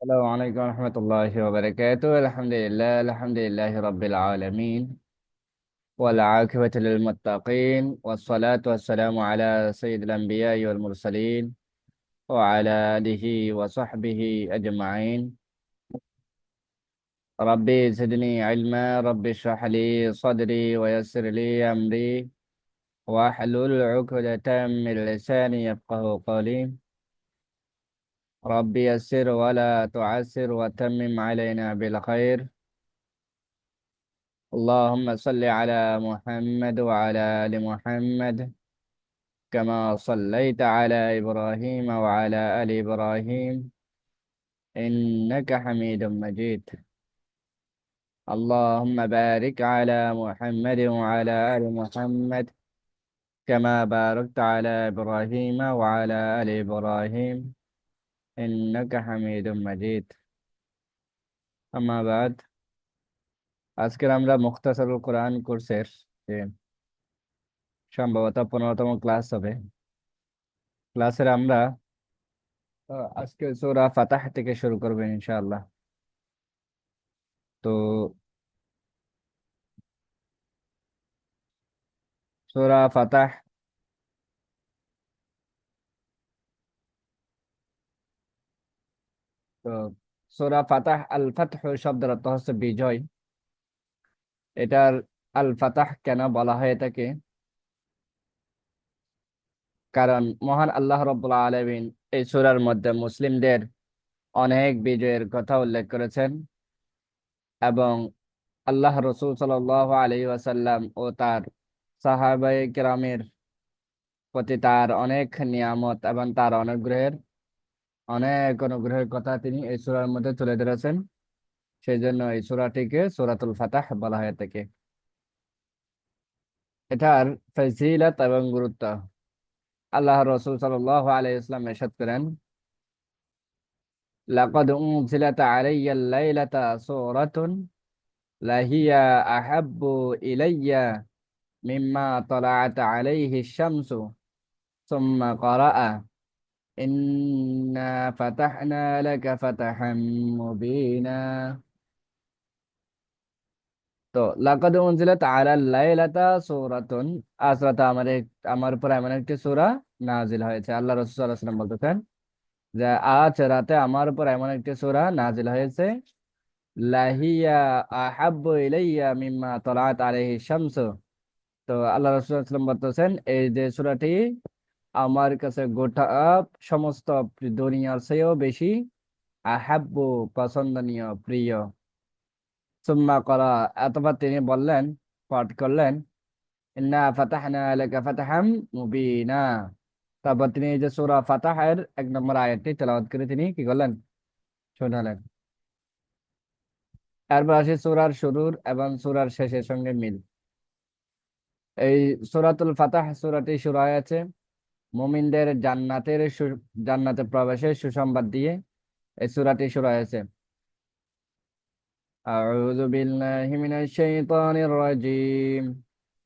السلام عليكم ورحمة الله وبركاته. الحمد لله رب العالمين، والعاقبة للمتقين، والصلاة والسلام على سيد الأنبياء والمرسلين وعلى آله وصحبه أجمعين. ربي زدني علما، ربي اشرح لي صدري ويسر لي أمري واحلل عقدة من لساني يفقه قولي. ربي يسر ولا تعسر وتمم علينا بالخير. اللهم صل على محمد وعلى آل محمد كما صليت على إبراهيم وعلى آل إبراهيم إنك حميد مجيد. اللهم بارك على محمد وعلى آل محمد كما باركت على إبراهيم وعلى آل إبراهيم إنك حميد مجيد. أما بعد، আজকের আমরা মুখতাসারুল কোরআন কোর্সের যে সম্ভবত 15তম ক্লাস হবে। ক্লাসের আমরা আজকে সূরা ফাতাহ থেকে শুরু করবেন ইনশাআল্লাহ। তো সূরা ফাতাহ, তো সূরা ফাতাহ আল ফাতহ শব্দের অর্থ হচ্ছে বিজয়। এটার আল ফাতাহ কেন বলা হয়ে থাকে? কারণ মহান আল্লাহ রাব্বুল আলামিন এই সূরার মধ্যে মুসলিমদের অনেক বিজয়ের কথা উল্লেখ করেছেন, এবং আল্লাহ রসূল সাল্লাল্লাহু আলাইহি ওয়াসাল্লাম ও তার সাহাবায়ে কেরামের প্রতি তার অনেক নিয়ামত এবং তার অনেক অনুগ্রহের কথা তিনি এই সূরার মধ্যে তুলে ধরেছেন। সেই জন্য এই সূরাটিকে সূরাতুল ফাতাহ বলা হয়ে থাকে। এটার ফজিলত এবং গুরুত্ব আল্লাহ রাসূল সাল্লাল্লাহু আলাইহি ওয়াসাল্লাম ইরশাদ করেন, লাকাদ উনজিলাত আলাইয়াল লাইলাতা সূরাতুন লাহিয়া আহাব্বু ইলাইয়া মিম্মা তালাআত আলাইহি শামসু সুম্মা ক্বারাআ ইন্না ফাতাহনা লাকা ফাতাহাম মুবিনা। তো লাকাদ উনজিলাত আলাল লাইলাতা সূরাতুন, আজ রাতে আমার উপর এমন একটি সূরা নাজিল হয়েছে। আল্লাহ রাসূল সাল্লাল্লাহু আলাইহি ওয়াসাল্লাম বলতেছেন যে আজ রাতে আমার উপর এমন একটি সূরা নাজিল হয়েছে, লাহিয়া আহাব্বু ইলাইয়া মিম্মা তালাআত আলাইহি শামসু। তো আল্লাহ রাসূল সাল্লাল্লাহু আলাইহি ওয়াসাল্লাম বলতেছেন, এই যে সূরাটি আমার কাছে গোটা সমস্ত দুনিয়ার চেয়েও বেশি আহাব্বু, পছন্দনীয়, প্রিয়। সুম্মা করা, অতঃপর তিনি বললেন, পাঠ করলেন, ইন্না ফাতাহনা লাকা ফাতহাম মুবিনা। তারপর তিনি এই যে সূরা ফাতাহের 1 নম্বর আয়াতটি তেলাওয়াত করে তিনি কি করলেন, শোনালেন। এরপর আসি সূরার শুরুর এবং সূরার শেষের সঙ্গে মিল। এই সূরাতুল ফাতাহ সূরাটি শুরু হয়েছে মুমিনদের জান্নাতে প্রবেশের সুসংবাদ দিয়ে। এই সূরাটি শুরু হয়েছে, আউযু বিল্লাহি মিনাশ শাইতানির রাজীম,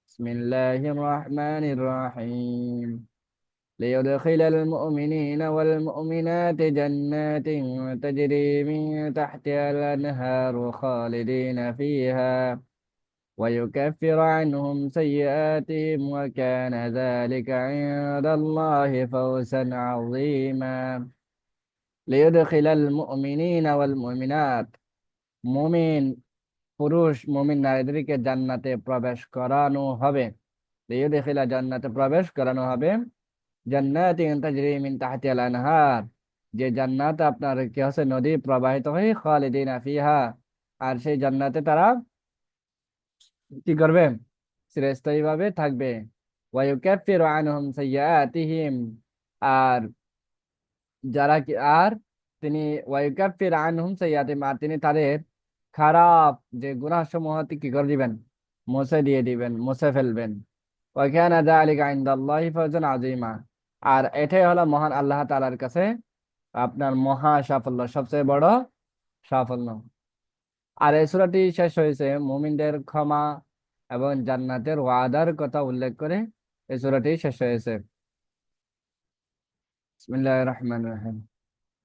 বিসমিল্লাহির রহমানির রহিম, ليدخل المؤمنين والمؤمنات جنات تجري من تحتها الأنهار خالدين فيها ويكفر عنهم سيئاتهم وكان ذلك عند الله فوزا عظيما। ليدخل المؤمنين والمؤمنات, মুমিন পুরুষ মুমিন নারীদেরকে জান্নাতে প্রবেশ করানো হবে। লিইউদখিলা, জান্নাতে প্রবেশ করানো হবে, জান্নাতিন তাজরি মিন তাহতিহাল আনহার, যে জান্নাতে আপনার কি হচ্ছে, নদী প্রবাহিত হয়ে, খালিদিনা ফিহা, আর সেই জান্নাতে তারা কি করবে, চিরস্থায়ী ভাবে থাকবে। ওয়া ইউকাফিরু আনহুম সাইয়্যাতিহিম, আর যারা কি আর তিনি ওয়া ইউকাফিরু আনহুম সাইয়্যাতিহিম, আর তিনি তাদের খারাপ যে গুনাহ সমূহ কি করে দিবেন, মুছে দিয়ে দিবেন, মুছে ফেলবেন। ওয়া কানা যালিকা ইনদাল্লাহি ফাওজান আযীমা, আর এটাই হলো মহান আল্লাহ তাআলার কাছে আপনার মহা সাফল্য, সবচেয়ে বড় সাফল্য। আর এই সূরাটি শেষ হয়েছে মুমিনদের ক্ষমা এবং জান্নাতের ওয়াদার কথা উল্লেখ করে এই সূরাটি শেষ হয়েছে। বিসমিল্লাহির রহমানির রহিম।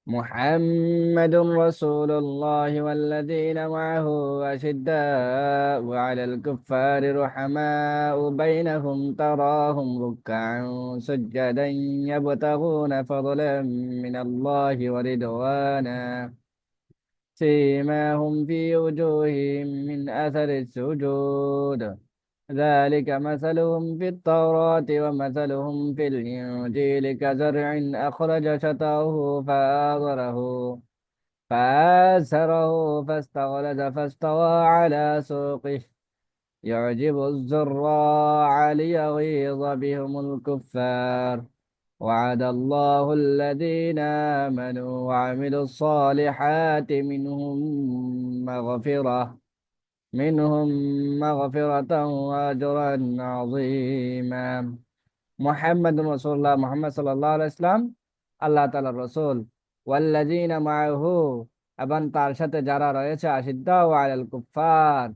محمد رسول الله والذين معه أشداء على الكفار رحماء بينهم تراهم ركعا سجدا يبتغون فضلا من الله ورضوانا سيماهم في وجوههم من أثر السجود ذلك مثلهم في التوراة ومثلهم في الإنجيل كزرع أخرج شطأه فآزره فاستغلظ فاستوى على سوقه يعجب الزراع ليغيظ بهم الكفار وعد الله الذين آمنوا وعملوا الصالحات منهم مغفرة وأجرا عظيما محمد رسول الله محمد صلى الله عليه وسلم আল্লাহ তাআলার রাসূল ওয়াল্লাযীনা মাআহু এবং তার সাথে যারা রয়েছে আশিদ্দাউ আলাল কুফার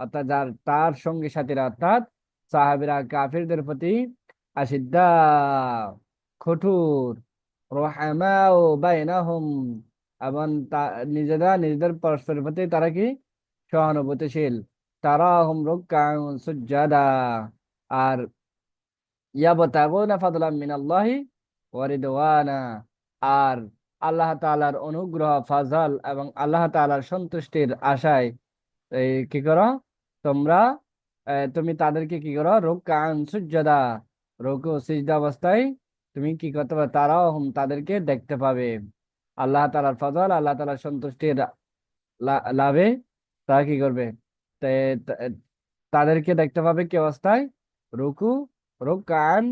অর্থাৎ তার সঙ্গী সাথীরা অর্থাৎ সাহাবীরা কাফিরদের প্রতি আশিদ্দা কঠোর রুহামাউ বাইনাহুম এবং নিজেরা নিজেদের পরস্পরের প্রতি তারা কি সহানুভূতিশীল তারাহুম রুকআন সুজ্জাদা আর ইয়াবতাগুনা ফাদলাম মিনাল্লাহি ওয়া রিদওয়ানা আর আল্লাহ তাআলার অনুগ্রহ ফাজল এবং আল্লাহ তাআলার সন্তুষ্টির আশায় এই কি করো তোমরা তুমি তাদেরকে কি করো রুকআন সুজ্জাদা রুকু সিজদা অবস্থায় তুমি কি করতে পারো তারাহুম তাদেরকে দেখতে পাবে আল্লাহ তাআলার ফজল আল্লাহ তাআলার সন্তুষ্টির লাভে তারা কি করবে তে- তাদেরকে দেখতে পাবে কি অবস্থায় রুকু রুকআন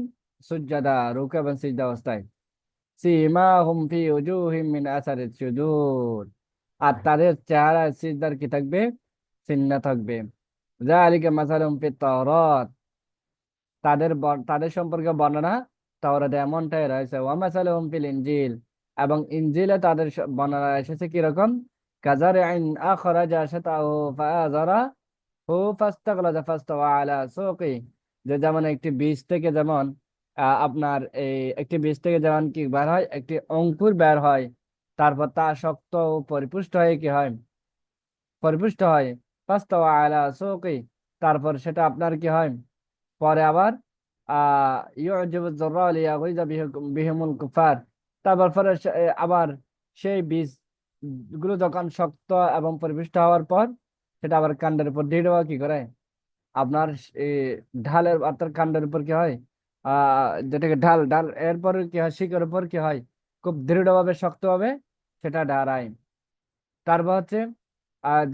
সুজ্জাদা রুকু এবং সিজদা অবস্থায় সীমাহুম ফি উজুহিম মিন আসারিস সুজুদ আর তাদের চেহারায় সিজদার কি থাকবে চিহ্ন থাকবে যালিকা মাসালুহুম ফিত তাওরাত তাদের সম্পর্কে বর্ণনা তাওরাতে এমনটাই রয়েছে ওয়া মাসালুহুম ফিল ইনজিল এবং ইনজিলে তাদের বর্ণনা এসেছে কিরকম কাজারিন আখরাজা শাতাহু ফাআযারা হু ফাস্তাগলাজা ফাস্তাওয়া আলা সুকি যে যেমন একটি বীজ থেকে যেমন আপনার এই একটি বীজ থেকে যেমন কি বের হয় একটি অঙ্কুর বের হয় তারপর তা শক্ত ও পরিপুষ্ট হয়ে কি হয় পরিপুষ্ট হয় ফাস্তাওয়া আলা সুকি তারপর সেটা আপনার কি হয় পরে আবার ইউজিবুজ যুররা লিয়াগিযা বিহিমুল কুফার তারপর পরে আবার সেই বীজ গুলো যখন শক্ত এবং পরিপুষ্ট হওয়ার পর সেটা আবার কাণ্ডের উপর দৃঢ় কি করে আপনার এই ঢালের অর্থাৎ কাণ্ডের উপর কি হয় যেটাকে ঢাল ঢাল এরপর কি হয় শিকের উপর কি হয় খুব দৃঢ়ভাবে শক্তভাবে সেটা দাঁড়ায় তারপর হচ্ছে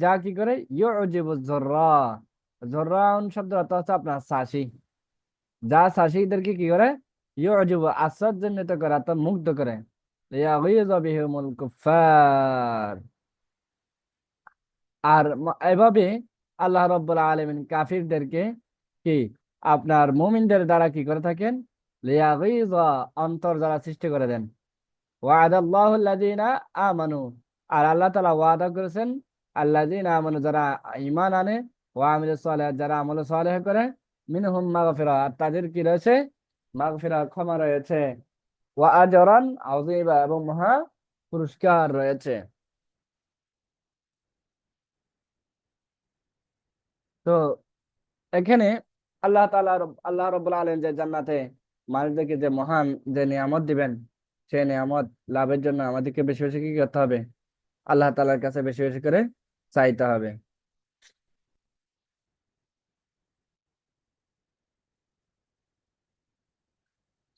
যা কি করে ইউজিবুজ যুররা যুররাউন শব্দ অর্থ হচ্ছে আপনার চাষি যা চাষিদেরকে কি করে ইউজিবু আশ্চর্যান্বিত করে অর্থাৎ মুগ্ধ করে লিয়াগিযা বিহিমুল কুফার আর এভাবে আল্লাহ রাব্বুল আলামিন কাফিরদেরকে কি আপনার মুমিনদের দ্বারা কি করে থাকেন লিয়াগিযা অন্তর দ্বারা সৃষ্টি করে দেন ওয়াদাল্লাহু আল্লাযীনা আমানু আর আল্লাহ তাআলা ওয়াদা করেছেন আল্লাযীনা আমানু যারা ঈমান আনে ওয়া আমিলুস সালিহাত যারা আমল সালেহ করে মিনহুম মাগফিরা আর তাদের কি রয়েছে মাগফিরা ক্ষমা রয়েছে ওয়া আজরান আযীমা এবং মহা পুরস্কার রয়েছে তো এখানে আল্লাহ রাব্বুল আলামিন যে জান্নাতে মানুষদেরকে যে মহান যে নিয়ামত দিবেন সেই নিয়ামত লাভের জন্য আমাদেরকে বেশি বেশি কি করতে হবে আল্লাহ তাআলার কাছে বেশি বেশি করে চাইতে হবে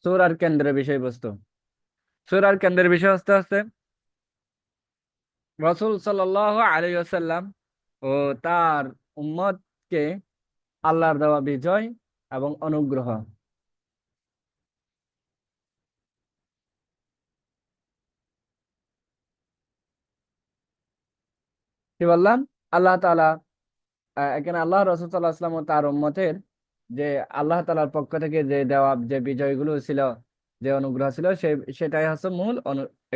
সূরার কেন্দ্রের বিষয়বস্তু সূরার কেন্দ্রের বিষয়বস্তু আছে রাসূল সাল্লাল্লাহু আলাইহি ওয়াসাল্লাম ও তার উম্মতকে আল্লাহর দেওয়া বিজয় এবং অনুগ্রহ কি বললাম আল্লাহ তাআলা এখানে আল্লাহ রাসূল সাল্লাল্লাহু আলাইহি ওয়াসাল্লাম ও তার উম্মতের যে আল্লাহ তাআলার পক্ষ থেকে যে দেওয়া যে বিজয়গুলো ছিল যে অনুগ্রহ ছিল সেটাই হচ্ছে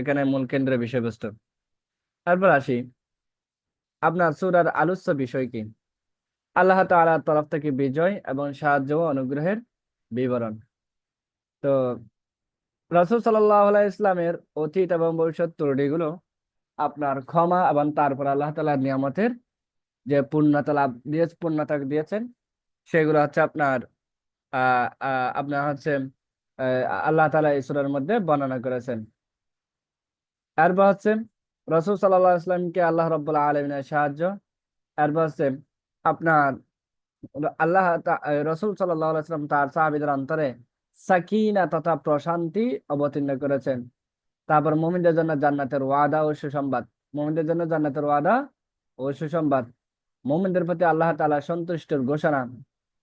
এখানে মূল কেন্দ্রের বিষয়বস্তু তারপর আসি আপনার সূরার আলোচ্য বিষয় কি আল্লাহ তাআলার তরফ থেকে বিজয় এবং সাহায্য ও অনুগ্রহের বিবরণ তো রাসূল সাল্লাল্লাহু আলাইহি ইসলামের অতীত এবং ভবিষ্যৎ ত্রুটিগুলো আপনার ক্ষমা এবং তারপর আল্লাহ তাআলার নিয়ামতের যে পূর্ণতা লাভ দিয়ে পূর্ণতা দিয়েছেন সেগুলো হচ্ছে আপনার আপনার হচ্ছে আল্লাহ তাআলা এই সূরার মধ্যে বর্ণনা করেছেন। এরপর হচ্ছে রাসূল সাল্লাল্লাহু আলাইহি ইসলামকে আল্লাহ রাব্বুল আলামিনের সাহায্য। এরপর হচ্ছে আপনার রাসূল সাল্লাল্লাহু আলাইহি ওয়াসাল্লাম তার সাহাবীদের অন্তরে সাকিনা তথা প্রশান্তি অবতীর্ণ করেছেন। তারপর মুমিনদের জন্য জান্নাতের ওয়াদা ও সুসংবাদ। মুমিনদের জন্য জান্নাতের ওয়াদা ও সুসংবাদ। মুমিনদের প্রতি আল্লাহ তাআলা সন্তুষ্টির ঘোষণা।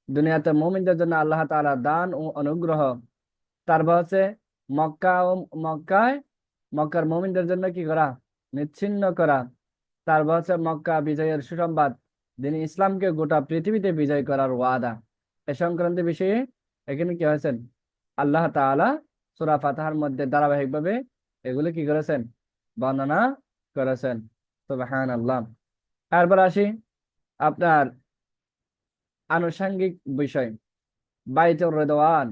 দুনিয়াতে মুমিনদের জন্য আল্লাহ তাআলা দান ও অনুগ্রহ। তারপর হচ্ছে মক্কা ও মক্কায় মক্কার মুমিনদের জন্য কি করা? নিচ্ছিন্ন করা। তারপর হচ্ছে মক্কা বিজয়ের সুসংবাদ। যিনি ইসলামকে গোটা পৃথিবীতে বিজয় করার ওয়াদা। এ সংক্রান্ত বিষয়ে এখানে কি হয়েছেন? আল্লাহ তাআলা সূরা ফাতিহার মধ্যে ধারাবাহিকভাবে এগুলো কি করেছেন? বর্ণনা করেছেন। সুবহানাল্লাহ। তারপর আসি আপনার আনুষঙ্গিক বিষয়, বাইতুর রিদওয়ান।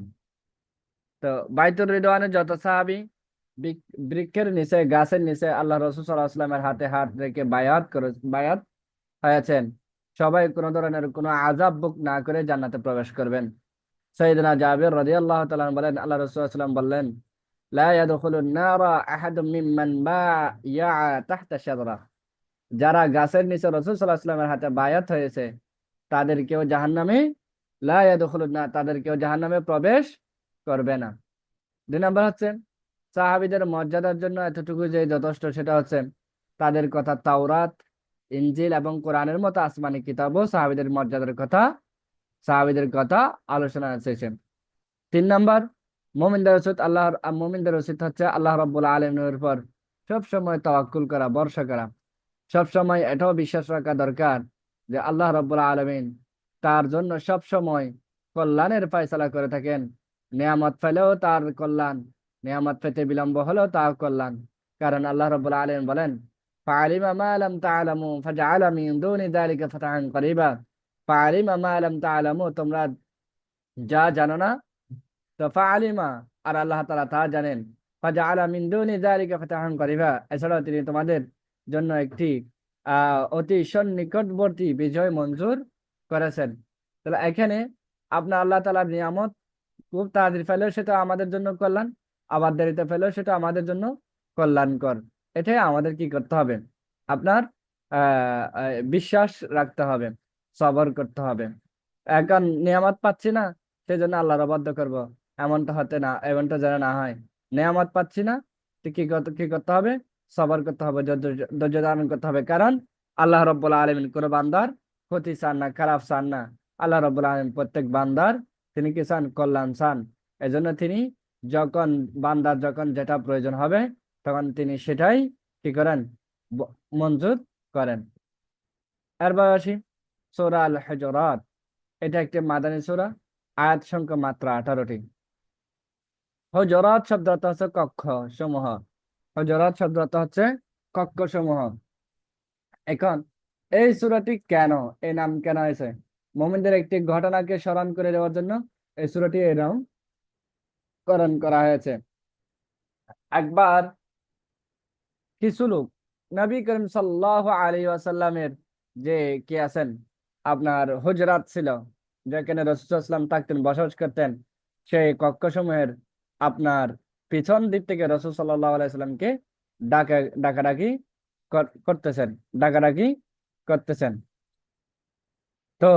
তো বাইতুর রিদওয়ানের যত সাহাবী বৃক্ষের নিচে গাছের নিচে আল্লাহ রাসূল সাল্লাল্লাহু আলাইহি ওয়াসাল্লামের হাতে হাত রেখে বায়াত হয়েছেন, সবাই কোনো ধরনের কোনো আযাব ভোগ না করে জান্নাতে প্রবেশ করবেন। সাইয়েদনা জাবির রাদিয়াল্লাহু তাআলা বলেন, আল্লাহ রাসূল সাল্লাল্লাহু আলাইহি ওয়াসাল্লাম বললেন, লা ইয়াদখুলুন নারা আহাদুম মিম্মান বায়া তাহতা শাজরা। যারা গাছের নিচে রাসূল সাল্লাল্লাহু আলাইহি ওয়াসাল্লামের হাতে বায়াত হয়েছে তাদের কেউ জাহান্নামে লা ইয়াদখুলুন না তাদের কেউ জাহান্নামে প্রবেশ করবে না। 2 নম্বর হচ্ছে সাহাবীদের মর্যাদার জন্য এতটুকু যে যথেষ্ট, সেটা হচ্ছে তাদের কথা তাওরাত, ইনজিল এবং কোরআনের মতো আসমানি কিতাবও সাহাবীদের কথা আলোচনা এসেছে। 3 নম্বর, মুমিনদের উচিত হচ্ছে আল্লাহ রাব্বুল আলামিনের উপর সব সময় তাওয়াক্কুল করা, ভরসা করা। সব সময় এটাও বিশ্বাস রাখা দরকার যে আল্লাহ রাব্বুল আলামিন তার জন্য সব সময় কল্যাণের ফয়সালা করে থাকেন। নিয়ামত পেলেও তার কল্যাণ, নিয়ামত পেতে বিলম্ব হলেও তার কল্যাণ। কারণ আল্লাহ রাব্বুল আলামিন বলেন, ফাআলিমা মা লাম তা'লামু ফাজআলা মিন দুনি যালিকা ফাতহান করিবা। ফাআলিমা মা লাম তা'লামু, তোমরা যা জানো না, তো ফাআলিমা, আর আল্লাহ তাআলা তা জানেন। ফাজআলা মিন দুনি যালিকা ফাতহান করিবা, এছাড়াও তিনি তোমাদের জন্য একটি অতি সন্নিকটবর্তী বিজয় মঞ্জুর করেছেন। তাহলে এখানে আপনার আল্লাহ তাআলার নিয়ামত খুব তাড়াতাড়ি ফেলেও সেটা আমাদের জন্য কল্যাণ, আবার দেরিতে ফেলেও সেটা আমাদের জন্য কল্যাণকর। এটাই আমাদের কি করতে হবে? আপনার বিশ্বাস রাখতে হবে, সবর করতে হবে। এখন নিয়ামত পাচ্ছি না সেজন্য আল্লাহর অবাধ্য করব, এমনটা যেন না হয়। নিয়ামত পাচ্ছি না, তো কি করতে হবে? সবর করতে হবে, ধৈর্য ধারণ করতে হবে। কারণ আল্লাহ রাব্বুল আলামিন কোনো বান্দার ক্ষতি চান না, খারাপ চান না। আল্লাহ রাব্বুল আলামিন প্রত্যেক বান্দার তিনি কি চান? কল্যাণ চান। এজন্য তিনি যখন বান্দার যখন যেটা প্রয়োজন হবে তখন তিনি সেটাই কি করেন? মঞ্জুর করেন। এরপর আসি সূরা আল হুজুরাত। এটা একটি মাদানী সূরা, আয়াত সংখ্যা মাত্র 18টি। হুজুরাত শব্দ অর্থ হচ্ছে কক্ষ সমূহ। হুজুরাত শব্দ অর্থ হচ্ছে কক্ষ সমূহ। এখন এই সূরাটি কেন, এই নাম কেন হয়েছে? মুমিনদের একটি ঘটনাকে স্মরণ করে দেওয়ার জন্য এই সূরাটি এই নামকরণ করা হয়েছে। একবার কিছু লোক নবী করিম সাল্লাল্লাহু আলাইহি ওয়াসাল্লামের যে কি আছেন আপনার হুজরাত ছিল, যেখানে রাসূল সাল্লাল্লাহু আলাইহি ওয়াসাল্লাম থাকতেন, বসবাস করতেন, সেই কক্ষসমূহের আপনার পিছন দিক থেকে রাসূল সাল্লাল্লাহু আলাইহি ওয়াসাল্লামকে ডাকা ডাকাডাকি করতেছেন, ডাকাডাকি করতেছেন। তো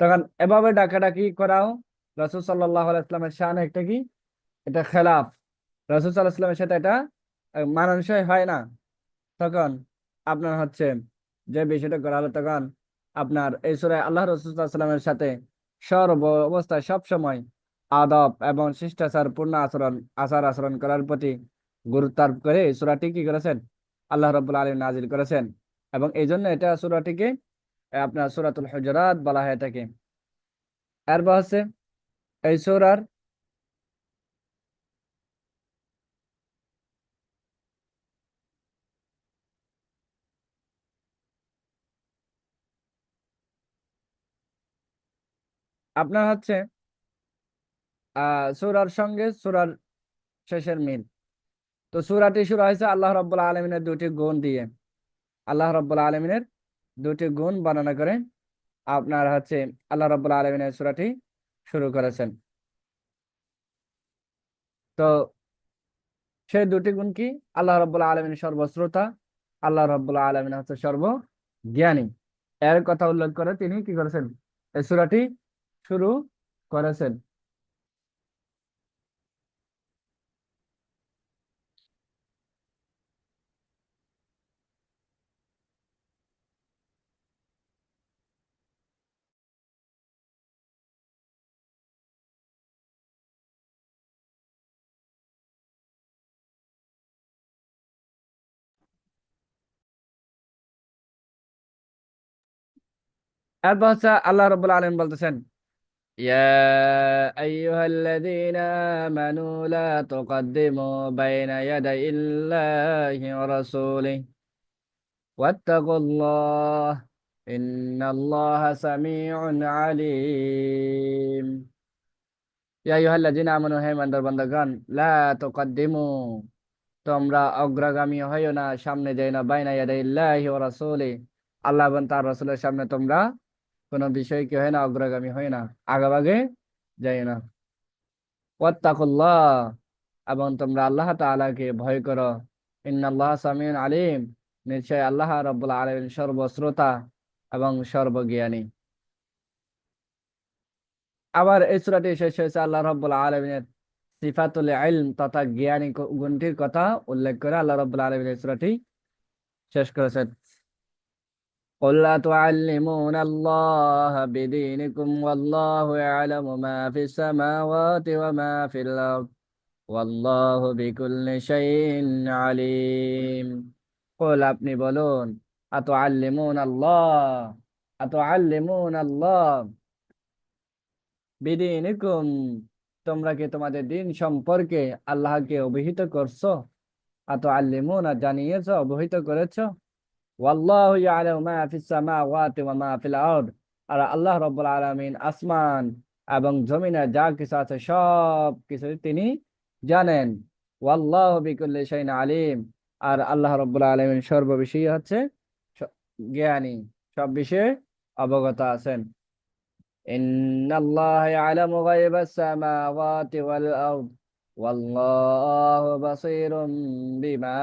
তখন এভাবে ডাকাডাকি করাও রাসূল সাল্লাল্লাহু আলাইহি ওয়াসাল্লামের শান একটা কি, এটা খেলাফ। রাসূল সাল্লাল্লাহু আলাইহি ওয়াসাল্লামের সাথে এটা মানানসই হয় না। তখন আপনার হচ্ছে যে বিষয়টা করা হলো, তখন আপনার এই সূরায় আল্লাহ রাসূল সাল্লাল্লাহু আলাইহি ওয়াসাল্লামের সাথে সর্ব অবস্থায় সব সময় আদব এবং শিষ্টাচার পূর্ণ আচরণ করার প্রতি গুরুত্ব আরোপ করে এই সূরাটি কি করেছেন? আল্লাহ রাব্বুল আলামিন নাজিল করেছেন। এবং এই জন্য এটা সূরাটিকে আপনার সূরাতুল হুজুরাত বলা হয়ে থাকে। এরপর হচ্ছে এই সূরার আপনার হচ্ছে সূরার সঙ্গে শেষের মিল। তো সূরাটি শুরু হয়েছে আল্লাহ রাব্বুল আলামিনের দুটি গুণ দিয়ে। আল্লাহ রাব্বুল আলামিনের দুটি গুণ বর্ণনা করে আপনার হচ্ছে আল্লাহ রাব্বুল আলামিনের সূরাটি শুরু করেছেন। তো সেই দুটি গুণ কি? আল্লাহ রাব্বুল আলামিন সর্বশ্রোতা, আল্লাহ রাব্বুল আলামিন হচ্ছে সর্বজ্ঞানী। এর কথা উল্লেখ করে তিনি কি করেছেন? এই সূরাটি শুরু করেছেন। এরপর হচ্ছে আল্লাহ রাব্বুল আলামিন বলতেছেন, ইয়া আইয়ুহাল্লাযীনা আমানু লা তুকদ্দিমু বাইনা ইয়াদাইল্লাহি ওয়া রাসূলিহি ওয়াত্তাকুল্লাহ ইন্নাল্লাহা সামিউন আলীম। ইয়া আইয়ুহাল্লাযীনা আমানু, হে ইমানদার বান্দাগণ, লা তুকদ্দিমু, তোমরা অগ্রগামী হইও না, সামনে যাই না, বাইনা ইয়াদাইল্লাহি ওয়া রাসূলি, আল্লাহ এবং তার রাসূলের সামনে তোমরা কোনো বিষয় কি হয় না, অগ্রগামী হয় না, আগাভাগে যাই না। ওয়াত্তাকুল্লাহ, এবং তোমরা আল্লাহ তাআলাকে ভয় করো। ইন্নাল্লাহা সামিউন আলিম, নিশ্চয় আল্লাহ রাব্বুল আলামিন সর্বশ্রোতা এবং সর্বজ্ঞানী। আবার এই সূরাটি শেষ হয়েছে আল্লাহ রাব্বুল আলামিনের সিফাতুল ইলম তথা জ্ঞানী গুণটির কথা উল্লেখ করে আল্লাহ রাব্বুল আলামিন এই সূরাটি শেষ করেছেন। قل أتعلمون الله بدينكم والله يعلم ما في السماوات وما في الأرض والله بكل شيء عليم। قل, আপনি বলুন, أتعلمون الله, أتعلمون الله বিদীনিকুম, তোমরা কি তোমাদের দিন সম্পর্কে আল্লাহকে অভিহিত করছো? আতুআল্লিমুনা, জানিয়েছো, অবহিত করেছো। ওয়াল্লাহু ইয়ালামু মা ফিস সামাওয়াতি ওয়া মা ফিল আরদ, আর আল্লাহ রাব্বুল আলামিন আসমান এবং জমিনে যা কিছু আছে সব কিছু তিনি জানেন। ওয়াল্লাহু বিকুল্লি শাইইন আলিম, আর আল্লাহ রাব্বুল আলামিন সর্ববিষয়ে হচ্ছে জ্ঞানী, সব বিষয়ে অবগত আছেন। ইন্নাল্লাহা ইয়ালামু গায়বাস সামাওয়াতি ওয়াল আরদ ওয়াল্লাহু বাসীরুম বিমা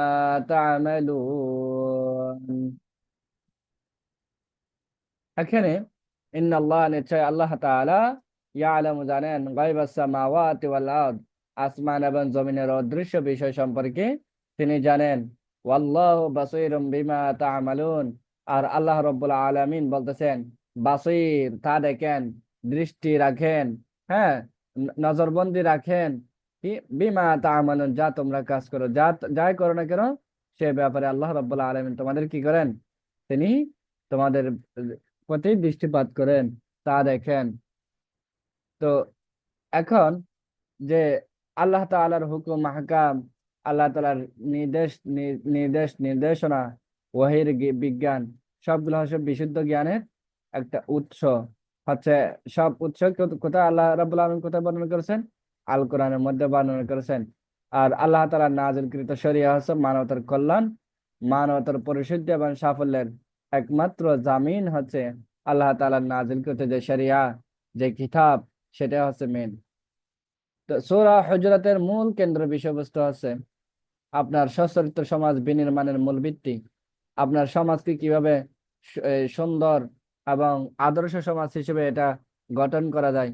তা'মালুন। এখানে ইন্নাল্লাহ, নিশ্চয় আল্লাহ তাআলা, ইয়ালামু, জানেন, গায়বাস সামাওয়াতি ওয়াল আরদ, আসমান এবং জমিনের অদৃশ্য বিষয় সম্পর্কে তিনি জানেন। ওয়াল্লাহু বাসীরুম বিমা তা'মালুন, আর আল্লাহ রাব্বুল আলামিন বলতেছেন, বাসীর, তা দেখেন, দৃষ্টি রাখেন, হ্যাঁ, নজরবন্দি রাখেন, কি বিমা তা'মালুন, যা তোমরা কাজ করো, যাই করো না কেন, সে ব্যাপারে আল্লাহ রাব্বুল আলামিন তোমাদের কি করেন? তিনি তোমাদের প্রতি দৃষ্টিপাত করেন, তা দেখেন। তো এখন যে আল্লাহ তাআলার হুকুম আহকাম, আল্লাহ তাআলার নির্দেশনা, ওয়াহির বিজ্ঞান, সবগুলো হচ্ছে বিশুদ্ধ জ্ঞানের একটা উৎস। হচ্ছে সব উৎস কোথায় আল্লাহ রাব্বুল আলামিন কোথায় বর্ণনা করেছেন? আল কোরআনের মধ্যে বর্ণনা করেছেন। আর আল্লাহ তাআলার নাযিলকৃত শরিয়া হচ্ছে মানবতার কল্যাণ, মানবতার পরিশুদ্ধি এবং সাফল্যের একমাত্র জামিন হচ্ছে আল্লাহ তাআলার নাযিলকৃত যে শরিয়া, যে কিতাব, সেটা হচ্ছে মেন। তো সূরা হুজরাতের মূল কেন্দ্র বিষয়বস্তু হচ্ছে আপনার সচ্চরিত্র সমাজ বিনির্মাণের মূল ভিত্তি। আপনার সমাজকে কিভাবে সুন্দর এবং আদর্শ সমাজ হিসেবে এটা গঠন করা যায়,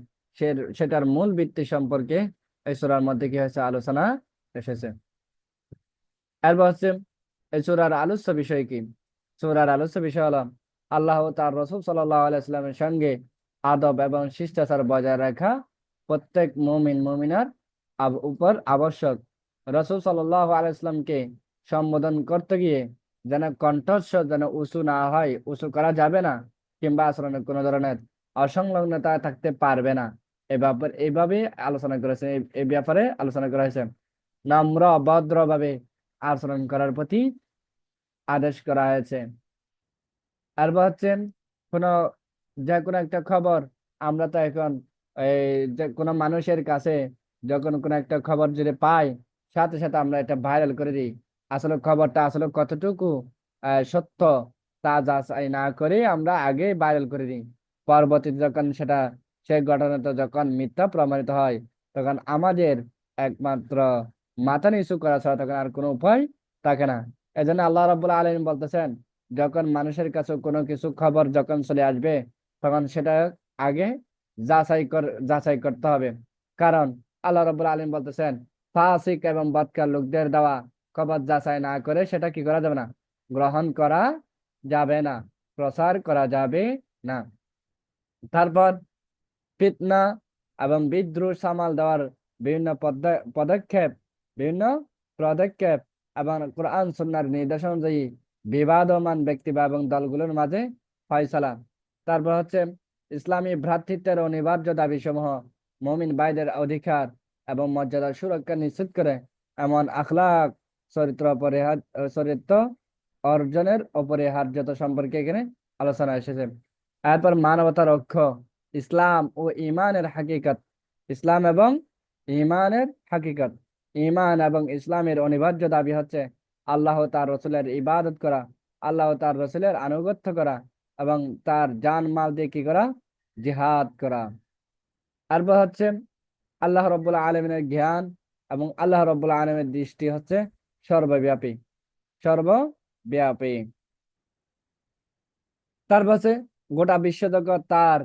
সেটার মূল ভিত্তি সম্পর্কে এই সূরার মধ্যে কি হয়েছে, আলোচনা এসেছে। এরপর হচ্ছে এই সূরার আলোচ্য বিষয় কি? সূরার আলোচ্য বিষয় হলো আল্লাহ ও তার রাসূল সাল্লাল্লাহু আলাইহি ওয়াসাল্লামের সঙ্গে আদব এবং শিষ্টাচার বজায় রাখা প্রত্যেক মুমিন মুমিনার উপর আবশ্যক। রাসূল সাল্লাল্লাহু আলাইহি ওয়াসাল্লামকে সম্বোধন করতে গিয়ে যেন কণ্ঠস্বর যেন উঁচু না হয়, উঁচু করা যাবে না, কিংবা আচরণের কোনো ধরনের অসংলগ্নতা থাকতে পারবে না। এইভাবে আলোচনা করেছে, এই ব্যাপারে আলোচনা করা হয়েছে। নম্র ভদ্রভাবে আচরণ করার প্রতি আদেশ করা হয়েছে। আর হচ্ছে কোনো যে কোনো একটা খবর, আমরা তো এখন এই যে কোনো মানুষের কাছে যখন কোনো একটা খবর যদি পাই, সাথে সাথে আমরা এটা ভাইরাল করে দিই। আসলে খবরটা আসলে কতটুকু সত্য তা যাচাই না করে আমরা আগে ভাইরাল করে দিই। পরবর্তীতে যখন সেটা সেই ঘটনাটা যখন মিথ্যা প্রমাণিত হয়, তখন আমাদের একমাত্র মাথা নিচু করা ছাড়া তখন আর কোনো উপায় থাকে না। এই জন্য আল্লাহ রাব্বুল আলামিন বলতেছেন, যখন মানুষের কাছে কোনো কিছু খবর যখন চলে আসবে, তখন সেটা আগে যাচাই করতে হবে। কারণ আল্লাহ রাব্বুল আলামিন বলতেছেন, ফাসিক এবং বদকার লোকদের দেওয়া খবর যাচাই না করে সেটা কি করা যাবে না, গ্রহণ করা যাবে না, প্রচার করা যাবে না। তারপর ফিতনা এবং বিদ্রোহ সামাল দেওয়ার বিভিন্ন পদক্ষেপ বিভিন্ন পদক্ষেপ এবং কোরআন সুন্নাহর নির্দেশনা অনুযায়ী বিবাদমান ব্যক্তি বা এবং দলগুলোর মাঝে ফয়সালা। তারপর হচ্ছে ইসলামী ভ্রাতৃত্বের অনিবার্য দাবিসমূহ, মুমিন ভাইদের অধিকার এবং মর্যাদার সুরক্ষা নিশ্চিত করে এমন আখলাক চরিত্র অর্জনের অপরিহার্যতা সম্পর্কে এখানে আলোচনা এসেছে। এরপর মানবতা রক্ষ, ইসলাম ও ইমানের হাকিকত। ইসলাম এবং ইমানের হাকিকত। ইমান এবং ইসলামের অনিবার্য দাবি হচ্ছে আল্লাহ তার রসুলের ইবাদত করা, আল্লাহ তার রসুলের আনুগত্য করা এবং তার জান মাল দিয়ে কি করা, জিহাদ করা। তারপর হচ্ছে আল্লাহ রব্বুল আলমিনের জ্ঞান এবং আল্লাহ রব্বুল আলমের দৃষ্টি হচ্ছে সর্বব্যাপী সর্বব্যাপী। তারপর হচ্ছে গোটা বিশ্বজগৎ তার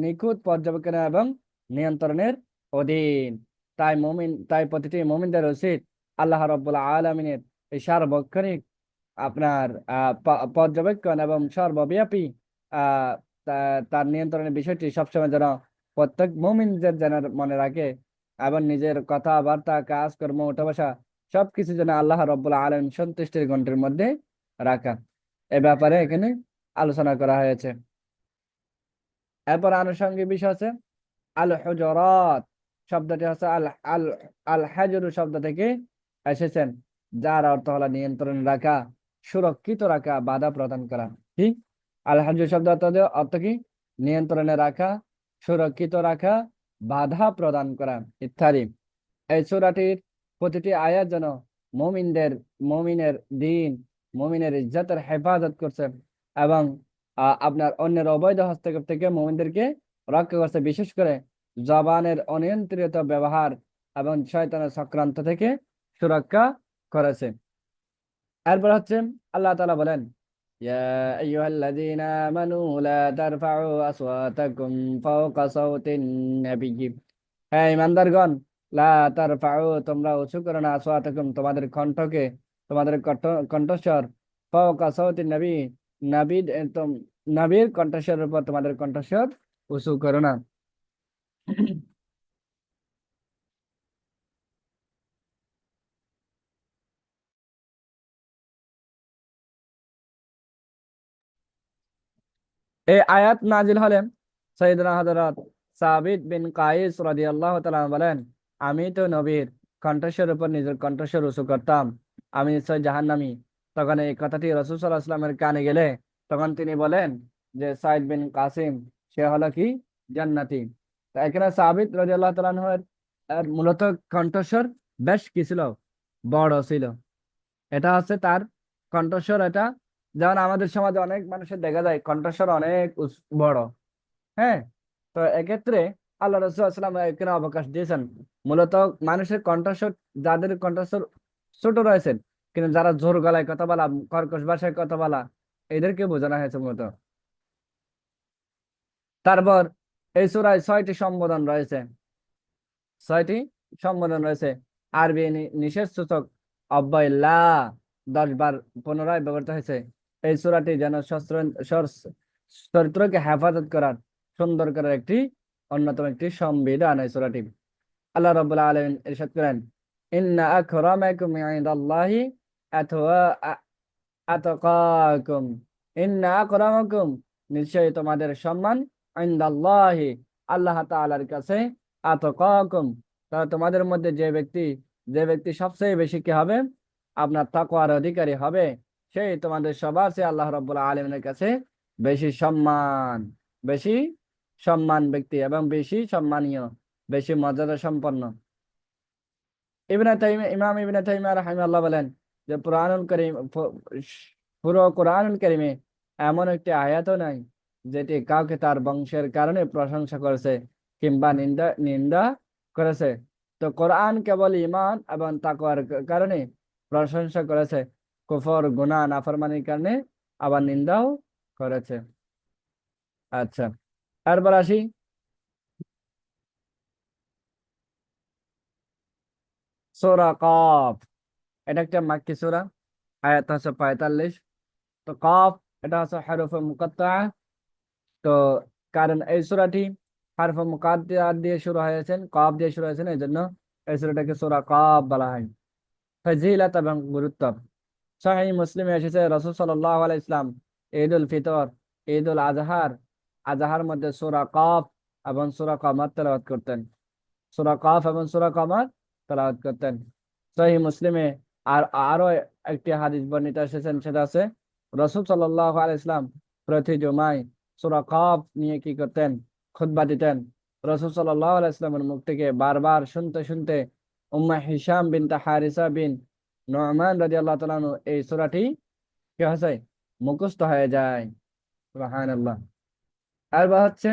নিখুঁত পর্যবেক্ষণ এবং নিয়ন্ত্রণের অধীন। তাই প্রতিটি মুমিনদের উচিত আল্লাহ রাব্বুল আলামিনের এই সার্বক্ষণিক আপনার পর্যবেক্ষণ এবং সর্বব্যাপী আহ তার নিয়ন্ত্রণের বিষয়টি সবসময় যেন প্রত্যেক মুমিনদের যেন মনে রাখে এবং নিজের কথাবার্তা কাজকর্ম ওঠা বসা সবকিছু যেন আল্লাহ রাব্বুল আলামিন সন্তুষ্টির গণ্ডির মধ্যে রাখা। এ ব্যাপারে এখানে আলোচনা করা হয়েছে। এরপর আনুষঙ্গিক বিষয় আছে আল হুজরাত শব্দটি হচ্ছে আল আল আল হাজরু শব্দ থেকে এসেছেন, যার অর্থ হলো নিয়ন্ত্রণ রাখা, সুরক্ষিত রাখা, বাধা প্রদান করা। কি আল হাজর শব্দ অর্থ কি? নিয়ন্ত্রণে রাখা, সুরক্ষিত রাখা, বাধা প্রদান করা ইত্যাদি। এই সূরাটির প্রতিটি আয়াত যেন মুমিনের দিন, মুমিনের ইজ্জতের হেফাজত করছে এবং আপনার অন্যের অবৈধ হস্তক্ষেপ থেকে মুমিনদেরকে রক্ষা করছে, বিশেষ করে জবানের অনিয়ন্ত্রিত ব্যবহার এবং শয়তানের চক্রান্ত থেকে সুরক্ষা করেছে। এরপর হচ্ছে আল্লাহ তাআলা বলেন, ইয়া আইয়ুহাল্লাযীনা আমানু লা তারফাউ আসওয়াতাকুম ফাওকা সাওতিন নাবিয়্যি। হ্যাঁ ঈমানদারগণ, লা তারফাউ তোমরা উঁচু করো না, আসওয়াতাকুম তোমাদের কণ্ঠকে, তোমাদের কণ্ঠস্বর, ফাওকা সাওতিন নবী নবীর নবীর কণ্ঠস্বরের উপর তোমাদের কণ্ঠস্বর উঁচু করো না। এই আয়াত নাজিল হলেন সাইয়েদনা হযরত সাবিত বিন কায়েস রাদিয়াল্লাহু তাআলা বলেন, আমি তো নবীর কণ্ঠস্বরের উপর নিজের কণ্ঠস্বর উঁচু করতাম, আমি নিশ্চয় জাহান্নামী। তখন এই কথাটি রাসূল সাল্লাল্লাহু আলাইহি ওয়াসাল্লামের কানে গেলে তখন তিনি বলেন যে সাইদ বিন কাসিম সে হলো কি, জান্নাতি। তো এখানে সাবিত রাদিয়াল্লাহু তাআলা আনহু এর মূলত কণ্ঠস্বর বেশ কি ছিল, বড় ছিল। এটা হচ্ছে তার কণ্ঠস্বর। এটা যেমন আমাদের সমাজে অনেক মানুষের দেখা যায় কণ্ঠস্বর অনেক বড়। হ্যাঁ, তো এক্ষেত্রে আল্লাহ রাসূল সাল্লাল্লাহু আলাইহি ওয়াসাল্লাম এখানে অবকাশ দিয়েছেন। মূলত মানুষের কণ্ঠস্বর, যাদের কণ্ঠস্বর ছোট রয়েছেন কিন্তু যারা জোর গলায় কথা বলা, কর্কশ ভাষায় কথা বলা, এদেরকে বোঝানো হয়েছে মূলত। তারপর এই সূরায় 6টি সম্বোধন রয়েছে, 6টি সম্বোধন রয়েছে। আরবি নিষেধ সূচক অব্যয় লা 10 বার পুনরায় ব্যবহৃত হয়েছে। এই সূরাটি যেন চরিত্রকে হেফাজত করার, সুন্দর করার একটি অন্যতম একটি সংবিধান এই সূরাটি। আল্লাহ রাব্বুল আলামিন ইরশাদ করেন, ইন্না আকরামাকুম ইনদাল্লাহি আতকাকুম। ইন্না আকরামাকুম নিশ্চয়ই তোমাদের সম্মান, ইনদাল্লাহি আল্লাহ তাআলার কাছে, আতকাকুম তারা তোমাদের মধ্যে যে ব্যক্তি সবচেয়ে বেশি কি হবে, আপনার তাকওয়ার অধিকারী হবে, সেই তোমাদের সবার চেয়ে আল্লাহ রাব্বুল আলামিনের কাছে বেশি সম্মান, বেশি সম্মান ব্যক্তি এবং বেশি সম্মানীয়, বেশি মর্যাদা সম্পন্ন। ইমাম ইবনে তাইমিয়া রাহিমাহুল্লাহ বলেন যে পুরো কোরআনুল কারীমে এমন একটি আয়াতও নাই যেটি কাউকে তার বংশের কারণে প্রশংসা করেছে কিংবা নিন্দা নিন্দা করেছে। তো কোরআন কেবল ঈমান এবং তাকওয়ার কারণে প্রশংসা করেছে, কুফর গুনাহ নাফরমানির কারণে আবার নিন্দাও করেছে। আচ্ছা, এরপর আসি সূরা কফ। এটা একটা মাক্কি সূরা, আয়াত হচ্ছে 45। তো কফ এটা হচ্ছে হরফে মুকাত্তাআ। তো কারণ এই সূরাটি হরফে মুকাত্তাআ দিয়ে শুরু হয়েছে, কফ দিয়ে শুরু হয়েছে, এই জন্য এই সূরাটাকে সূরা কফ বলা হয়। ফজিলত এবং গুরুত্ব, সহিহ মুসলিমে এসেছে রাসূল সাল্লাল্লাহু আলাইহি ইসলাম ঈদ উল ফিতর, ঈদ উল আজহার আজহার মধ্যে সূরা কফ এবং সূরা কমর তেলাওয়াত করতেন। সূরা কফ এবং সূরা কমর তেলাওয়াত করতেন। সহিহ মুসলিমে আর আরো একটি হাদিস বর্ণিত এসেছেন, সেটা আছে রাসূল সাল্লাল্লাহু আলাইহি ইসলাম প্রতি জুমায় সূরা কফ নিয়ে কি করতেন, খুতবা দিতেন। রাসূল সাল্লাল্লাহু আলাইহি ইসলামের মুখ থেকে বারবার শুনতে শুনতে উম্মে হিশাম বিনতে হারিসা বিন নু'মান রাদিয়াল্লাহু তাআলা আনহু এই সূরাটি কি হয়েছে, মুখস্থ হয়ে যায়। সুবহানাল্লাহ। আর হচ্ছে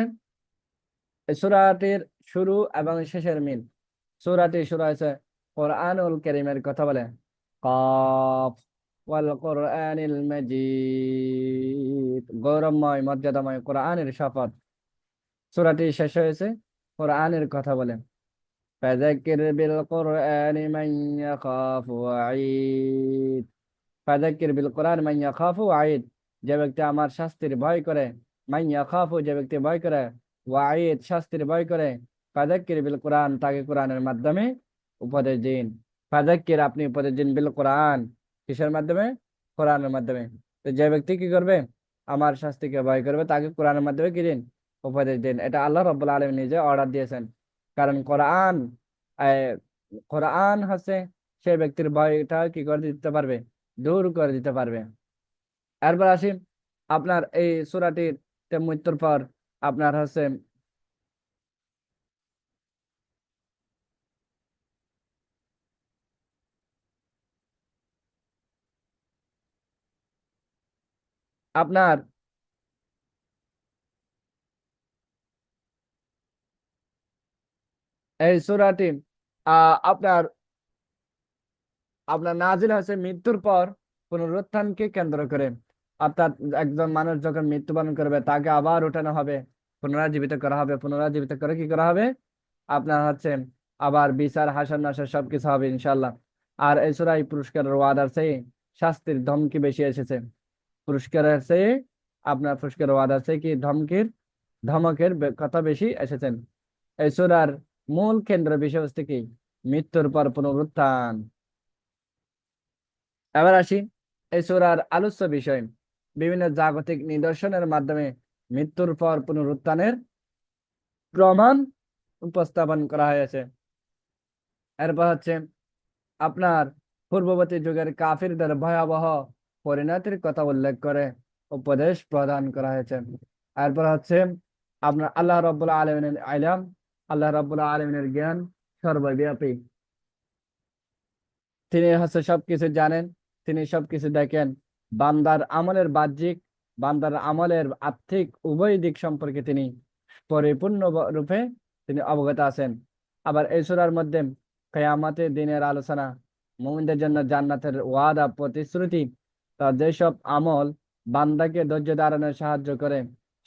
এই সূরাটির শুরু এবং শেষের মিল। সূরাটি শুরু হয়েছে কোরআনুল কারীমের কথা বলে, কফ ওয়াল কোরআনিল মাজিদ, গৌরবময় মর্যাদাময় কোরআনের শপথ। সূরাটি শেষ হয়েছে কোরআনের কথা বলে, ফাযাক্কির বিল কোরআনি মান ইয়াখাফু ওয়াঈদ। ফাযাক্কির বিল কোরআন মান ইয়াখাফু ওয়াঈদ, যে ব্যক্তি আমার শাস্তির ভয় করে, মান ইয়াখাফু যে ব্যক্তি ভয় করে, ওয়াঈদ শাস্তির ভয় করে, ফাযাক্কির বিল কোরআন তাকে কোরআনের মাধ্যমে উপদেশ দিন। ফাযাক্কির আপনি উপদেশ দিন, বিল কোরআন কিসের মাধ্যমে, কোরআনের মাধ্যমে। তো যে ব্যক্তি কি করবে, আমার শাস্তিকে ভয় করবে, তাকে কোরআনের মাধ্যমে কি দিন, উপদেশ দিন। এটা আল্লাহ রাব্বুল আলামিন নিজে অর্ডার দিয়েছেন। কারণ কোরআন আহ, কোরআন হচ্ছে সেই ব্যক্তির ভয়টা কি করে দিতে পারবে, দূর করে দিতে পারবে। এরপর আসি আপনার এই সূরাটির মৃত্যুর পর আপনার হচ্ছে আপনার এই সূরাটি আপনার আপনার নাজিল হয়েছে মৃত্যুর পর পুনরুত্থানকে কেন্দ্র করে। অর্থাৎ একজন মানুষ যখন মৃত্যুবরণ করবে তাকে আবার উঠানো হবে, পুনরাজীবিত করা হবে, পুনরাজীবিত করে কি করা হবে, আপনার হচ্ছে আবার বিচার হাসর নাসর সবকিছু হবে ইনশাল্লাহ। আর এই সূরায় পুরস্কারের ওয়াদার চেয়ে শাস্তির ধমকি বেশি এসেছে। পুরস্কারের চেয়ে আপনার পুরস্কারের ওয়াদার চেয়ে কি ধমকের কথা বেশি এসেছেন। এই সূরার মূল কেন্দ্র বিষয়বস্তু কি, মৃত্যুর পর পুনরুত্থান। এবার আসি এই সূরার আলোচ্য বিষয়, বিভিন্ন জাগতিক নিদর্শনের মাধ্যমে মৃত্যুর পর পুনরুত্থানের প্রমাণ উপস্থাপন করা হয়েছে। এরপর হচ্ছে আপনার পূর্ববর্তী যুগের কাফিরদের ভয়াবহ পরিণতির কথা উল্লেখ করে উপদেশ প্রদান করা হয়েছে। এরপর হচ্ছে আপনার আল্লাহ রাব্বুল আলামিনের ইলম, আল্লাহ রাব্বুল আলামিনের জ্ঞান সর্বব্যাপী। তিনি হচ্ছে সবকিছু জানেন, তিনি সবকিছু দেখেন। বান্দার আমলের বাহ্যিক, বান্দার আমলের আর্থিক উভয় দিক সম্পর্কে তিনি পরিপূর্ণ রূপে তিনি অবগত আছেন। আবার এই সূরার মধ্যে কিয়ামতের দিনের আলোচনা, মুমিনদের জন্য জান্নাতের ওয়াদা প্রতিশ্রুতি, তার যেসব আমল বান্দাকে ধৈর্য ধারণে সাহায্য করে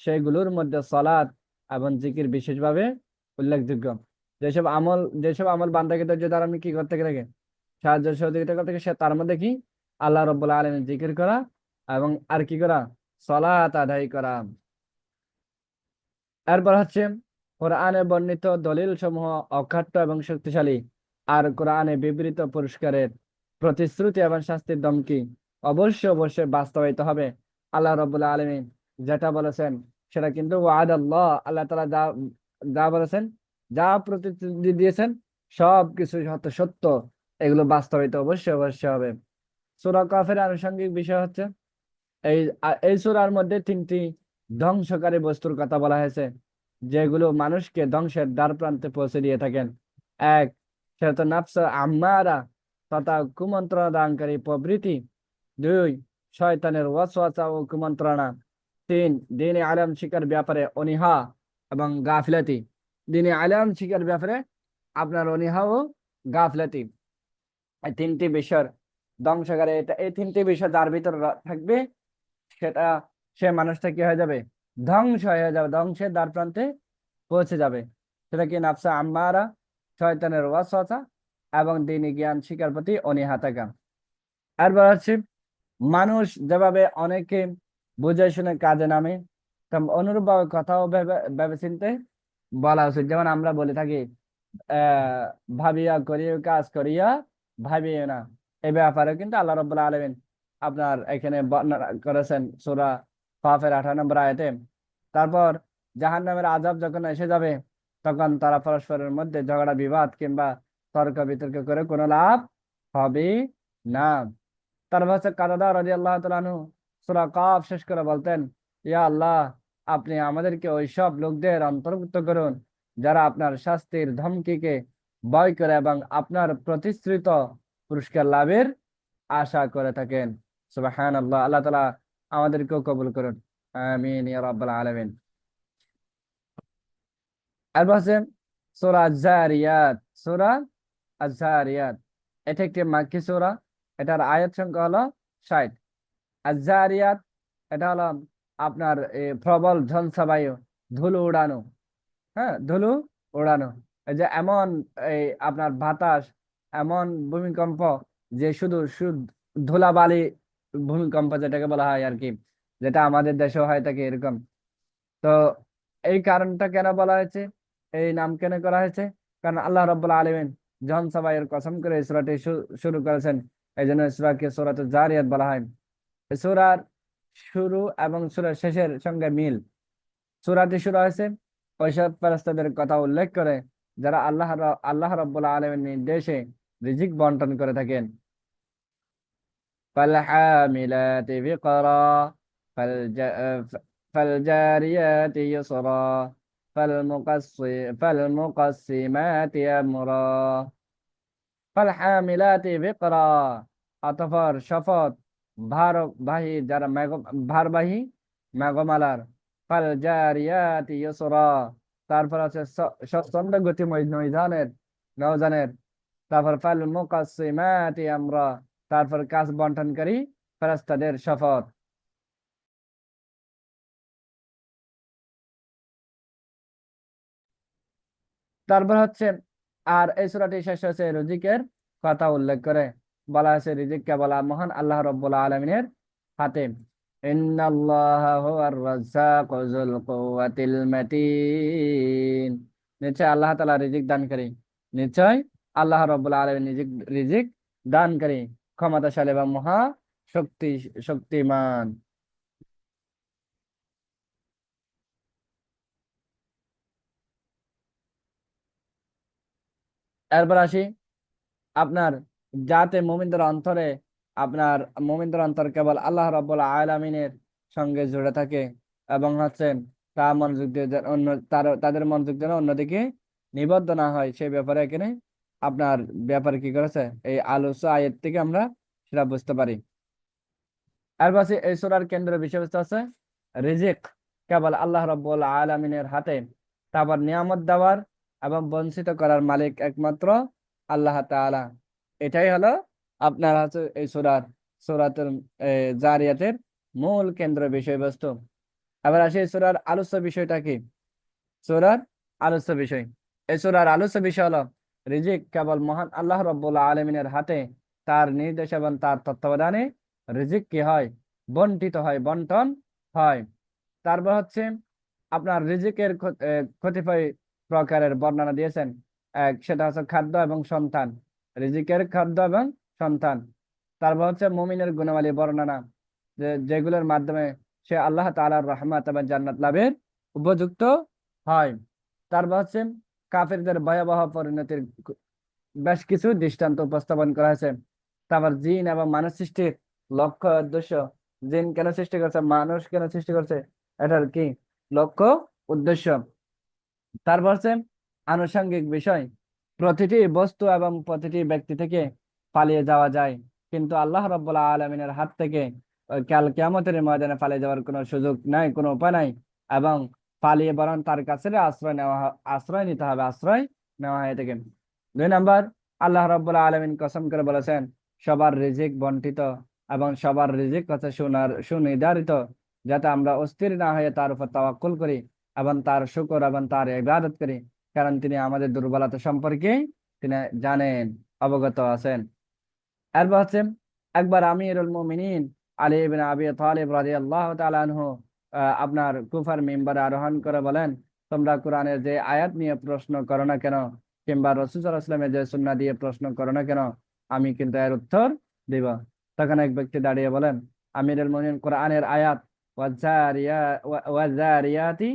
সেগুলোর মধ্যে সালাত এবং জিকির বিশেষভাবে উল্লেখযোগ্য। যেসব আমল বান্দাকে ধৈর্য ধারণে কি করতে গেলে সাহায্য সহযোগিতা করতে গেলে তার মধ্যে কি, আল্লাহ রাব্বুল আলামিনের জিকির করা এবং আর কি করা, সালাত আদায় করা। এরপর হচ্ছে কোরআনে বর্ণিত দলিল সমূহ অকাট্য এবং শক্তিশালী। আর কোরআনে বিবৃত পুরস্কারের প্রতিশ্রুতি এবং শাস্তির ধমকি অবশ্যই অবশ্যই বাস্তবায়িত হবে। আল্লাহ রাব্বুল আলামিন যেটা বলেছেন সেটা কিন্তু ওয়াদ আল্লাহ, আল্লাহ তাআলা যা যা বলেছেন, যা প্রতিশ্রুতি দিয়েছেন সব কিছু সত্য সত্য, এগুলো বাস্তবায়িত অবশ্যই অবশ্যই হবে। সূরা কাফের আনুষঙ্গিক বিষয় হচ্ছে এই সূরার মধ্যে তিনটি ধ্বংসকারী বস্তুর কথা বলা হয়েছে, যেগুলো মানুষকে ধ্বংসের দ্বার প্রান্তে পৌঁছে দিয়ে থাকেন। এক, সে তো নাফস আম্মারা তথা কুমন্ত্রণা দানকারী প্রবৃত্তি। 2, শয়তানের ওয়াসওয়াসা ও কুমন্ত্রণা। 3, দ্বীনে আলেম শিকার ব্যাপারে অনীহা এবং গাফিলাতি। দ্বীনে আলেম শিকার ব্যাপারে আপনার অনীহা ও গাফিলাতি, এই তিনটি বিষয়ের ধ্বংসকারী। এই তিনটি বিষয় যার ভিতর থাকবে, সেটা সে মানুষটা কি হয়ে যাবে? ধ্বংস হয়ে যাবে, ধ্বংসের দ্বার প্রান্তে পৌঁছে যাবে। সেটা কি? নাফসা আম্মারা, শয়তানের ওয়াসওয়াসা এবং দ্বীনি জ্ঞান শিকার প্রতি অনীহা থাকা। এরপর হচ্ছে মানুষ যেভাবে অনেকে বুঝে শুনে কাজে নামে, অনুরূপ ভাবে কথাও ভেবে ভেবে চিন্তে বলা উচিত। যেমন আমরা বলে থাকি, আহ ভাবিয়া করিও কাজ করিয়া ভাবিও না। এই ব্যাপারে কিন্তু আল্লাহ রাব্বুল আলামিন আপনার এখানে বর্ণনা করেছেন সূরা কাফের 18 নম্বর আয়াতে। তারপর জাহান্নামের আযাব যখন এসে যাবে, তখন তারা পরস্পরের মধ্যে ঝগড়া বিবাদ কিংবা তর্ক বিতর্ক করে কোনো লাভ হবে না। তারপর হচ্ছে কাতাদা রাদিয়াল্লাহু তাআলা আনহু সূরা কাফ শেষ করে বলতেন, ইয়া আল্লাহ, আপনি আমাদেরকে ওইসব লোকদের অন্তর্ভুক্ত করুন যারা আপনার শাস্তির ধমকিকে ভয় করে এবং আপনার প্রতিশ্রুত পুরস্কার লাভের আশা করে থাকেন। সুবহানাল্লাহ। আল্লাহ তাআলা আমাদেরকেও কবুল করুন, আমিন ইয়া রাব্বাল আলামিন। এরপর হচ্ছে সূরা আয-যারিয়াত। সূরা আয-যারিয়াত এটা একটি মাক্কি সূরা। এটার আয়াত সংখ্যা হলো 60। আয-যারিয়াত এটা হলো আপনার প্রবল ঝঞ্ঝা বায়ু, ধুলো উড়ানো। হ্যাঁ, ধুলো ওড়ানো। এই যে এমন এই আপনার বাতাস, এমন ভূমিকম্প যে শুধু শুধু ধুলাবালি ভূমিকম্প যেটাকে বলা হয় আর কি, যেটা আমাদের দেশেও হয় থাকে এরকম। তো এই কারণটা কেন বলা হয়েছে, এই নাম কেন করা হয়েছে? কারণ আল্লাহ রাব্বুল আলামিন জন সবাইয়ের কসম করে এই সূরাটি শুরু করেছেন। এই জন্য সূরাকে সূরাতুল জারিয়াত বলা হয়। এই সূরার শুরু এবং সূরার শেষের সঙ্গে মিল। সূরাটি শুরু হয়েছে ওইসব ফেরেশতাদের কথা উল্লেখ করে যারা আল্লাহ রাব্বুল আলামিনের নির্দেশে রিজিক বন্টন করে থাকেন। فالحاملات وقرا فالج... فالجاريات يسرا فالمقسمات أمرا فالحاملات وقرا। অতঃপর শপথ ভারবাহী যারা ভারবাহী মেঘমালার। ফালজারিয়াতি ইউসরা, তারপর আছে স্বচ্ছন্দ গতিময় নৌযানের। তারপর ফাল মুকাসসিমাতি আমরা, তারপর কাজ বন্টনকারী ফেরেশতাদের শপথ। তারপর হচ্ছে আর এই সূরাটি শেষ হয়েছে রিজিকের কথা উল্লেখ করে। বলা হয়েছে রিজিক কেবল মহান আল্লাহ রাব্বুল আলামিনের হাতে। ইন্নাল্লাহা হুয়ার রাজ্জাকু যুল কুওয়াতিল মাতিন। নিশ্চয় আল্লাহ তাআলা রিজিক দানকারী, নিশ্চয় আল্লাহ রাব্বুল আলামিন রিজিক দানকারী, ক্ষমতাশালী এবং মহা শক্তি শক্তিমান। এরপর আসি আপনার যাতে মুমিনদের অন্তরে, আপনার মুমিনদের অন্তর কেবল আল্লাহ রাব্বুল আলামিনের সঙ্গে জুড়ে থাকে এবং হচ্ছে তা মনোযোগ দিয়ে অন্য তাদের মনোযোগ যেন অন্যদিকে নিবদ্ধ না হয়, সেই ব্যাপারে এখানে আপনার ব্যাপারে কি করেছে এই আলোচ্য আয়াত থেকে আমরা সেটা বুঝতে পারি। এরপর এই সূরার কেন্দ্রীয় বিষয়বস্তু আছে রিজিক কেবল আল্লাহ রাব্বুল আলামিনের হাতে। তারপর নিয়ামত দেওয়ার এবং বঞ্চিত করার মালিক একমাত্র আল্লাহ তাআলা। এটাই হলো আপনার হচ্ছে এই সূরাতুল জারিয়াতের মূল কেন্দ্র বিষয়বস্তু। এবার আসি এই সূরার আলোচ্য বিষয়টা কি। সূরার আলোচ্য বিষয়, এই সূরার আলোচ্য বিষয় হলো রিজিক কেবল মহান আল্লাহ রাব্বুল আলামিনের হাতে। তার নির্দেশ এবং তার তত্ত্বাবধানে রিজিক কি হয়? বন্টিত হয়, বন্টন হয়। তারপর হচ্ছে আপনার রিজিকের কতিপয় প্রকারের বর্ণনা দিয়েছেন। এক, সেটা হচ্ছে খাদ্য এবং সন্তান, রিজিকের খাদ্য এবং সন্তান। তারপর হচ্ছে মুমিনের গুণাবলী বর্ণনা, যেগুলোর মাধ্যমে সে আল্লাহ তাআলার রহমত এবং জান্নাত লাভের উপযুক্ত হয়। তারপর হচ্ছে কাফিরদের ভয়াবহ পরিণতির বেশ কিছু দৃষ্টান্ত উপস্থাপন করা হয়েছে। তারপর জিন এবং মানুষ সৃষ্টির লক্ষ্য উদ্দেশ্য, জিন কেন সৃষ্টি করছে, মানুষ কেন সৃষ্টি করছে, এটার কি লক্ষ্য উদ্দেশ্য। তারপর হচ্ছে আনুষঙ্গিক বিষয়, প্রতিটি বস্তু এবং প্রতিটি ব্যক্তি থেকে পালিয়ে যাওয়া যায়, কিন্তু আল্লাহ রাব্বুল আলামিনের হাত থেকে কাল কিয়ামতের ময়দানে পালিয়ে যাওয়ার কোনো সুযোগ নাই, কোনো উপায় নাই। এবং পালিয়ে বরং তার কাছে আশ্রয় নিতে হবে, আশ্রয় নেওয়া হয়ে থাকে। 2 নম্বর, আল্লাহ রাব্বুল আলামিন কসম করে বলেছেন, সবার রিজিক বন্টিত এবং সবার রিজিক হচ্ছে সুনির্ধারিত, যাতে আমরা অস্থির না হয়ে তার উপর তাওয়াক্কুল করি এবং তার শুকর এবং তার ইবাদত করি, কারণ তিনি আমাদের দুর্বলতা সম্পর্কে তিনি জানেন, অবগত আছেন। এরপর হচ্ছে, একবার আমিরুল মুমিনিন আলী ইবনে আবি তালিব রাদিয়াল্লাহু তাআলা আনহু আপনার কুফার মিম্বারে আরোহণ করে বলেন, তোমরা কোরআনের যে আয়াত নিয়ে প্রশ্ন করো না কেন, কিংবা রাসূল সাল্লাল্লাহু আলাইহি ওয়াসাল্লামের যে সুন্নাহ দিয়ে প্রশ্ন করো না কেন, আমি কিন্তু এর উত্তর দিব। তখন এক ব্যক্তি দাঁড়িয়ে বলেন, আমিরুল মুমিনিন, কোরআনের আয়াত ওয়াজারিয়াতি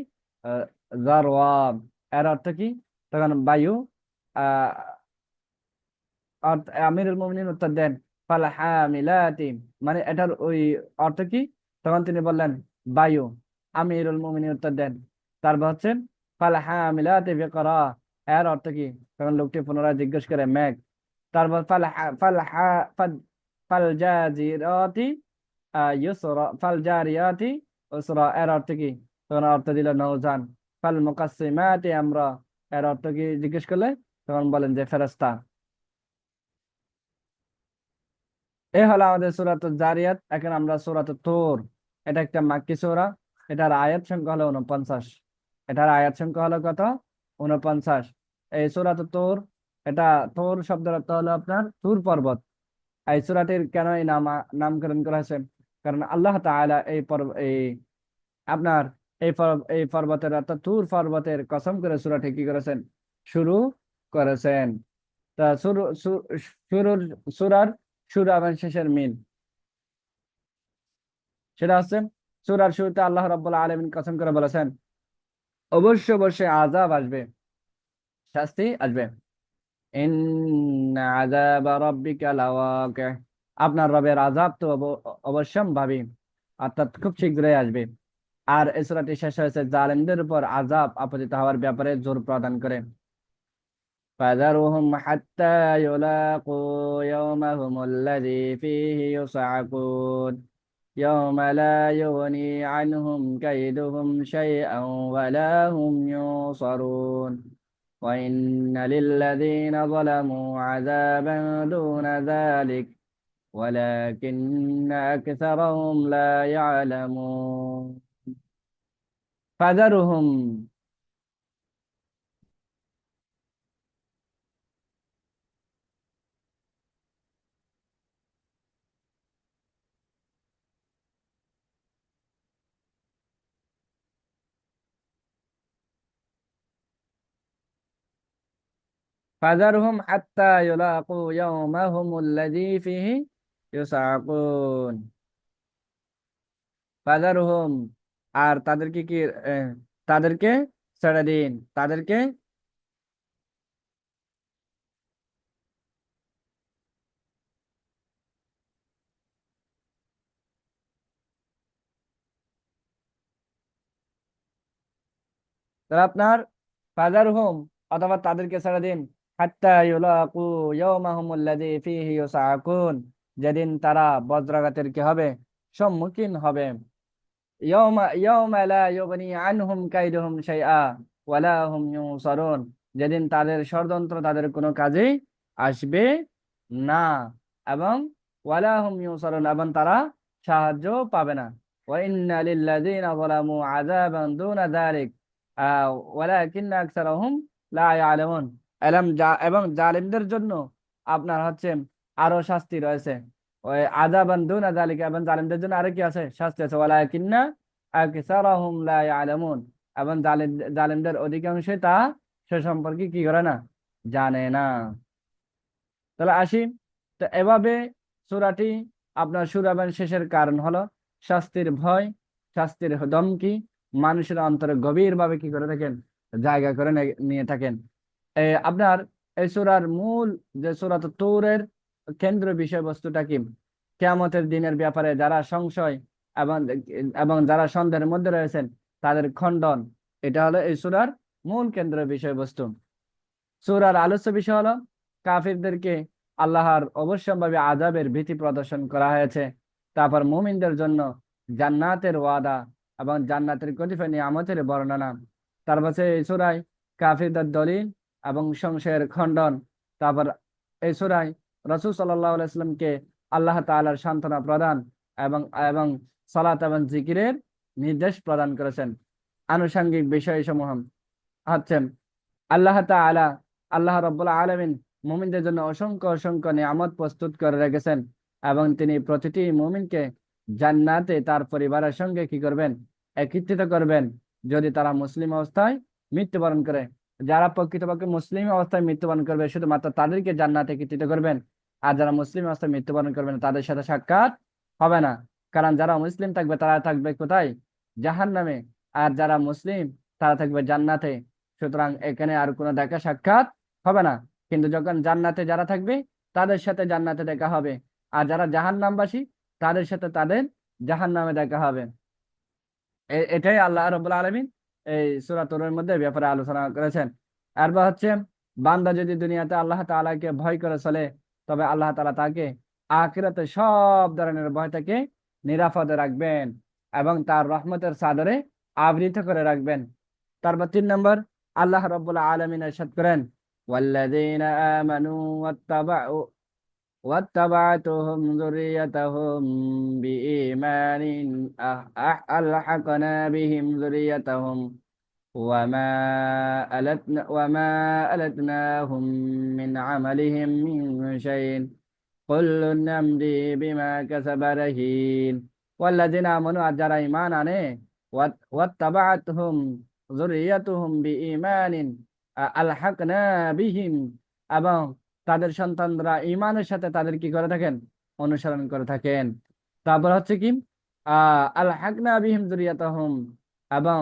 যারওয়া, এর অর্থ কি? তখন বায়ু আহ আমিরুল মুমিনিন উত্তর দেন, ফাল হামিলাতি, মানে এটার ওই অর্থ কি? তখন তিনি বললেন, বায়ু। আমিরুল মুমিনিন উত্তর দেন, তারপর হচ্ছে ফাল হামিলাতি বিকরা, এর অর্থ কি? তখন লোকটি পুনরায় জিজ্ঞেস করে, মেঘ। তারপর ফাল হা- ফাল হা- ফাল- ফাল জাজিরাতি ইউসরা, ফাল জারিয়াতি উসরা, এর অর্থ কি? তখন অর্থ দিল নৌযান। ফাল মুকাসসিমাতি আমরা, এর অর্থ কি জিজ্ঞেস করলে তখন বলেন যে ফেরেশতা। এ হলো আমাদের সূরাতুল জারিয়াত। এখন আমরা সূরাতুত তুর, এটা একটা মাক্কি সূরা। এটার আয়াত সংখ্যা হলো 49। এটার আয়াত সংখ্যা হলো কত? 49। এই সূরাতুত তুর, এটা তুর শব্দের অর্থ হলো আপনার তুর পর্বত। এই সূরাটির কেন এই নামকরণ করা হয়েছে? কারণ আল্লাহ তাআলা এই আপনার এই পর্বতের অর্থাৎ তুর পর্বতের কসম করে সূরাটি কি করেছেন? শুরু করেছেন। তা শুরুর সূরার শুরু এবং শেষের মিল, সেটা হচ্ছে, সূরার শুরুতে আল্লাহ রাব্বুল আলামিন কসম করে বলেছেন, অবশ্যই অবশ্যই আযাব আসবে, শাস্তি আসবে। ইন্না আযাবা রাব্বিকা লাওয়াকি, আপনার রবের আযাব তো অবশ্যম্ভাবী, অর্থাৎ খুব শীঘ্রই আসবে। আর এই সূরাটি শেষ হয়েছে জালিমদের উপর আযাব আপতিত হওয়ার ব্যাপারে জোর প্রদান করে। فذرهم حتى يلاقوا يومهم الذي فيه يصعقون يوم لا يغني عنهم كيدهم شيئا ولا هم ينصرون وإن للذين ظلموا عذابا دون ذلك ولكن أكثرهم لا يعلمون فذرهم ফাযারহুম হাত্তা ইউলাকু ইয়াওমাহুমুল্লাযী ফীহি ইউসআকুন। ফাযারহুম, আর তাদেরকে কি আহ, তাদেরকে ছেড়ে দিন, তাদেরকে। তাহলে আপনার ফাযারহুম, অথবা তাদেরকে ছেড়ে দিন, হাত্তা ইউলাকু ইয়াওমাহুমুল্লাযী ফীহি ইউসআকুন, যেদিন তারা বজ্রাঘাতের কি হবে? সম্মুখীন হবে। ইয়াউমা লা ইউগনি আনহুম কাইদুহুম শাইআ ওয়ালা হুম ইউনসারুন, যেদিন তাদের ষড়যন্ত্র তাদের কোনো কাজেই আসবে না, এবং ওয়ালা হুম ইউনসারুন, এবং তারা সাহায্য পাবে না। ওয়া ইন্না লিল্লাযিনা যালামু আযাবান দুনা যালিক ওয়ালাকিন্না আকসারাহুম লা ইয়ালামুন, এবং জালিমদের জন্য আপনার হচ্ছে আরো শাস্তি রয়েছে। ওই আযাবান দুনা যালিকা, এবং জালিমদের জন্য আরো কি আছে? শাস্তি আছে। ওয়ালাকিন্না আকসারাহুম লা ইয়ালামুন, এবং জালিমদের অধিকাংশই তা সে সম্পর্কে কি করে না? জানে না। তাহলে আসি, তো এভাবে সূরাটি আপনার শুরু এবং শেষের কারণ হলো শাস্তির ভয়, শাস্তির ধমকি মানুষের অন্তরে গভীর ভাবে কি করে থাকেন? জায়গা করে নিয়ে থাকেন। আপনার এই সূরার মূল, যে সূরাত তৌরের কেন্দ্রীয় বিষয়বস্তুটা কি? কিয়ামতের দিনের ব্যাপারে যারা সংশয় এবং এবং যারা সন্দেহের মধ্যে রয়েছেন তাদের খণ্ডন, এটা হলো এই সূরার মূল কেন্দ্রীয় বিষয়বস্তু। সূরার আলোচ্য বিষয় হলো কাফিরদেরকে আল্লাহর অবশ্যম্ভাবী আযাবের ভীতি প্রদর্শন করা হয়েছে। তারপর মুমিনদের জন্য জান্নাতের ওয়াদা এবং জান্নাতের কতিপয় নিয়ামতের বর্ণনা। তারপর এই সূরায় কাফিরদের দলিল এবং সংশয়ের খণ্ডন। তারপর এই সূরায় রাসূল সাল্লাল্লাহু আলাইহি ওয়াসাল্লামকে আল্লাহ তাআলার সান্ত্বনা প্রদান এবং এবং সালাত এবং জিকিরের নির্দেশ প্রদান করেছেন। আনুষঙ্গিক বিষয়সমূহ হচ্ছে আল্লাহ তাআলা, আল্লাহ রাব্বুল আলামিন মুমিনদের জন্য অসংখ্য অসংখ্য নিয়ামত প্রস্তুত করে রেখেছেন এবং তিনি প্রতিটি মুমিনকে জান্নাতে তার পরিবারের সঙ্গে কি করবেন, একত্রিত করবেন যদি তারা মুসলিম অবস্থায় মৃত্যুবরণ করে। যারা প্রকৃতপক্ষে মুসলিম অবস্থায় মৃত্যুবরণ করবে শুধুমাত্র তাদেরকে জান্নাতে একত্রিত করবেন, আর যারা মুসলিম অবস্থায় মৃত্যুবরণ করবেন তাদের সাথে সাক্ষাৎ হবে না। কারণ যারা মুসলিম থাকবে তারা থাকবে কোথায়? জাহান্নামে। আর যারা মুসলিম তারা থাকবে জান্নাতে। সুতরাং এখানে আর কোনো দেখা সাক্ষাৎ হবে না। কিন্তু যখন জান্নাতে যারা থাকবে তাদের সাথে জান্নাতে দেখা হবে, আর যারা জাহান্নামবাসী তাদের সাথে তাদের জাহান্নামে দেখা হবে। এটাই আল্লাহ রাব্বুল আলামিন এই সূরা তূরের মধ্যে ব্যাপারে আলোচনা করেছেন। এরপর হচ্ছে বান্দা যদি দুনিয়াতে আল্লাহ তাআলাকে ভয় করে চলে, তবে আল্লাহ তাআলা তাকে আখিরাতে সব ধরনের ভয় থেকে নিরাপদে রাখবেন এবং তার রহমতের চাদরে আবৃত করে রাখবেন। তারপর 3 নম্বর, আল্লাহ রাব্বুল আলামিন ইরশাদ করেন, ওয়াল্লাযীনা আমানু واتبعتهم ذريتهم بإيمان ألحقنا بهم ذريتهم وما ألتناهم من عملهم من شيء كل يمضي بما كسب رهين والذين آمنوا যারা ঈমান আনে واتبعتهم ذريتهم بإيمان ألحقنا بهم এবং তাদের সন্তানরা ঈমানের সাথে তাদের কি করে থাকেন, অনুসরণ করে থাকেন। তারপর হচ্ছে কি আলহাকনা বিহিম যুরিয়াতাহুম, এবং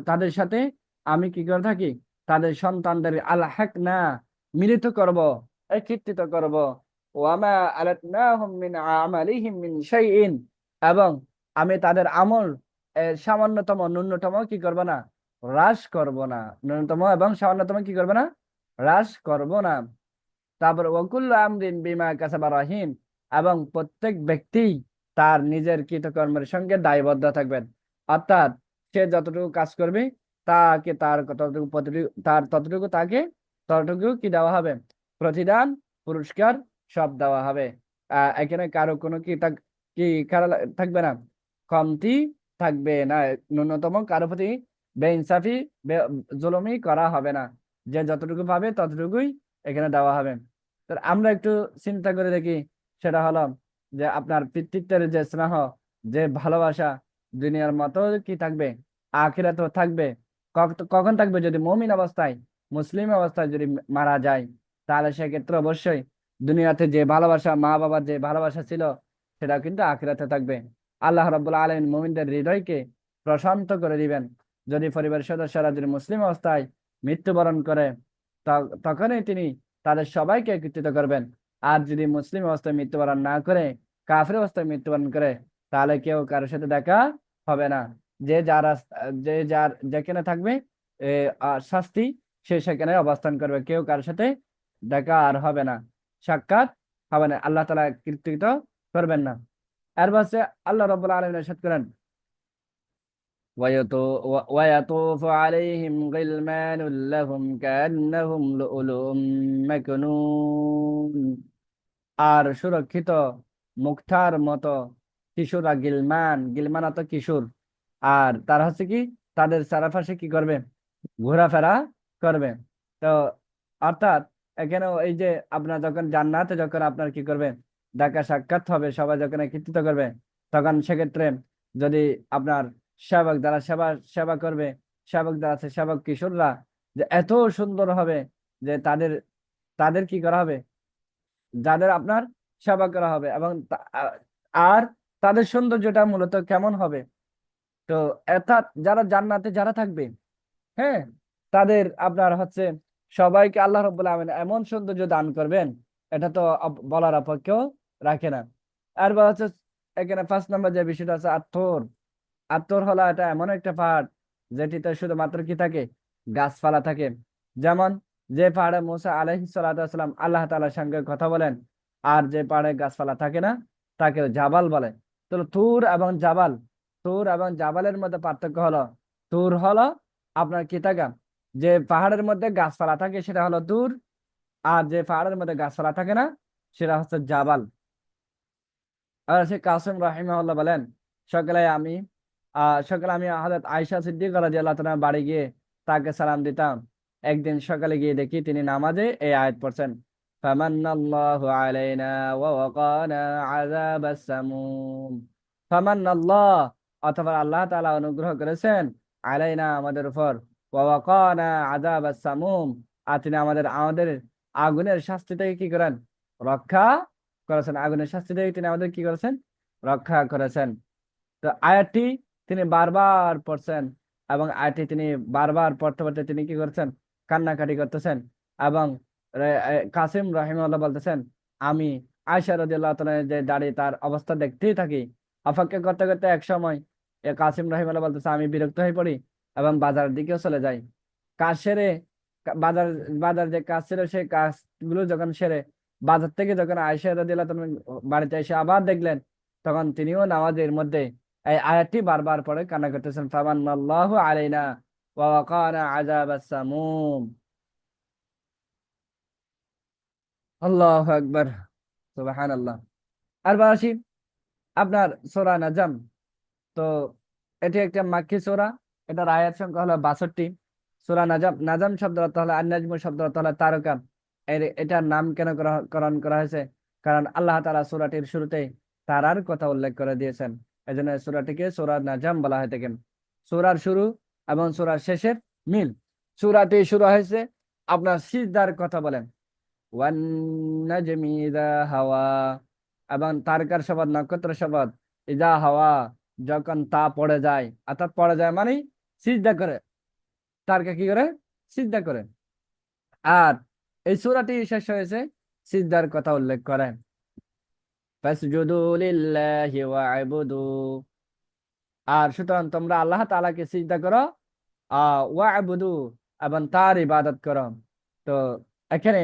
তাদের সাথে আমি কি করে থাকি, তাদের সন্তানদের আলহাকনা মিলিত করব, একত্রিত করব। ওয়ামা আলাতনাহুম মিন আমালিহিম মিন শাইইন, এবং আমি তাদের আমল সামান্যতম ন্যূনতম কি করব না, হ্রাস করব না। ন্যূনতম এবং সামান্যতম কি করব না, হ্রাস করব না। তারপর ওয়াকুল্লু আমরিন বিমা কাসাবা রাহিন, এবং প্রত্যেক ব্যক্তি তার নিজের কৃতকর্মের সঙ্গে দায়বদ্ধ থাকবেন। অর্থাৎ সে যতটুকু কাজ করবে তাকে তার ততটুকু তাকে ততটুকু কি দেওয়া হবে, প্রতিদান, পুরস্কার সব দেওয়া হবে। এখানে কারো কোনো কারো থাকবে না, কমতি থাকবে না। ন্যূনতম কারো প্রতি বেইনসাফি, জুলুমি করা হবে না। যে যতটুকু পাবে ততটুকুই এখানে দেওয়া হবে। তো আমরা একটু চিন্তা করে দেখি, সেটা হলো যে আপনার পিতৃত্বের যে স্নেহ, যে ভালোবাসা দুনিয়ার মতো কি থাকবে, আখিরাতেও থাকবে। কখন থাকবে? যদি মুমিন অবস্থায়, মুসলিম অবস্থায় যদি মারা যায়, তাহলে সেক্ষেত্রে অবশ্যই দুনিয়াতে যে ভালোবাসা, মা বাবার যে ভালোবাসা ছিল সেটা কিন্তু আখিরাতে থাকবে। আল্লাহ রাব্বুল আলামিন মুমিনদের হৃদয়কে প্রশান্ত করে দিবেন। যদি পরিবারের সদস্যরা যদি মুসলিম অবস্থায় মৃত্যুবরণ করে, তখনই তিনি তাদের সবাইকে একত্রিত করবেন। আর যদি মুসলিম অবস্থায় মৃত্যুবরণ না করে কাফির অবস্থায় মৃত্যুবরণ করে, তাহলে কেউ কারোর সাথে দেখা হবে না। যে যার যেখানে থাকবে শাস্তি, সে সেখানে অবস্থান করবে। কেউ কারোর সাথে দেখা আর হবে না, সাক্ষাৎ হবে না, আল্লাহ তাআলা কৃতকৃত করবেন না। এরপর আল্লাহ রাব্বুল আলামিন ইরশাদ করেন, ويطوف عليهم غلمان لهم كأنهم لؤلؤ مكنون, আর সুরক্ষিত মুক্তার মতো কিশোরা, গিলমান, গিলমান অর্থ কিশোর, আর তারা হচ্ছে কি তাদের চারপাশে কি করবে, ঘোরাফেরা করবে। তো অর্থাৎ এখানে এই যে আপনার যখন জান্নাতে যখন আপনার কি করবে, দেখা সাক্ষাৎ হবে, সবাই যখন একত্রিত করবে, তখন সেক্ষেত্রে যদি আপনার সেবক যারা সেবা সেবা করবে, সেবক যারা আছে, সেবক কিশোররা যে এত সুন্দর হবে যে তাদের তাদের কি করা হবে, যাদের আপনার সেবা করা হবে, এবং আর তাদের সৌন্দর্যটা মূলত কেমন হবে। তো অর্থাৎ যারা জান্নাতে যারা থাকবে, হ্যাঁ, তাদের আপনার হচ্ছে সবাইকে আল্লাহ রাব্বুল আলামিন এমন সৌন্দর্য দান করবেন, এটা তো বলার অপেক্ষাও রাখে না। আর হচ্ছে এখানে 5 নম্বর যে বিষয়টা আছে আত্মর। আত্মর হলো এটা এমন একটা পাহাড় যেটিতে শুধুমাত্র কি থাকে, গাছপালা থাকে। যেমন যে পাহাড়ে মুসা আলাইহিস সালাতু ওয়াস সালাম আল্লাহ তাআলার সঙ্গে কথা বলেন, আর যে পাহাড়ে গাছপালা থাকে না তাকে জাবাল বলে। তো তুর এবং জাবালের মধ্যে পার্থক্য হলো, তুর হলো আপনার কি থাকে, যে পাহাড়ের মধ্যে গাছপালা থাকে সেটা হলো তুর, আর যে পাহাড়ের মধ্যে গাছপালা থাকে না সেটা হচ্ছে জাবাল। আর সে কাসিম রাহিমাহুল্লাহ বলেন, সকালে আমি হযরত আয়েশা সিদ্দিকা রাদিয়াল্লাহু তাআলা বাড়ি গিয়ে তাকে সালাম দিতাম। একদিন সকালে গিয়ে দেখি তিনি নামাজে এই আয়াত পড়ছেন, ফামান্নাল্লাহু আলাইনা ওয়া ওয়াকানা আযাবাস সামুম। ফামান্নাল্লাহ, অথবা আল্লাহ তাআলা অনুগ্রহ করেছেন, আলাইনা আমাদের উপর, ওয়া ওয়াকানা আযাবাস সামুম, আর তিনি আমাদের আগুনের শাস্তি থেকে কি করেন, রক্ষা করেছেন। আগুনের শাস্তি থেকে তিনি আমাদের কি করেছেন, রক্ষা করেছেন। তো আয়াতটি তিনি বারবার পড়ছেন, এবং আয়াতটি তিনি বারবার পড়তে পড়তে তিনি কি করছেন, কান্নাকাটি করতেছেন। এবং কাসিম রাহিমাহুল্লাহ বলতেছেন, আমি আয়েশা রাদিয়াল্লাহু তাআলা যে দাঁড়িয়ে তার অবস্থা দেখতেই থাকি। অপেক্ষা করতে করতে এক সময় কাসিম রাহিমাহুল্লাহ বলতেছে, আমি বিরক্ত হয়ে পড়ি এবং বাজারের দিকেও চলে যাই। কাজ সেরে বাজার বাজার যে কাজ ছিল সেই কাজগুলো যখন সেরে বাজার থেকে যখন আয়েশা রাদিয়াল্লাহু তাআলা বাড়িতে এসে আবার দেখলেন, তখন তিনিও নামাজের মধ্যে এই আয়াতটি বারবার পড়ে কান্না করতেছেন, ফামান্নাল্লাহু আলাইনা ওয়া ওয়াকানা আযাবাস সামুম। আল্লাহু আকবার, সুবহানাল্লাহ। আর আসি আপনার সূরা নাজম। তো এটি একটা মাক্কি সূরা, এটার আয়াত সংখ্যা হলো 62। সূরা নাজম, নাজম শব্দের অর্থ হলো আন-নাজমু শব্দের অর্থ হলো তারকা। এটার নাম কেন করণ করা হয়েছে, কারণ আল্লাহ তাআলা সূরাটির শুরুতে তারার কথা উল্লেখ করে দিয়েছেন, এজন্য সূরাটিকে সূরা নাজম বলা হয়ে থাকে। সূরার শুরু এবং সূরার শেষের মিল। সূরাটি শুরু হয়েছে আপনার সিজদার কথা বলেন, ওয়ান নাজমি ইযা হাওয়া, এবং তারকার শপথ, নক্ষত্র শপথ, ইযা হাওয়া, যখন তা পড়ে যায়, অর্থাৎ পড়ে যায় মানে সিজদা করে, তারকা কি করে, সিজদা করে। আর এই সূরাটি শেষ হয়েছে সিজদার কথা উল্লেখ করে, ফাসজুদু লিল্লাহি ওয়া'বুদু, আর সুতরাং তোমরা আল্লাহ তাআলাকে সিজদা করো, ওয়া'বুদু, এবং তার ইবাদত করো। তো এখানে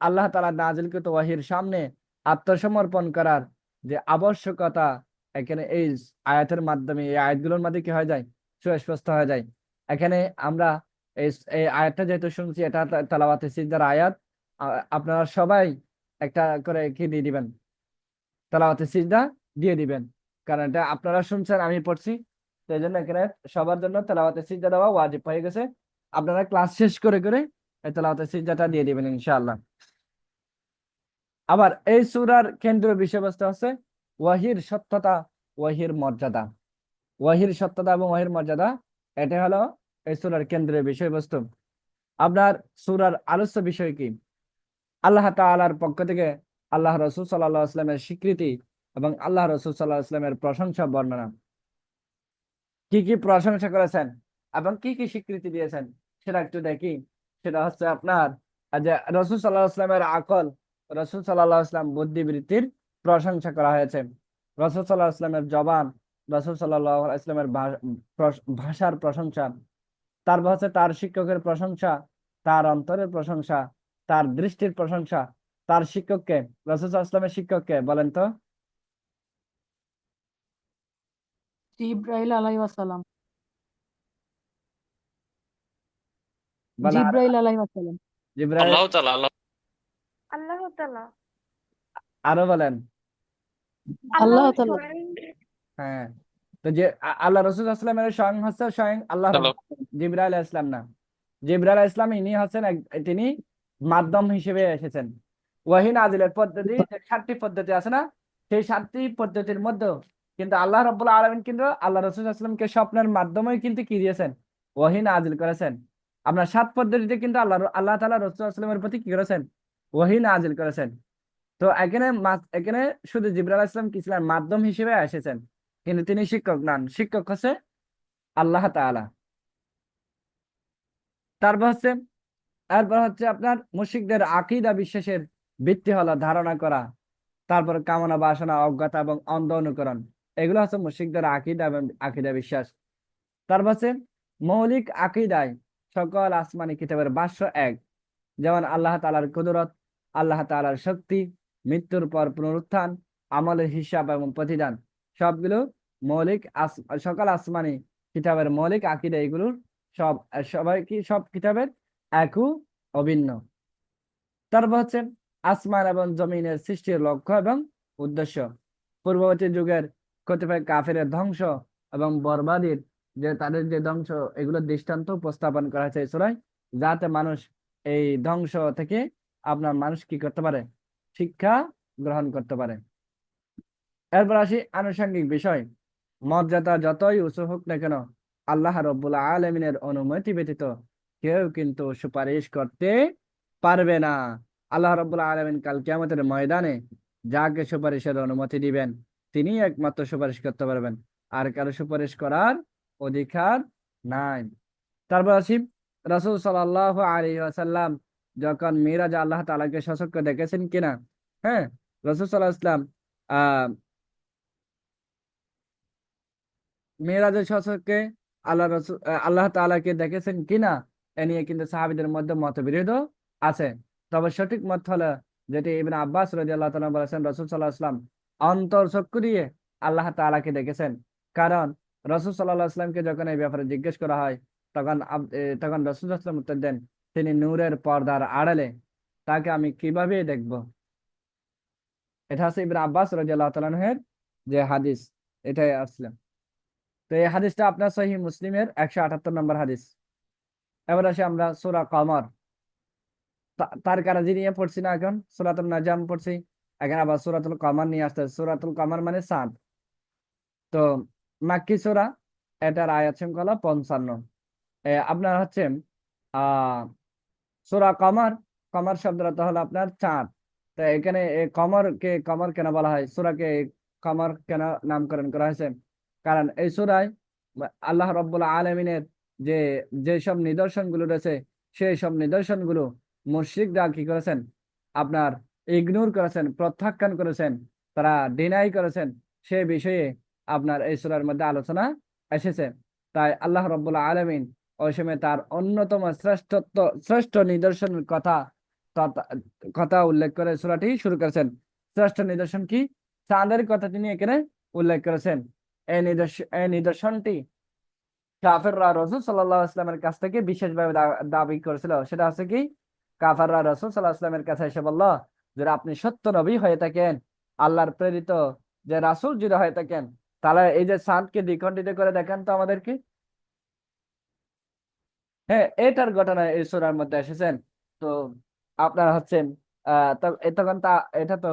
আল্লাহ তাআলা নাযিলকৃত ওয়াহির সামনে আত্মসমর্পণ করার যে আবশ্যকতা, এখানে এই আয়াতের মাধ্যমে, এই আয়াতগুলোর মধ্যে কি হয়ে যায়, সুস্পষ্ট হয়ে যায়। এখানে আমরা এই এই আয়াতটা যেহেতু শুনছি, এটা তেলাওয়াতে সিজদার আয়াত, আপনারা সবাই একটা করে কি দিয়ে দিবেন, তেলাওয়াতে সিজদা দিয়ে দিবেন, কারণ এটা আপনারা শুনছেন আমি পড়ছি, তো এই জন্য এখানে সবার জন্য তেলাওয়াতে সিজদা দেওয়া ওয়াজিব হয়ে গেছে। আপনারা ক্লাস শেষ করে করে এই তেলাওয়াতে সিজদাটা দিয়ে দিবেন ইনশাআল্লাহ। আবার এই সূরার কেন্দ্রীয় বিষয়বস্তু হচ্ছে ওয়াহির সত্যতা, ওয়াহির মর্যাদা। ওয়াহির সত্যতা এবং ওয়াহির মর্যাদা, এটা হলো এই সূরার কেন্দ্রীয় বিষয়বস্তু। আপনার সূরার আলোচ্য বিষয় কি, আল্লাহ তাআলার পক্ষ থেকে আল্লাহ রাসূল সাল্লাল্লাহু আলাইহি ওয়াসাল্লামের স্বীকৃতি এবং আল্লাহ রাসূল সাল্লাল্লাহু আলাইহি ওয়াসাল্লামের প্রশংসা বর্ণনা। কি কি প্রশংসা করেছেন এবং কি কি স্বীকৃতি দিয়েছেন সেটা একটু দেখি। সেটা হচ্ছে আপনার যে রাসূল সাল্লাল্লাহু আলাইহি ওয়াসাল্লামের আকল, রাসূল সাল্লাল্লাহু আলাইহি ওয়াসাল্লাম বুদ্ধিবৃত্তির প্রশংসা করা হয়েছে। রাসূল সাল্লাল্লাহু আলাইহি ওয়াসাল্লামের জবান, রাসূল সাল্লাল্লাহু আলাইহি ওয়াসাল্লামের ভাষার প্রশংসা। তারপর হচ্ছে তার শিক্ষকের প্রশংসা, তার অন্তরের প্রশংসা, তার দৃষ্টির প্রশংসা। তার শিক্ষককে, রাসূল সাল্লাল্লাহু আলাইহি ওয়াসাল্লামের শিক্ষককে বলেন তো, জিব্রাইল আলাইহিস সালাম। বলে জিব্রাইল আলাইহিস সালাম। জিব্রাইল, আল্লাহ তাআলা আল্লাহ আল্লাহ তাআলা। আরো বলেন। আল্লাহ আল্লাহ তাআলা। স্বয়ং। হ্যাঁ, তো যে আল্লাহ রাসূল সাল্লাল্লাহু আলাইহি ওয়াসাল্লামের স্বয়ং হচ্ছে স্বয়ং আল্লাহ, হ্যালো জিবরাইল আলাইহিস সালাম না। জিবরাইল আলাইহিস সালাম ইনি হচ্ছেন তিনি মাধ্যম হিসেবে এসেছেন। ওয়াহী নাযিলের পদ্ধতি, যে 7টি পদ্ধতি আছে না, সেই 7টি পদ্ধতির মধ্যে কিন্তু আল্লাহ রাব্বুল আলামিন কিন্তু আল্লাহ রাসূল সাল্লাল্লাহু আলাইহি ওয়াসাল্লামকে স্বপ্নের মাধ্যমে কিন্তু কি দিয়েছেন, ওয়াহী নাযিল করেছেন। আপনার 7 পদ্ধতিতে কিন্তু আল্লাহ তাআলা রাসূল সাল্লাল্লাহু আলাইহি ওয়াসাল্লামের প্রতি কি করেছেন, ওয়াহী নাযিল করেছেন। তো এখানে এখানে শুধু জিবরাইল আলাইহিস সালাম কি ছিলেন, মাধ্যম হিসেবে এসেছেন, কিন্তু তিনি শিক্ষক নন। শিক্ষক হচ্ছে আল্লাহ তাআলা। তারপর হচ্ছে আপনার মুশরিকদের আকীদা বিশ্বাসের ভিত্তি হলো ধারণা করা, তারপর কামনা বাসনা, অজ্ঞতা এবং অন্ধ অনুকরণ। এগুলো হচ্ছে মুশরিকদের আকীদা এবং আকীদা বিশ্বাস। তারপর হচ্ছে মৌলিক আকীদায় সকল আসমানি কিতাবের ভাষ্য এক। যেমন আল্লাহ তাআলার কুদরত, আল্লাহ তাআলার শক্তি, মৃত্যুর পর পুনরুত্থান, আমলের হিসাব এবং প্রতিদান, সবগুলো মৌলিক সকল আসমানি কিতাবের মৌলিক আকীদা, এগুলোর সবাই কি সব কিতাবের একু অভিন্ন। তারপর হচ্ছে আসমান এবং জমিনের সৃষ্টির লক্ষ্য এবং উদ্দেশ্য। পূর্ববর্তী যুগের কতিপয় কাফেরের ধ্বংস এবং বরবাদের তাদের যে ধ্বংস, এগুলোর দৃষ্টান্ত উপস্থাপন করা হয়েছে এই সূরায়, যাতে মানুষ এই ধ্বংস থেকে মানুষ কি করতে পারে, শিক্ষা গ্রহণ করতে পারে। এরপর আসি আনুষঙ্গিক বিষয়। মর্যাদা যতই উঁচু হোক না কেন, আল্লাহ রাব্বুল আলামিনের অনুমতি ব্যতীত কেউ কিন্তু সুপারিশ করতে পারবে না। আল্লাহ রাব্বুল আলামিন কাল কিয়ামতের ময়দানে যাকে সুপারিশের অনুমতি দিবেন, তিনি একমাত্র সুপারিশ করতে পারবেন, আর কারো সুপারিশ করার অধিকার নাই। তারপর আসি রাসূল সাল্লাল্লাহু আলাইহি ওয়াসাল্লাম যখন মিরাজে আল্লাহ তাআলাকে সচক্ষে দেখেছেন কিনা। হ্যাঁ, রাসূল সাল্লাল্লাহু আলাইহি ওয়াসাল্লাম আহ মেরাজের সচক্ষে আল্লাহ তাআলাকে দেখেছেন কিনা, এ নিয়ে কিন্তু সাহাবীদের মধ্যে মতবিরোধ আছে। তবে সঠিক মত হলো যেটি ইবনে আব্বাস রাদিয়াল্লাহু তাআলা বলেছেন, রাসূল সাল্লাল্লাহু আলাইহি ওয়াসাল্লাম অন্তর চক্ষু দিয়ে আল্লাহ তাআলাকে দেখেছেন। কারণ রাসূল সাল্লাল্লাহু আলাইহি ওয়াসাল্লামকে যখন এই ব্যাপারে জিজ্ঞেস করা হয়, তখন রাসূল সাল্লাল্লাহু আলাইহি ওয়াসাল্লাম উত্তর দেন, তিনি নূরের পর্দার আড়ালে, তাকে আমি কিভাবে দেখব। এটা হচ্ছে ইবনে আব্বাস রাদিয়াল্লাহু তাআলা আনহুর যে হাদিস, এটাই আসলে। তো এই হাদিসটা আপনার সহিহ মুসলিমের 178 নম্বর হাদিস। এবার আসি আমরা সূরা কমর, তার কারাজি নিয়ে পড়ছি না, এখন সূরাতুল নাজম পড়ছি, এখন আবার সূরাতুল কমর নিয়ে আসতে। সূরাতুল কমর মানে চাঁদ। তো মাক্কি সূরা, এটার আয়াত সংখ্যা হলো 55। আপনার হচ্ছে আহ সূরা কমর, কমর শব্দটা হলো আপনার চাঁদ। তো এখানে কমরকে কমর কেন বলা হয়, সূরাকে কমর কেন নামকরণ করা হয়েছে? কারণ এই সূরায় আল্লাহ রাব্বুল আলামিনের যে যেসব নিদর্শনগুলো রয়েছে, সেই সব নিদর্শনগুলো মুশরিকরা কি করেছেন, আপনার ইগনোর করেছেন, প্রত্যাখ্যান করেছেন, তারা ডিনাই করেছেন। সে বিষয়ে আপনার এই সূরার মধ্যে আলোচনা এসেছে। তাই আল্লাহ রাব্বুল আলামিন ওই সময় তার অন্যতম শ্রেষ্ঠ নিদর্শনের কথা উল্লেখ করে সূরাটি শুরু করেছেন। শ্রেষ্ঠ নিদর্শন কি? চাঁদের কথা তিনি এখানে উল্লেখ করেছেন। এই নিদর্শনটি কাফেররা রাসূল সাল্লাল্লাহু আলাইহি ওয়াসাল্লামের কাছ থেকে বিশেষভাবে দাবি করেছিল। সেটা হচ্ছে কি, কাফেররা রাসূল সাল্লাল্লাহু আলাইহি ওয়াসাল্লামের কাছে এসে বলল, যদি আপনি সত্য নবী হয়ে থাকেন, আল্লাহর প্রেরিত যে রাসূল যদি হয়ে থাকেন, তাহলে এই যে চাঁদকে দ্বিখণ্ডিত করে দেখেন তো আমাদেরকে। হ্যাঁ, এটার ঘটনা এই সূরার মধ্যে এসেছেন। তো আপনার হচ্ছে তখন এটা তো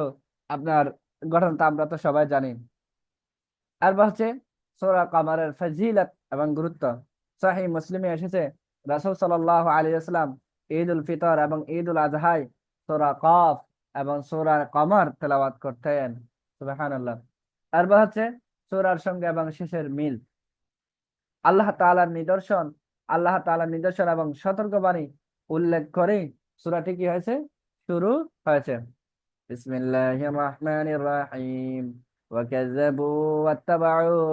আপনার ঘটনাটা আমরা তো সবাই জানি। আর হচ্ছে সূরা কমরের ফজিলত এবং গুরুত্ব। সহিহ মুসলিমে এসেছে, রাসূল সাল্লাল্লাহু আলাইহি ওয়াসাল্লাম ঈদ উল ফিতর এবং ঈদ উল আযহায় সূরা কফ এবং সূরা কমর তেলাওয়াত করতেন। সুবহানাল্লাহ। আর হচ্ছে সূরার সঙ্গে এবং শেষের মিল। আল্লাহ তাআলার নিদর্শন, আল্লাহ তাআলার নিদর্শন এবং সতর্কবাণী উল্লেখ করে সূরাটি কি হয়েছে, শুরু হয়েছে। বিসমিল্লাহির রহমানির রহিম। وكذبوا واتبعوا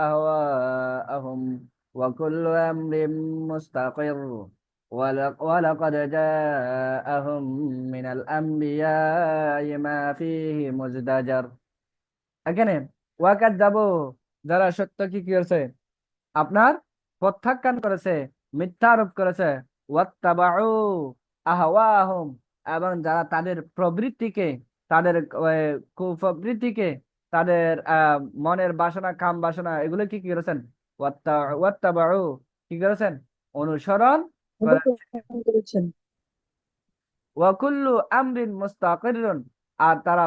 أهواءهم وكل أمر مستقر ولقد جاءهم من الأنبياء ما فيه مزدجر। এখানে ওয়াকাজ্জাবু, যারা সত্য কি করেছে, আপনার প্রত্যাখ্যান করেছে, মিথ্যা আরোপ করেছে। ওয়াত্তাবাউ আহওয়াহুম, এবং যারা তাদের প্রবৃত্তিকে, তাদের কুপ্রবৃত্তিকে, তাদের মনের বাসনা, কাম বাসনা, এগুলো কি কি করেছেন, ওয়াত্তাবাউ কি করেছেন, অনুসরণ করেছেন। করেছেন। ওয়াকুল্লু আমরিন মুস্তাকিরুন, আর তারা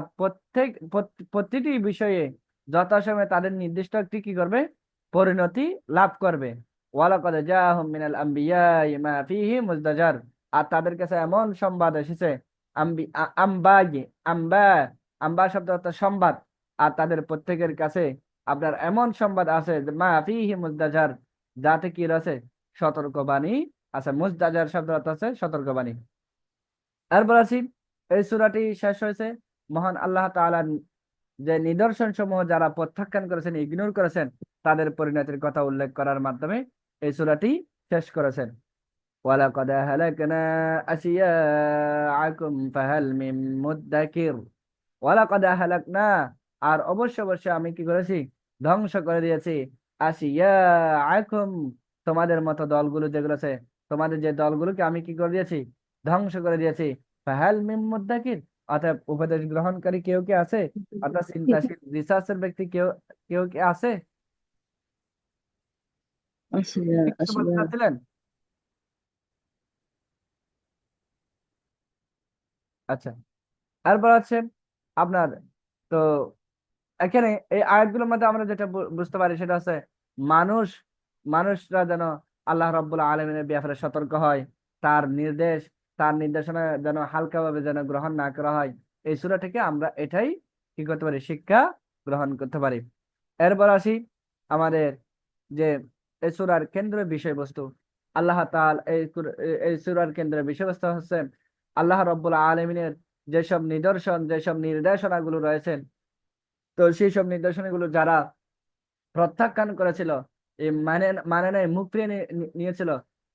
প্রতিটি বিষয়ে যথাসময়ে তাদের নির্দিষ্ট একটি কি করবে, পরিণতি লাভ করবে। ওয়ালাকাদ জাআহুম মিনাল আম্বিয়াই মা ফীহি মুজদাজার, আর তাদের কাছে এমন সংবাদ এসেছে, আম্বাগি আম্বা, আম্বা শব্দ অর্থ সংবাদ, আর তাদের প্রত্যেকের কাছে আপনার এমন সংবাদ আছে মা ফীহি মুজদাজার, যাতে কি রয়েছে, সতর্কবাণী আছে। মুজদাজার শব্দ অর্থ আছে সতর্কবাণী। এরপর আসি, এই সূরাটি শেষ হয়েছে মহান আল্লাহ তাআলার যে নিদর্শন সমূহ যারা প্রত্যাখ্যান করেছেন, ইগনোর করেছেন, তাদের পরিণতির কথা উল্লেখ করার মাধ্যমে এই সূরাটি শেষ করেছেন। ওয়ালাকাদ আহলাকনা আশিয়াআকুম ফাহাল মিন মুদ্দাকির। ওয়ালাকাদ আহলাকনা, আর অবশ্য অবশ্যই আমি কি করেছি, ধ্বংস করে দিয়েছি, আশিয়াআকুম, তোমাদের মতো দলগুলো যেগুলো আছে, তোমাদের যে দলগুলোকে আমি কি করে দিয়েছি, ধ্বংস করে দিয়েছি। ফাহাল মিন মুদ্দাকির, অর্থাৎ উপদেশ গ্রহণকারী কেউ কি আছে, অর্থাৎ চিন্তাশীল রিসার্চের ব্যক্তি কেউ কেউ কি আছে? أشياء কিছু বলতে أشياء চাচ্ছিলেন? আচ্ছা, এরপর আছে আপনার, তো এখানে এই আয়াতগুলোর মধ্যে আমরা যেটা বুঝতে পারি সেটা হচ্ছে মানুষ মানুষরা যেন আল্লাহ রাব্বুল আলামিনের ব্যাপারে সতর্ক হয়, তার নির্দেশ, তার নির্দেশনা যেন হালকাভাবে যেন গ্রহণ না করা হয়। এই সূরা থেকে আমরা এটাই কি করতে পারি, শিক্ষা গ্রহণ করতে পারি। এরপর আসি আমাদের যে এই সূরার কেন্দ্রীয় বিষয়বস্তু। আল্লাহ তাআলা এই সূরার কেন্দ্রীয় বিষয়বস্তু হচ্ছে আল্লাহ রাব্বুল আলামিনের যেসব নিদর্শন, যেসব নির্দেশনাগুলো রয়েছে, তো সেই সব নির্দেশনাগুলো যারা প্রত্যাখ্যান করেছিল, এই মানে মানে নাই, মুখ ফিরিয়ে নিয়েছিল,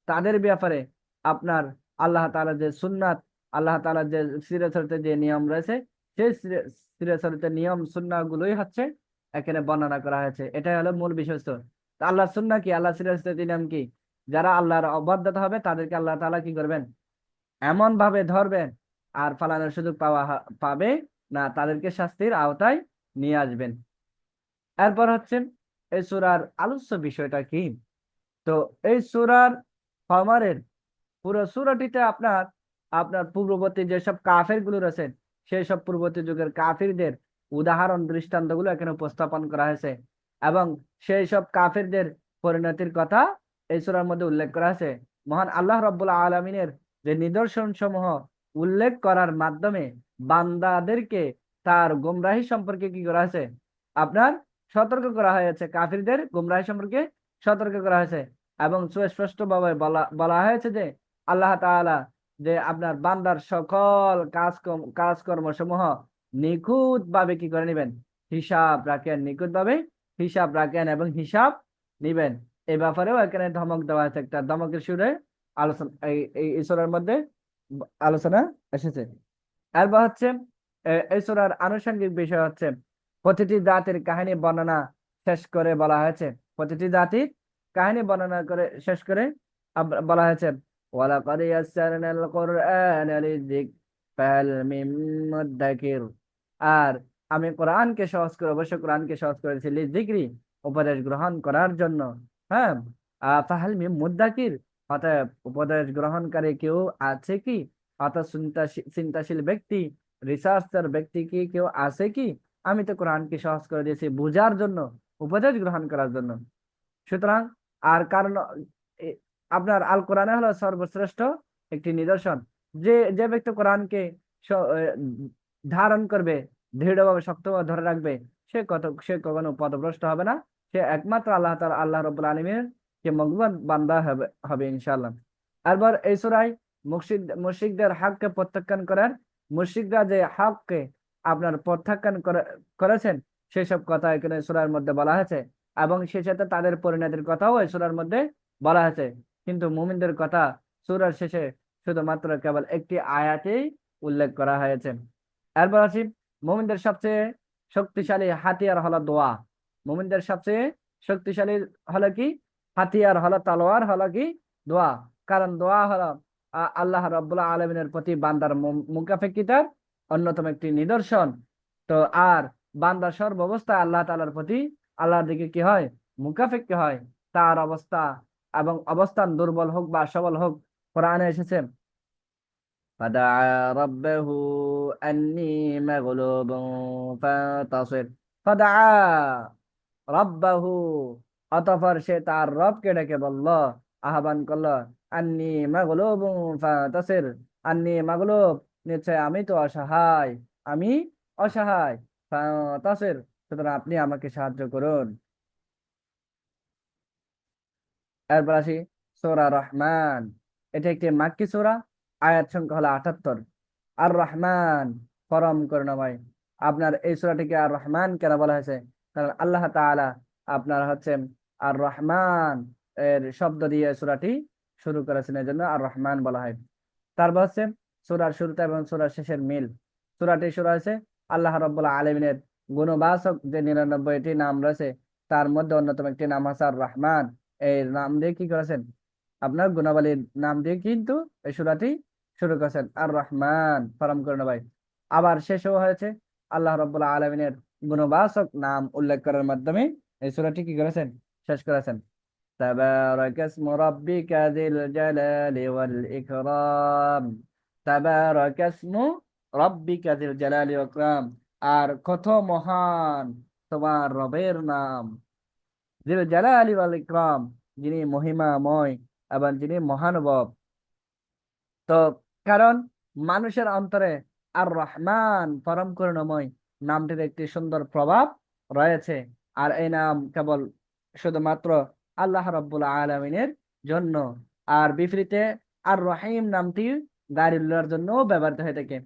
তাদের ব্যাপারে আপনার আল্লাহ তাআলা যে সুন্নাত, আল্লাহ তাআলা যে সিরাতে যে নিয়ম রয়েছে, সেই সিরাতে নিয়ম সুন্নাহ গুলোই হচ্ছে এখানে বর্ণনা করা হয়েছে। এটাই হলো মূল বিষয়বস্তু। তা আল্লাহ সুন্নাহ কি, আল্লাহ সিরাতে নিয়ম কি, যারা আল্লাহর অবাধ্যতা হবে তাদেরকে আল্লাহ তাআলা কি করবেন, এমন ভাবে ধরবেন আর ফালানোর সুযোগ পাবে না, তাদেরকে শাস্তির আওতায় নিয়ে আসবেন। এরপর হচ্ছে এই সূরার আলোচ্য বিষয়টা কি। তো এই সূরার কমারের পুরো সূরাটিতে আপনার আপনার পূর্ববর্তী যেসব কাফের গুলো রয়েছেন, সেই সব পূর্ববর্তী যুগের কাফিরদের উদাহরণ দৃষ্টান্তগুলো এখানে উপস্থাপন করা হয়েছে, এবং সেই সব কাফিরদের পরিণতির কথা এই সূরার মধ্যে উল্লেখ করা হয়েছে। মহান আল্লাহ রাব্বুল আলামিনের যে নিদর্শন সমূহ উল্লেখ করার মাধ্যমে বান্দাদেরকে তার গোমরাহি সম্পর্কে কি করা হয়েছে, আপনার সতর্ক করা হয়েছে, কাফিরদের গোমরাহি সম্পর্কে সতর্ক করা হয়েছে। এবং সুস্পষ্ট ভাবে বলা হয়েছে যে আল্লাহ তাআলা যে আপনার বান্দার সকল কাজকর্ম সমূহ নিখুঁত ভাবে কি করে নিবেন, হিসাব রাখেন, নিখুঁত ভাবে হিসাব রাখেন এবং হিসাব নিবেন। এই ব্যাপারেও এখানে ধমক দেওয়া হয়েছে, একটা ধমকের সুরে আলোচনা এই এই সূরার মধ্যে আলোচনা এসেছে। এরপর হচ্ছে এই সূরার আনুষঙ্গিক বিষয় হচ্ছে প্রতিটি জাতির কাহিনী বর্ণনা শেষ করে বলা হয়েছে, প্রতিটি জাতির কাহিনী বর্ণনা করে শেষ করে বলা হয়েছে ওয়ালাকাদ ইয়াসসারনাল কুরআনা লিযিকর ফাহাল মিন মুদ্দাকির। আর আমি কোরআনকে সহজ করে, অবশ্য কোরআনকে সহজ করেছি লিযিকরি, উপদেশ গ্রহণ করার জন্য। হ্যাঁ, ফাহাল মিন মুদ্দাকির, অতএব উপদেশ গ্রহণকারী কেউ আছে কি, অর্থাৎ চিন্তাশীল ব্যক্তি, রিসার্চার ব্যক্তি কি কেউ আছে কি? আমি তো কোরআনকে সহজ করে দিয়েছি বুঝার জন্য, উপদেশ গ্রহণ করার জন্য। সুতরাং আর কারণ এ- আপনার আল কোরআনে হলো সর্বশ্রেষ্ঠ একটি নিদর্শন। যে যে ব্যক্তি কোরআনকে ধারণ করবে, দৃঢ়ভাবে শক্তভাবে ধরে রাখবে, সে কখনো পথভ্রষ্ট হবে না। সে একমাত্র আল্লাহ রাব্বুল আলামিনের যে মকবুল বান্দা হবে হবে ইনশাআল্লাহ। এরপর এই সূরায় মুশরিকদের হককে প্রত্যাখ্যান করার, মুশরিকরা যে হককে আপনার প্রত্যাখ্যান করেছেন, সেসব কথা এখানে সূরার মধ্যে বলা হয়েছে, এবং সেই সাথে তাদের পরিণতির কথাও এই সূরার মধ্যে বলা হয়েছে। কিন্তু মুমিনদের কথা সূরার শেষে শুধুমাত্র কেবল একটি আয়াতেই উল্লেখ করা হয়েছে। এরপর আসি, মুমিনদের সবচেয়ে শক্তিশালী হাতিয়ার হলো দোয়া। মুমিনদের সবচেয়ে শক্তিশালী হলো কি, হাতিয়ার হলো, তলোয়ার হলো কি, দোয়া। কারণ দোয়া হলো আল্লাহ রাব্বুল আলামিনের প্রতি বান্দার মুখাপেক্ষিতার অন্যতম একটি নিদর্শন। তো আর বান্দা সর্বাবস্থায় আল্লাহ তাআলার প্রতি, আল্লাহর দিকে কি হয়, মুখাপেক্ষী হয়। তার অবস্থা এবং অবস্থান দুর্বল হোক বা সবল হোক, কোরআনে এসেছে ফাদাআ রাব্বাহু আন্নী মাগলুবুন ফান্তাসির। ফাদাআ রাব্বাহু, অতঃপর সে তার রবকে ডেকে বলল, আহ্বান করলো, আন্নী মাগলুবুন ফান্তাসির, আন্নী মাগলুব, নিশ্চয় আমি তো অসহায়, আমি অসহায়, ফান্তাসির, সুতরাং আপনি আমাকে সাহায্য করুন। এরপর আসি সূরা রহমান। এটা একটি মাক্কি সূরা, আয়াত সংখ্যা হলো 78। আর রহমান, পরম করুণাময়। আপনার এই সূরাটিকে আর রহমান কেন বলা হয়েছে? কারণ আল্লাহ তাআলা আপনার হচ্ছে আর রহমান এর শব্দ দিয়ে সূরাটি শুরু করেছেন, এই জন্য আর রহমান বলা হয়। তারপর হচ্ছে সূরার শুরুতে এবং সূরার শেষের মিল। সূরাটি শুরু হয়েছে আল্লাহ রাব্বুল আলামিনের গুণবাচক যে 99টি নাম রয়েছে, তার মধ্যে অন্যতম একটি নাম হচ্ছে আর রহমান। এই নাম দিয়ে কি করেছেন, আপনার গুণাবলীর নাম দিয়ে কিন্তু এই সূরাটি শুরু করেছেন, আর রহমান পরম করুণাময়। আবার শেষও হয়েছে আল্লাহ রাব্বুল আলামিনের গুণবাচক নাম উল্লেখ করার মাধ্যমে এই সূরাটি কি করেছেন, শেষ করেছেন। تبارك اسم ربك ذي الجلال والإكرام। تبارك اسم ربك ذي الجلال والإكرام। আর কত মহান তোমার রবের নাম, যিল জালালি ওয়াল ইকরাম, যিনি মহিমাময় এবং যিনি মহানুভব। তো কারণ মানুষের অন্তরে আর রহমান পরম করুণাময় নামটির একটি সুন্দর প্রভাব রয়েছে। আর এই নাম কেবল শুধুমাত্র আল্লাহ রাব্বুল আলামিনের জন্য। আর বিপরীতে আর রহিম নামটি গায়রুল্লাহর জন্য ব্যবহৃত হয়ে থাকে।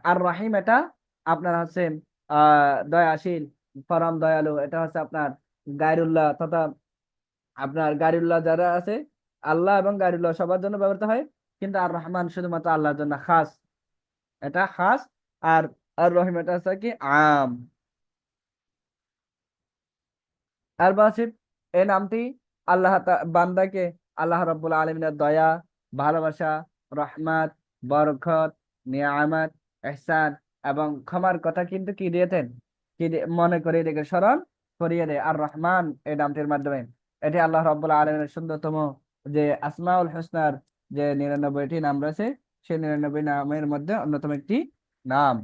আর রহিম এটা আপনার হচ্ছে দয়াশীল, পরম দয়ালু, এটা হচ্ছে আপনার গায়রুল্লাহ তথা আপনার গায়রুল্লাহ যারা আছে, আল্লাহ এবং গায়রুল্লাহ সবার জন্য ব্যবহৃত হয়, কিন্তু আর রহমান শুধুমাত্র আল্লাহর জন্য খাস, এটা খাস। আর আর রহিম এটা হচ্ছে কি আম। আর বাসিব এই নামটি বান্দাকে আল্লাহ রাব্বুল আলামিনের দয়া, ভালোবাসা, রহমত, বরকত, নিয়ামত, ইহসান এবং ক্ষমার কথা কিন্তু কি দিয়েছেন, মনে করিয়ে রেখে স্মরণ করিয়ে দেয় আর রহমান এই নামটির মাধ্যমে। এটি আল্লাহ রাব্বুল আলামিনের সুন্দরতম যে আসমাউল হুসনার যে 99টি নাম রয়েছে, সেই 99 নামের মধ্যে অন্যতম একটি নাম।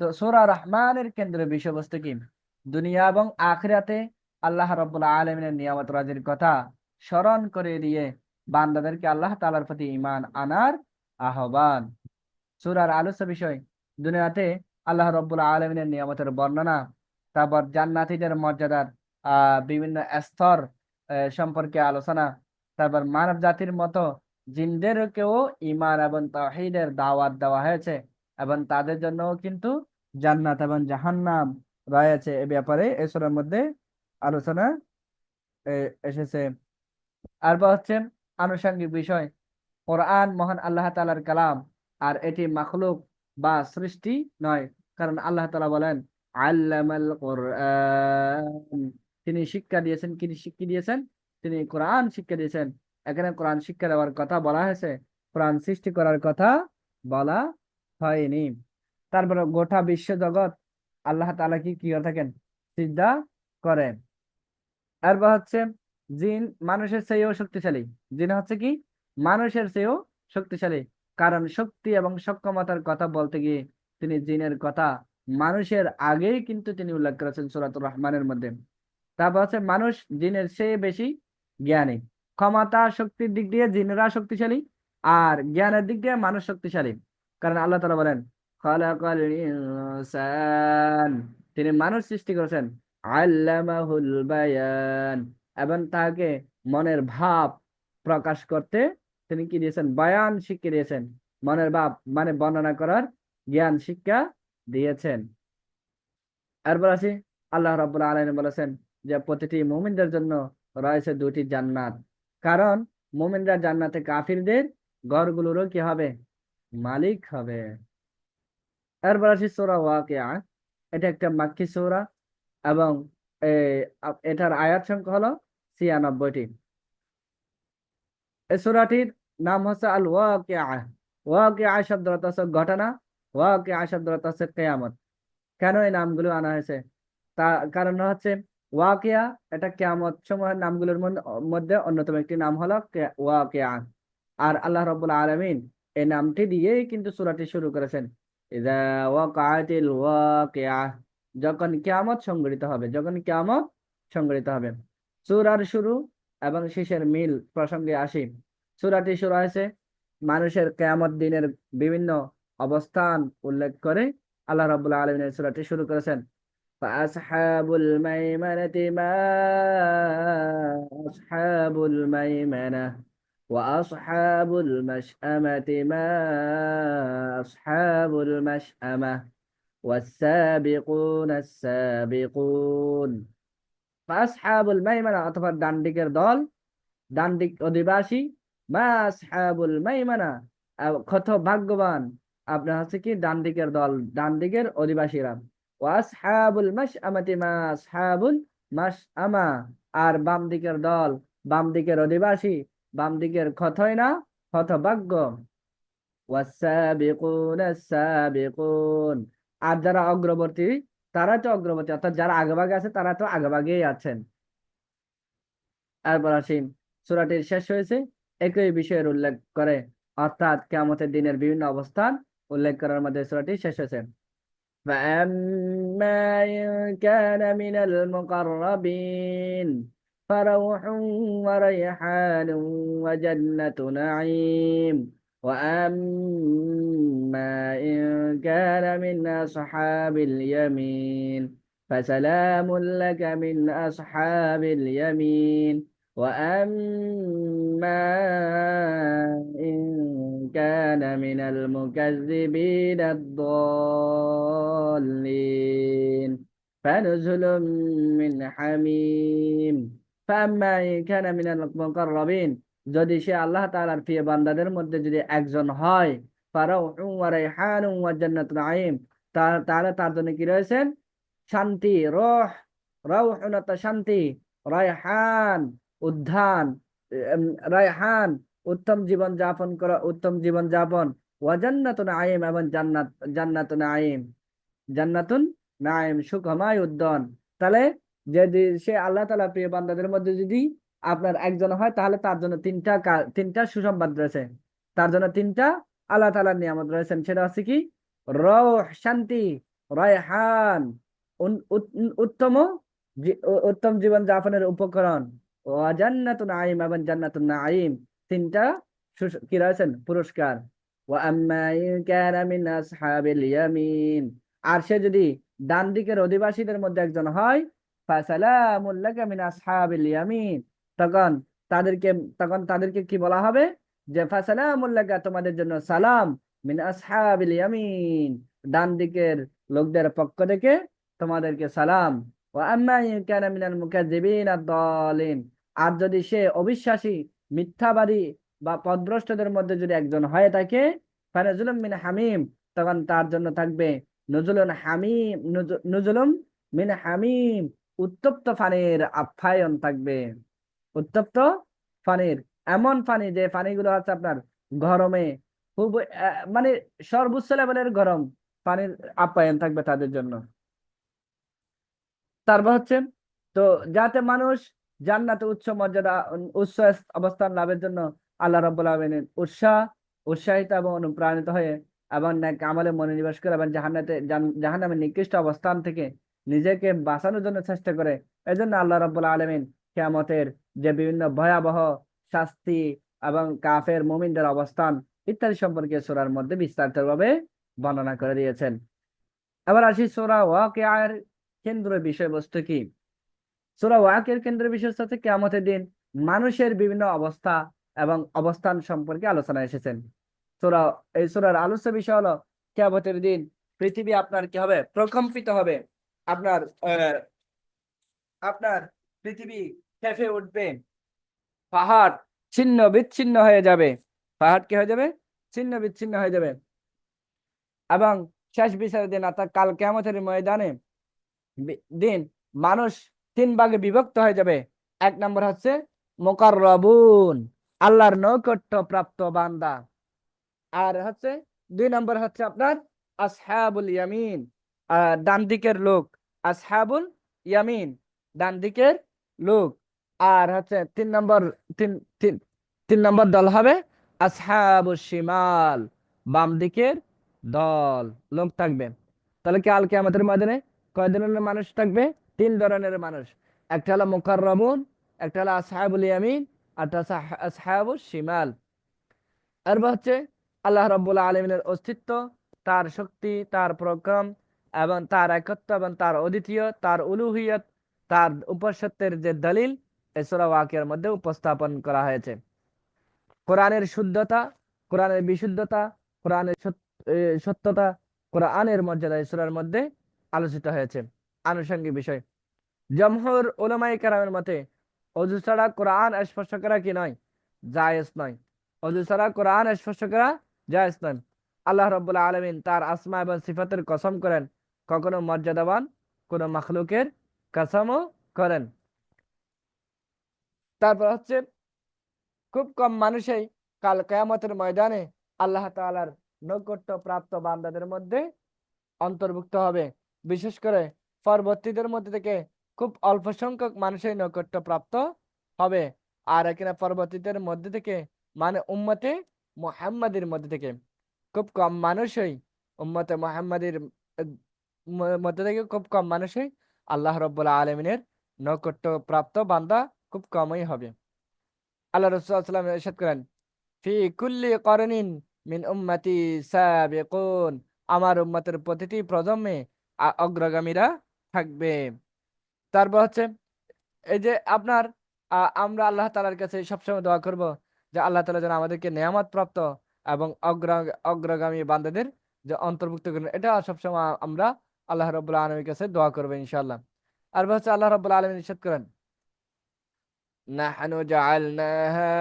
তো সূরা রহমানের কেন্দ্রীয় বিষয়বস্তু কি, দুনিয়া এবং আখিরাতে আল্লাহ রাব্বুল আলামিনের নিয়ামত রাজির কথা স্মরণ করে দিয়ে বান্দাদেরকে আল্লাহ তাআলার প্রতি ঈমান আনার আহ্বান। সূরার আলোচ্য বিষয় দুনিয়াতে আল্লাহ রাব্বুল আলামিনের নিয়ামতের বর্ণনা, তারপর জান্নাতীদের মর্যাদার বিভিন্ন স্তর সম্পর্কে আলোচনা, তারপর মানব জাতির মতো জিনদেরকেও ঈমান এবং তাওহীদের দাওয়াত দেওয়া হয়েছে এবং তাদের জন্য কিন্তু জান্নাত এবং জাহান্নাম রয়েছে, এ ব্যাপারে এই সূরার মধ্যে আলোচনা এসেছে। আর হচ্ছে আনুষঙ্গিক বিষয়, কোরআন মহান আল্লাহ তাআলার কালাম, আর এটি মাখলুক বা সৃষ্টি নয়। কারণ আল্লাহ তাআলা বলেন আল্লামাল কোরআন, তিনি শিক্ষা দিয়েছেন, কি দিয়েছেন, তিনি কোরআন শিক্ষা দিয়েছেন। এখানে কোরআন শিক্ষা দেওয়ার কথা বলা হয়েছে, কোরআন সৃষ্টি করার কথা বলা হয়নি। তারপরে গোটা বিশ্ব জগৎ আল্লাহ তাআলা কি কি করে থাকেন, সিজদা করেন। এরপর হচ্ছে জিন মানুষের চেয়েও শক্তিশালী। জিন হচ্ছে কি মানুষের চেয়েও শক্তিশালী, কারণ শক্তি এবং সক্ষমতার কথা বলতে গিয়ে তিনি জিনের কথা মানুষের আগেই কিন্তু তিনি উল্লেখ করেছেন সূরাতুর রহমানের মধ্যে। তারপর হচ্ছে মানুষ জিনের চেয়ে বেশি জ্ঞানী। ক্ষমতা শক্তির দিক দিয়ে জিনেরা শক্তিশালী, আর জ্ঞানের দিক দিয়ে মানুষ শক্তিশালী। কারণ আল্লাহ তাআলা বলেন খালাকাল ইনসান, তিনি মানুষ সৃষ্টি করেছেন, আল্লামাহুল বায়ান, এবং তাকে মনের ভাব প্রকাশ করতে তিনি কি দিয়েছেন, বায়ান শিক্ষা দিয়েছেন। মনের ভাব মানে বর্ণনা করার জ্ঞান শিক্ষা দিয়েছেন। এরপর আসি আল্লাহ রাব্বুল আলামিন বলেছেন যে প্রতিটি মুমিনদের জন্য রয়েছে দুটি জান্নাত, কারণ মুমিনরা জান্নাতে কাফিরদের ঘরগুলোরও কি হবে, মালিক হবে। এরপর আসি সূরা ওয়াকিয়া, এটা একটা মাক্কি সূরা এবং এটার আয়াত সংখ্যা হলো 96টি। এই সূরাটির নাম হচ্ছে আল ওয়াকিয়া। ওয়াকিয়া শব্দ অর্থ হচ্ছে ঘটনা, ওয়াকিয়া শব্দ অর্থ হচ্ছে কিয়ামত। কেন এই নামগুলো আনা হয়েছে, তা কারণ হচ্ছে ওয়াকিয়া এটা কিয়ামত সমূহের নামগুলোর মধ্যে অন্যতম একটি নাম হলো ওয়াকিয়া। আর আল্লাহ রাব্বুল আলামিন এই নামটি দিয়েই কিন্তু সূরাটি শুরু করেছেন, ইযা ওয়াকাতিল ওয়াকিয়া, যখন কিয়ামত সংঘটিত হবে, যখন কিয়ামত সংঘটিত হবে। সূরার শুরু এবং শেষের মিল প্রসঙ্গে আসি। সূরাটি শুরু হয়েছে মানুষের কিয়ামত দিনের বিভিন্ন অবস্থান উল্লেখ করে আল্লাহ রাব্বুল আলামিন এই সূরাটি শুরু করেছেন। ফাআসহাবুল মাইমানাতি মা আসহাবুল মাইমানাহ ওয়া আসহাবুল মাশআমাতি মা আসহাবুল মাশআমাহ ওয়াস-সাবিকুনা আস-সাবিকুন। ফাআসহাবুল মাইমানা অথবা ডান দিকের দল, ডান দিক অধিবাসী, মা আসহাবুল মাইমানা, কত ভাগ্যবান আপনার হচ্ছে কি ডান দিকের দল, ডান দিকের অধিবাসীরা। ওয়া আসহাবুল মাশআমাতি মা আসহাবুল মাশআমা, আর বাম দিকের দল, বাম দিকের অধিবাসী, বাম দিকের কতই না হতভাগ্য। ওয়াসাবিকুনা সাবিকুন, আর যারা অগ্রবর্তী তারা তো অগ্রবর্তী, অর্থাৎ যারা আগেভাগে আছে তারা তো আগেভাগেই আছেন। এরপর আসি, সূরাটির শেষ হয়েছে একই বিষয়ের উল্লেখ করে, অর্থাৎ কিয়ামতের দিনের বিভিন্ন অবস্থান উল্লেখ করার মধ্যে সূরাটি শেষ হয়েছে। فأما إن كان من المقربين فروح وريحان وجنة نعيم. وأما إن كان من أصحاب اليمين فسلام لك من أصحاب اليمين. وأما إن كان من المكذبين الضالين فنزل من حميم. فأما إن كان من المقربين, যদি সে আল্লাহ তাআলার প্রিয় বান্দাদের মধ্যে যদি একজন হয়, ফারাউহু ওয়া রাইহানুন ওয়া জান্নাতুন নাঈম, তাহলে তার জন্য কি রয়েছেন? শান্তি, রহ, রাউহুন অর্থাৎ শান্তি, রায়হান উদ্যান, এম, রায়হান উত্তম জীবন যাপন করা, উত্তম জীবন যাপন, ওয়া জান্নাতুন নাঈম এবং জান্নাত, জান্নাতুন নাঈম, জান্নাতুন নাঈম সুখময় উদ্যান। তাহলে যদি সে আল্লাহ তাআলা প্রিয় বান্দাদের মধ্যে যদি আপনার একজন হয়, তাহলে তার জন্য তিনটা সুসংবাদ রয়েছে, তার জন্য তিনটা আল্লাহ তাআলার নিয়ামত রয়েছেন। সেটা হচ্ছে কি? রৌহ শান্তি, রায়হান উত্তম উত্তম জীবন যাপনের উপকরণ, ও জান্নাতুন নাঈম এবং জান্নাতুন নাঈম তিনটা কি রয়েছেন? পুরস্কার। ওয়া আম্মা ইন কানা মিন আসহাবিল ইয়ামিন, আর সে যদি ডান দিকের অধিবাসীদের মধ্যে একজন হয়, ফাসালামুল লাকা মিন আসহাবিল ইয়ামিন, তখন তাদেরকে তখন তাদেরকে কি বলা হবে? যে ফাসালামুল লাকা, তোমাদের জন্য সালাম, মিন আসহাবিল ইয়ামিন, ডান দিকের লোকদের পক্ষ থেকে তোমাদেরকে সালাম। ওয়া আম্মা ইন কানা মিনাল মুকাজ্জিবিন আদ-দালিন, আর যদি সে অবিশ্বাসী, মিথ্যাবাদী বা পথভ্রষ্টদের মধ্যে যদি একজন হয়ে থাকে, ফানাজুলুম মিন হামিম, তখন তার জন্য থাকবে নজুলুন হামিম, নজুলুম মিন হামিম, উত্তপ্ত পানির আপ্যায়ন থাকবে। উত্তপ্ত পানির, এমন পানি যে পানিগুলো আছে আপনার গরমে খুব মানে সর্বোচ্চ লেভেলের গরম পানির আপ্যায়ন থাকবে তাদের জন্য। তারপর হচ্ছে, তো যাতে মানুষ জান্নাতে উচ্চ মর্যাদা, উচ্চ অবস্থান লাভের জন্য আল্লাহ রাব্বুল আলামিন উৎসাহিত এবং অনুপ্রাণিত হয়ে এবং নেক আমলে মনোনিবেশ করে এবং জাহান্নামের নিকৃষ্ট অবস্থান থেকে নিজেকে বাঁচানোর জন্য চেষ্টা করে, এজন্য আল্লাহ রাব্বুল আলামিন কিয়ামতের যে বিভিন্ন ভয়াবহ শাস্তি এবং কাফের মুমিনদের অবস্থান ইত্যাদি সম্পর্কে সূরার মধ্যে বিস্তারিতভাবে বর্ণনা করে দিয়েছেন। এবার আসি সূরা ওয়াকিয়ার কেন্দ্রীয় বিষয়বস্তু কি। সূরা ওয়াকিয়ার কেন্দ্রীয় বিষয়বস্তু হচ্ছে কিয়ামতের দিন মানুষের বিভিন্ন অবস্থা এবং অবস্থান সম্পর্কে আলোচনা এসেছেন। এই সূরার আলোচ্য বিষয় হলো কিয়ামতের দিন পৃথিবী আপনার কি হবে? প্রকম্পিত হবে। আপনার আপনার পৃথিবী কেঁপে উঠবে, পাহাড় ছিন্ন বিচ্ছিন্ন হয়ে যাবে, পাহাড় কি হয়ে যাবে? ছিন্ন বিচ্ছিন্ন হয়ে যাবে। এবং শেষ বিচারের দিন অর্থাৎ কাল কিয়ামতের ময়দানে দিন মানুষ তিন ভাগে বিভক্ত হয়ে যাবে। এক নম্বর হচ্ছে মুকাররাবুন, আল্লাহর নৈকট্য প্রাপ্ত বান্দা, আর হচ্ছে দুই নম্বর হচ্ছে আপনার আসহাবুল ইয়ামিন, ডান দিকের লোক, আসহাবুল ইয়ামিন ডান দিকের লোক। আর হচ্ছে তিন তিন তিন নম্বর দল হবে আসহাবুল শিমাল, বাম দিকের দল লোক থাকবে। তাহলে কাল কিয়ামতের ময়দানে কয় ধরনের মানুষ থাকবে? তিন ধরনের মানুষ। একটা হলো মুকাররাবুন, একটা হলো আসহাবুল ইয়ামিন, আর একটা হচ্ছে আসহাবুল শিমাল। আর হচ্ছে আল্লাহ রাব্বুল আলামিনের অস্তিত্ব, তার শক্তি, তার পরাক্রম এবং তার একত্ব এবং তার অদ্বিতীয়, তার উলুহিয়ত, তার উপসত্যের যে দলিল এই সূরা ওয়াকিয়ার মধ্যে উপস্থাপন করা হয়েছে। কোরআনের শুদ্ধতা, কোরআনের বিশুদ্ধতা, কোরআনের সত্যতা, কোরআনের মর্যাদা এই সূরার মধ্যে আলোচিত হয়েছে। আনুষঙ্গিক বিষয়, জমহুর উলামায়ে কেরামের মতে অযু ছাড়া কোরআন স্পর্শ করা কি নয়? জায়েজ নয়। অজু ছাড়া কোরআন স্পর্শ করা জায়েজ নয়। আল্লাহ রাব্বুল আলামিন তার আসমা এবং সিফাতের কসম করেন, কখনো মর্যাদাবান কোনো মাখলুকের কসমও করেন। তারপর হচ্ছে খুব কম মানুষই কাল কিয়ামতের ময়দানে আল্লাহ তাআলার নৈকট্য প্রাপ্ত বান্দাদের মধ্যে অন্তর্ভুক্ত হবে। বিশেষ করে পরবর্তীদের মধ্যে থেকে খুব অল্প সংখ্যক মানুষই নৈকট্য প্রাপ্ত হবে। আর এখানে পরবর্তীদের মধ্যে থেকে মানে উম্মতে মুহাম্মাদের মধ্যে থেকে খুব কম মানুষই উম্মতে মুহাম্মাদের মধ্যে থেকে খুব কম মানুষই আল্লাহ রাব্বুল আলামিনের নৈকট্য প্রাপ্ত বান্দা খুব কমই হবে। আল্লাহ রাসূল সাল্লাল্লাহু আলাইহি ওয়াসাল্লাম ইরশাদ করেন, ফি কুল্লি করনিন মিন উম্মতি সাবিকুন, আমার উম্মতের প্রতিটি প্রজন্মে অগ্রগামীরা থাকবে। তারপর হচ্ছে এই যে আপনার আমরা আল্লাহ তাআলার কাছে সবসময় দোয়া করব যে আল্লাহ তাআলা যেন আমাদেরকে নেয়ামত প্রাপ্ত এবং অগ্রগামী বান্দাদের যে অন্তর্ভুক্ত করেন, এটা সবসময় আমরা আল্লাহ রাব্বুল আলামিনের কাছে দোয়া করবো ইনশাআল্লাহ। আর হচ্ছে আল্লাহ রাব্বুল আলামিন ইরশাদ করেন, নাহনু জাআলনাহা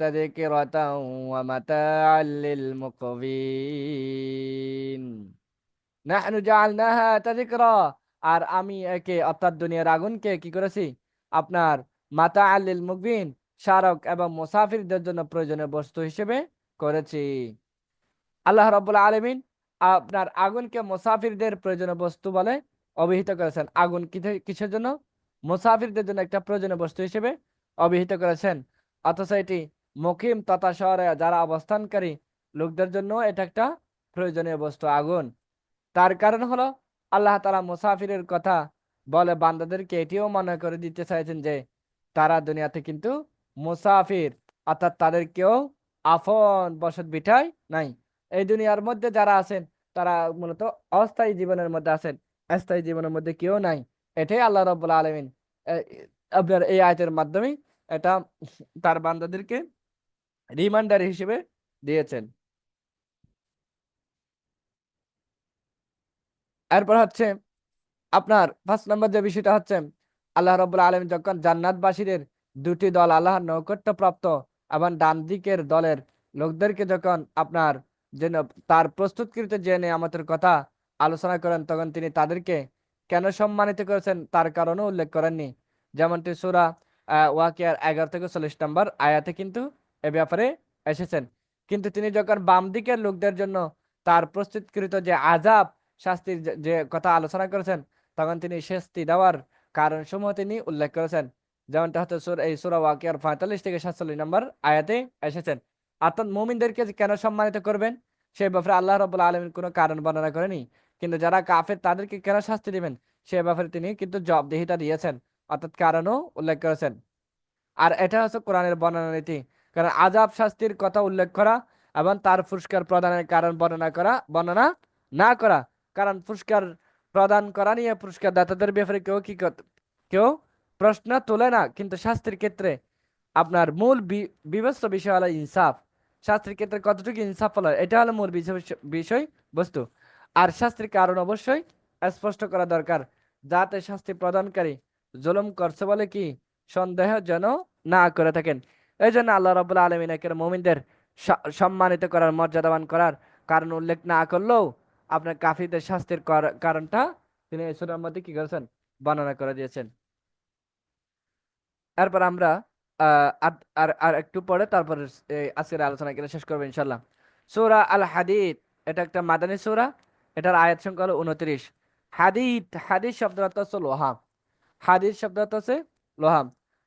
তাযকিরাতাও ওয়া মাতাআল লিল মুকবিন। নাহনু জাআলনাহা তাযকিরা, আর আমি একে অর্থাৎ দুনিয়ার আগুনকে কি করেছি আপনার মাতাআল লিল মুকবিন, শারক এবং মুসাফিরদের জন্য প্রয়োজনীয় বস্তু হিসেবে করেছি। আল্লাহ রাব্বুল আলামিন আপনার আগুনকে মুসাফিরদের প্রয়োজনীয় বস্তু বলে অভিহিত করেছেন। আগুন কিসের জন্য? মুসাফিরদের জন্য একটা প্রয়োজনীয় বস্তু হিসেবে অভিহিত করেছেন। অথচ এটি মুকিম তথা শহরে যারা অবস্থানকারী লোকদের জন্য এটা একটা প্রয়োজনীয় বস্তু আগুন। তার কারণ হলো আল্লাহ তাআলা মুসাফিরের কথা বলে বান্দাদেরকে এটিও মনে করে দিতে চাইছেন যে তারা দুনিয়াতে কিন্তু মুসাফির, অর্থাৎ তাদের কেউ আপন বসত ভিটায় নাই। এই দুনিয়ার মধ্যে যারা আছেন তারা মূলত অস্থায়ী জীবনের মধ্যে আছেন, স্থায়ী জীবনের মধ্যে কেউ নাই। এটাই আল্লাহ রাব্বুল আলামিন আপনার এই আয়াতের মাধ্যমে এটা তার বান্দাদেরকে রিমাইন্ডার হিসেবে দিয়েছেন। এরপর হচ্ছে আপনার 5 নম্বর যে বিষয়টা হচ্ছে আল্লাহ রাব্বুল আলামিন যখন জান্নাতবাসীদের দুটি দল আল্লাহর নৈকট্য প্রাপ্ত এবং ডান দিকের দলের লোকদেরকে যখন আপনার যে তার প্রস্তুতকৃত যে নিয়ামতের কথা আলোচনা করেন, তখন তিনি তাদেরকে কেন সম্মানিত করেছেন তার কারণও উল্লেখ করেননি। যেমনটি সূরা ওয়াকিয়ার 11 থেকে 40 নম্বর আয়াতে কিন্তু এ ব্যাপারে এসেছেন। কিন্তু তিনি যখন বাম দিকের লোকদের জন্য তার প্রস্তুতকৃত যে আযাব শাস্তির যে কথা আলোচনা করেছেন, তখন তিনি শাস্তি দেওয়ার কারণ সমূহ তিনি উল্লেখ করেছেন। যেমনটা হচ্ছে এই সূরা ওয়াকিয়ার 45 থেকে 47 নম্বর আয়াতে এসেছেন। অর্থাৎ মুমিনদেরকে যে কেন সম্মানিত করবেন সে ব্যাপারে আল্লাহ রাব্বুল আলামিন কোনো কারণ বর্ণনা করেনি, কিন্তু যারা কাফের তাদেরকে কেন শাস্তি দিবেন সে ব্যাপারে তিনি কিন্তু জবাবদিহিতা দিয়েছেন, অর্থাৎ কারণও উল্লেখ করেছেন। আর এটা হচ্ছে কোরআনের বর্ণনা নীতি। কারণ আযাব শাস্তির কথা উল্লেখ করা এবং তার পুরস্কার প্রদানের কারণ বর্ণনা না করা, কারণ পুরস্কার প্রদান করা নিয়ে পুরস্কার দাতাদের ব্যাপারে কেউ প্রশ্ন তোলে না, কিন্তু শাস্তির ক্ষেত্রে আপনার মূল বিবেচ্য বিষয় হলো ইনসাফ। শাস্তির ক্ষেত্রে কতটুকু ইনসাফ হলো এটা হলো মূল বিষয় বস্তু। আর শাস্তির কারণ অবশ্যই স্পষ্ট করা দরকার, যাতে শাস্তি প্রদানকারী জুলুম করছে বলে কি সন্দেহ যেন না করে থাকেন। এই জন্য আল্লাহ রাব্বুল আলামিন একের মুমিনদের সম্মানিত করার মর্যাদাবান করার কারণ উল্লেখ না করলেও আপনার কাফিরদের শাস্তির কারণটা তিনি এই সূরার মধ্যে কি করেছেন বর্ণনা করে দিয়েছেন। এরপর আমরা আর আর আর একটু পরে তারপর আজকের আলোচনা এখানে শেষ করবো ইনশাল্লাহ। সূরা আল হাদিদ এটা একটা মাদানী সূরা, এটার আয়াত সংখ্যা হলো 29। হাদিদ হাদিদ শব্দের অর্থ হচ্ছে লোহা। হাদিদ শব্দ অর্থ হচ্ছে লোহা।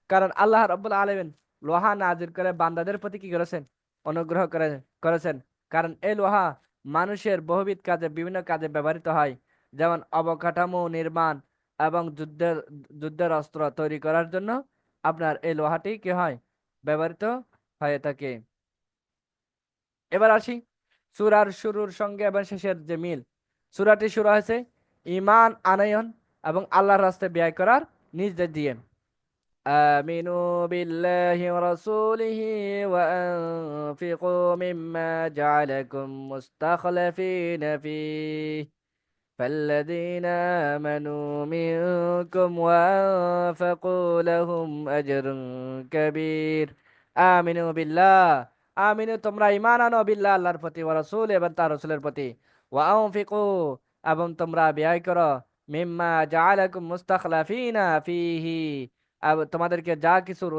কারণ আল্লাহ রাব্বুল আলামিন লোহা নাজির করে বান্দাদের প্রতি কি করেছেন অনুগ্রহ করেছেন। কারণ এই লোহা মানুষের বহুবিধ কাজে বিভিন্ন কাজে ব্যবহৃত হয়, যেমন অবকাঠামো নির্মাণ এবং যুদ্ধের অস্ত্র তৈরি করার জন্য আপনার এই লোহাটি কি হয় ব্যবহৃত হয়ে থাকে। এবার আসি সূরার শুরুর সঙ্গে এবং শেষের যে মিল। সূরাটি শুরু হয়েছে ঈমান আনয়ন এবং আল্লাহর রাস্তায় ব্যয় করার নির্দেশ দিয়ে। আমিনু বিল্লাহি ওয়া রাসূলিহি ওয়া আনফিকু মিম্মা জাআলাকুম মুস্তাখলাফিনা ফীহি فالذين آمنوا منكم وأنفقوا لهم أجر كبير آمنوا بالله আমিনু তোমরা ঈমান আনো বিল্লাহ আল্লাহর প্রতি ওয়া রাসূল এবং তার রাসূলের প্রতি ওয়া আনফিকু এবং তোমরা ব্যয় করো মিম্মা জাআলাকুম মুস্তাখলাফিনা ফীহি তোমাদেরকে যা কিছুর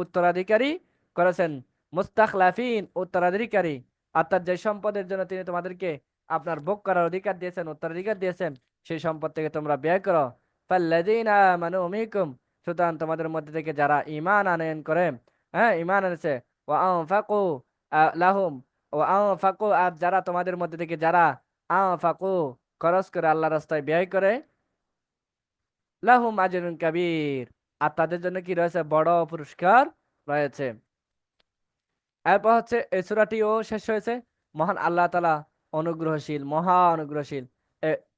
উত্তরাধিকারী করেছেন মুস্তাখলাফিন উত্তরাধিকারী অর্থাৎ যে সম্পদের জন্য তিনি তোমাদেরকে আপনার ভোগ করার অধিকার দিয়েছেন উত্তরাধিকার দিয়েছেন সেই সম্পদ থেকে তোমরা ব্যয় করো ফাল্লাযীনা আমানু মিনকুম সুতরাং তোমাদের মধ্যে থেকে যারা ঈমান আনয়ন করে হ্যাঁ ঈমান এনেছে ওয়া আনফাকু লাহুম ওয়া আনফাকু আর যারা তোমাদের মধ্যে থেকে যারা আনফাকু খরচ করে আল্লাহর রাস্তায় ব্যয় করে লাহুম আজরুন কাবীর আর তাদের জন্য কি রয়েছে বড় পুরস্কার রয়েছে। এরপর হচ্ছে এই সূরাটিও শেষ হয়েছে। মহান আল্লাহ তাআলা অনুগ্রহশীল মহা অনুগ্রহশীল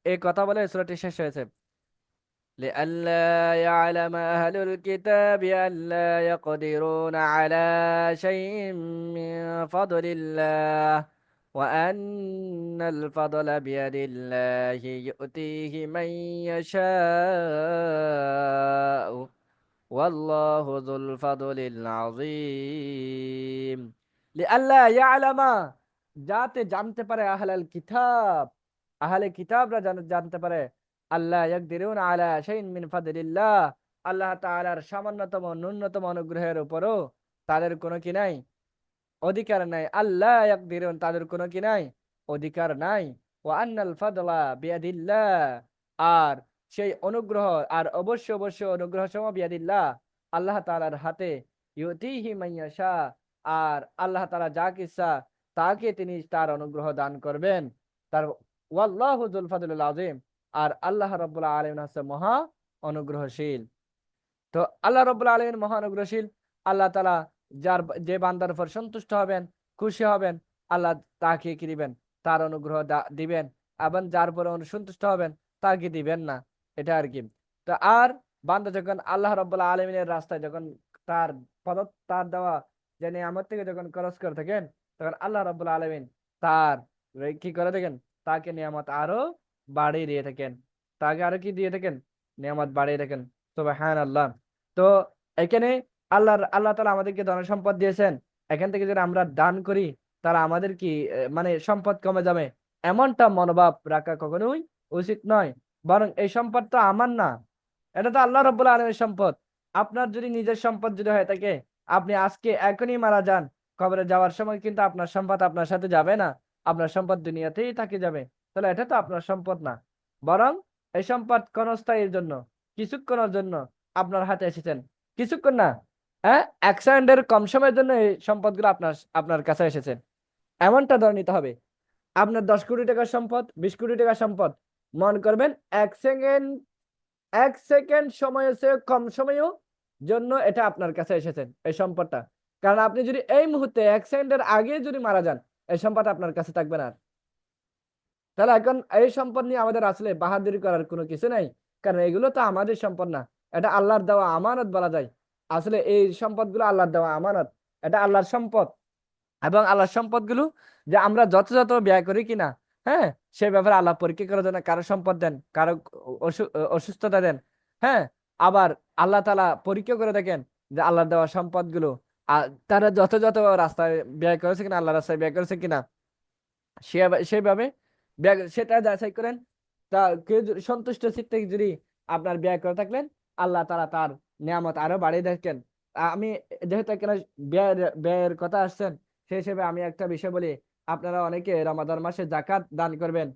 এই কথা বলে এই সূরাটি শেষ হয়েছে। لئلا يعلم أهل الكتاب ألا يقدرون على شيء من فضل الله وأن الفضل بيد الله يؤتيه من يشاء والله ذو الفضل العظيم لئلا يعلم যাতে জানতে পারে আহলে কিতাবরা জানতে পারে আল্লাহ ইয়াকদিরুন আলা শাইইন মিন ফাদলিল্লাহ আল্লাহ তাআলার সামান্যতম ন্যূনতম অনুগ্রহের উপরও তাদের কোনো কি নাই অধিকার নাই আল্লাহ ইয়াকদিরুন তাদের কোনো কি নাই অধিকার নাই ওয়া আন্নাল ফাদলা বিয়াদিল্লাহ আর সেই অনুগ্রহ আর অবশ্যই অনুগ্রহ সময় বিয়াদিল্লাহ আল্লাহ তাআলার হাতে ইউতিহি মাইয়াশা আর আল্লাহ তাআলা যাকে ইচ্ছা তাকে তিনি তার অনুগ্রহ দান করবেন তার ওয়াল্লাহু যুল ফাদলিল আযীম আর আল্লাহ রাব্বুল আলামিন হচ্ছে মহা অনুগ্রহশীল। তো আল্লাহ রাব্বুল আলামিন মহা অনুগ্রহশীল আল্লাহ তাআলা যার যে বান্দার উপর সন্তুষ্ট হবেন খুশি হবেন আল্লাহ তাকে কি দিবেন তার অনুগ্রহ দিবেন এবং যার উপর সন্তুষ্ট হবেন তাকে দিবেন না এটা আর কি। তো আর বান্দা যখন আল্লাহ রাব্বুল আলামিনের রাস্তায় যখন তার তার দেওয়া যে নিয়ামত থেকে যখন খরচ করে থাকেন তখন আল্লাহ রাব্বুল আলামিন তার কি করে থাকেন তাকে নিয়ামত আরো বাড়িয়ে দিয়ে থাকেন তাকে আরো কি দিয়ে থাকেন নিয়ামত বাড়িয়ে থাকেন সুবহানাল্লাহ। তো এখানে আল্লাহ তাআলা আমাদেরকে ধন সম্পদ দিয়েছেন এখান থেকে যদি আমরা দান করি তাহলে আমাদের কি মানে সম্পদ কমে যাবে এমনটা মনোভাব রাখা কখনোই উচিত নয়। বরং এই সম্পদ তো আমার না এটা তো আল্লাহ রাব্বুল আলামিনের সম্পদ। আপনার যদি নিজের সম্পদ যদি হয়ে থাকে আপনি আজকে এখনই মারা যান কবরে যাওয়ার সময় কিন্তু আপনার সম্পদ আপনার সাথে যাবে না আপনার সম্পদ দুনিয়াতেই থেকে যাবে তাহলে এটা তো আপনার সম্পদ না বরং এই সম্পদ ক্ষণস্থায়ীর জন্য কিছুক্ষণের জন্য আপনার হাতে এসেছেন কিছুক্ষণ না হ্যাঁ এক সেকেন্ডের কম সময়ের জন্য এই সম্পদগুলো আপনার কাছে এসেছে এমনটা ধরে নিতে হবে। আপনার 10 কোটি টাকার সম্পদ 20 কোটি টাকার সম্পদ মনে করবেন এক সেকেন্ড সময় কম সময়েও জন্য এটা আপনার কাছে এসেছেন এই সম্পদটা কারণ আপনি যদি এই মুহূর্তে এক সেকেন্ডের আগে যদি মারা যান এই সম্পদ আপনার কাছে থাকবে না। তাহলে এখন এই সম্পদ নিয়ে আমাদের আসলে বাহাদুরি করার কোনো কিছু নাই কারণ এগুলো তো আমাদের সম্পদ না এটা আল্লাহর দেওয়া আমানত বলা যায়। আসলে এই সম্পদগুলো আল্লাহর দেওয়া আমানত এটা আল্লাহর সম্পদ এবং আল্লাহর সম্পদগুলো যে আমরা যথাযথ ব্যয় করি কিনা হ্যাঁ সে ব্যাপারে আল্লাহ পরীক্ষা করার জন্য কারো সম্পদ দেন কারো অসুস্থতা দেন হ্যাঁ আবার আল্লাহ তাআলা পরীক্ষা করে দেখেন যে আল্লাহর দেওয়া সম্পদগুলো তারা যথাযথ রাস্তায় ব্যয় করেছে কিনা আল্লাহ রাস্তায় ব্যয় করেছে কিনা সেভাবে সেটা যাচাই করেন তা কেউ সন্তুষ্ট চিত্তে যদি আপনার ব্যয় করে থাকলেন আল্লাহ তাআলা তার নিয়ামত আরো বাড়িয়ে দেখেন। আমি যেহেতু এখানে ব্যয়ের কথা আসছেন সেই হিসেবে আমি একটা বিষয় বলি আপনারা অনেকে রমাদান মাসে যাকাত দান করবেন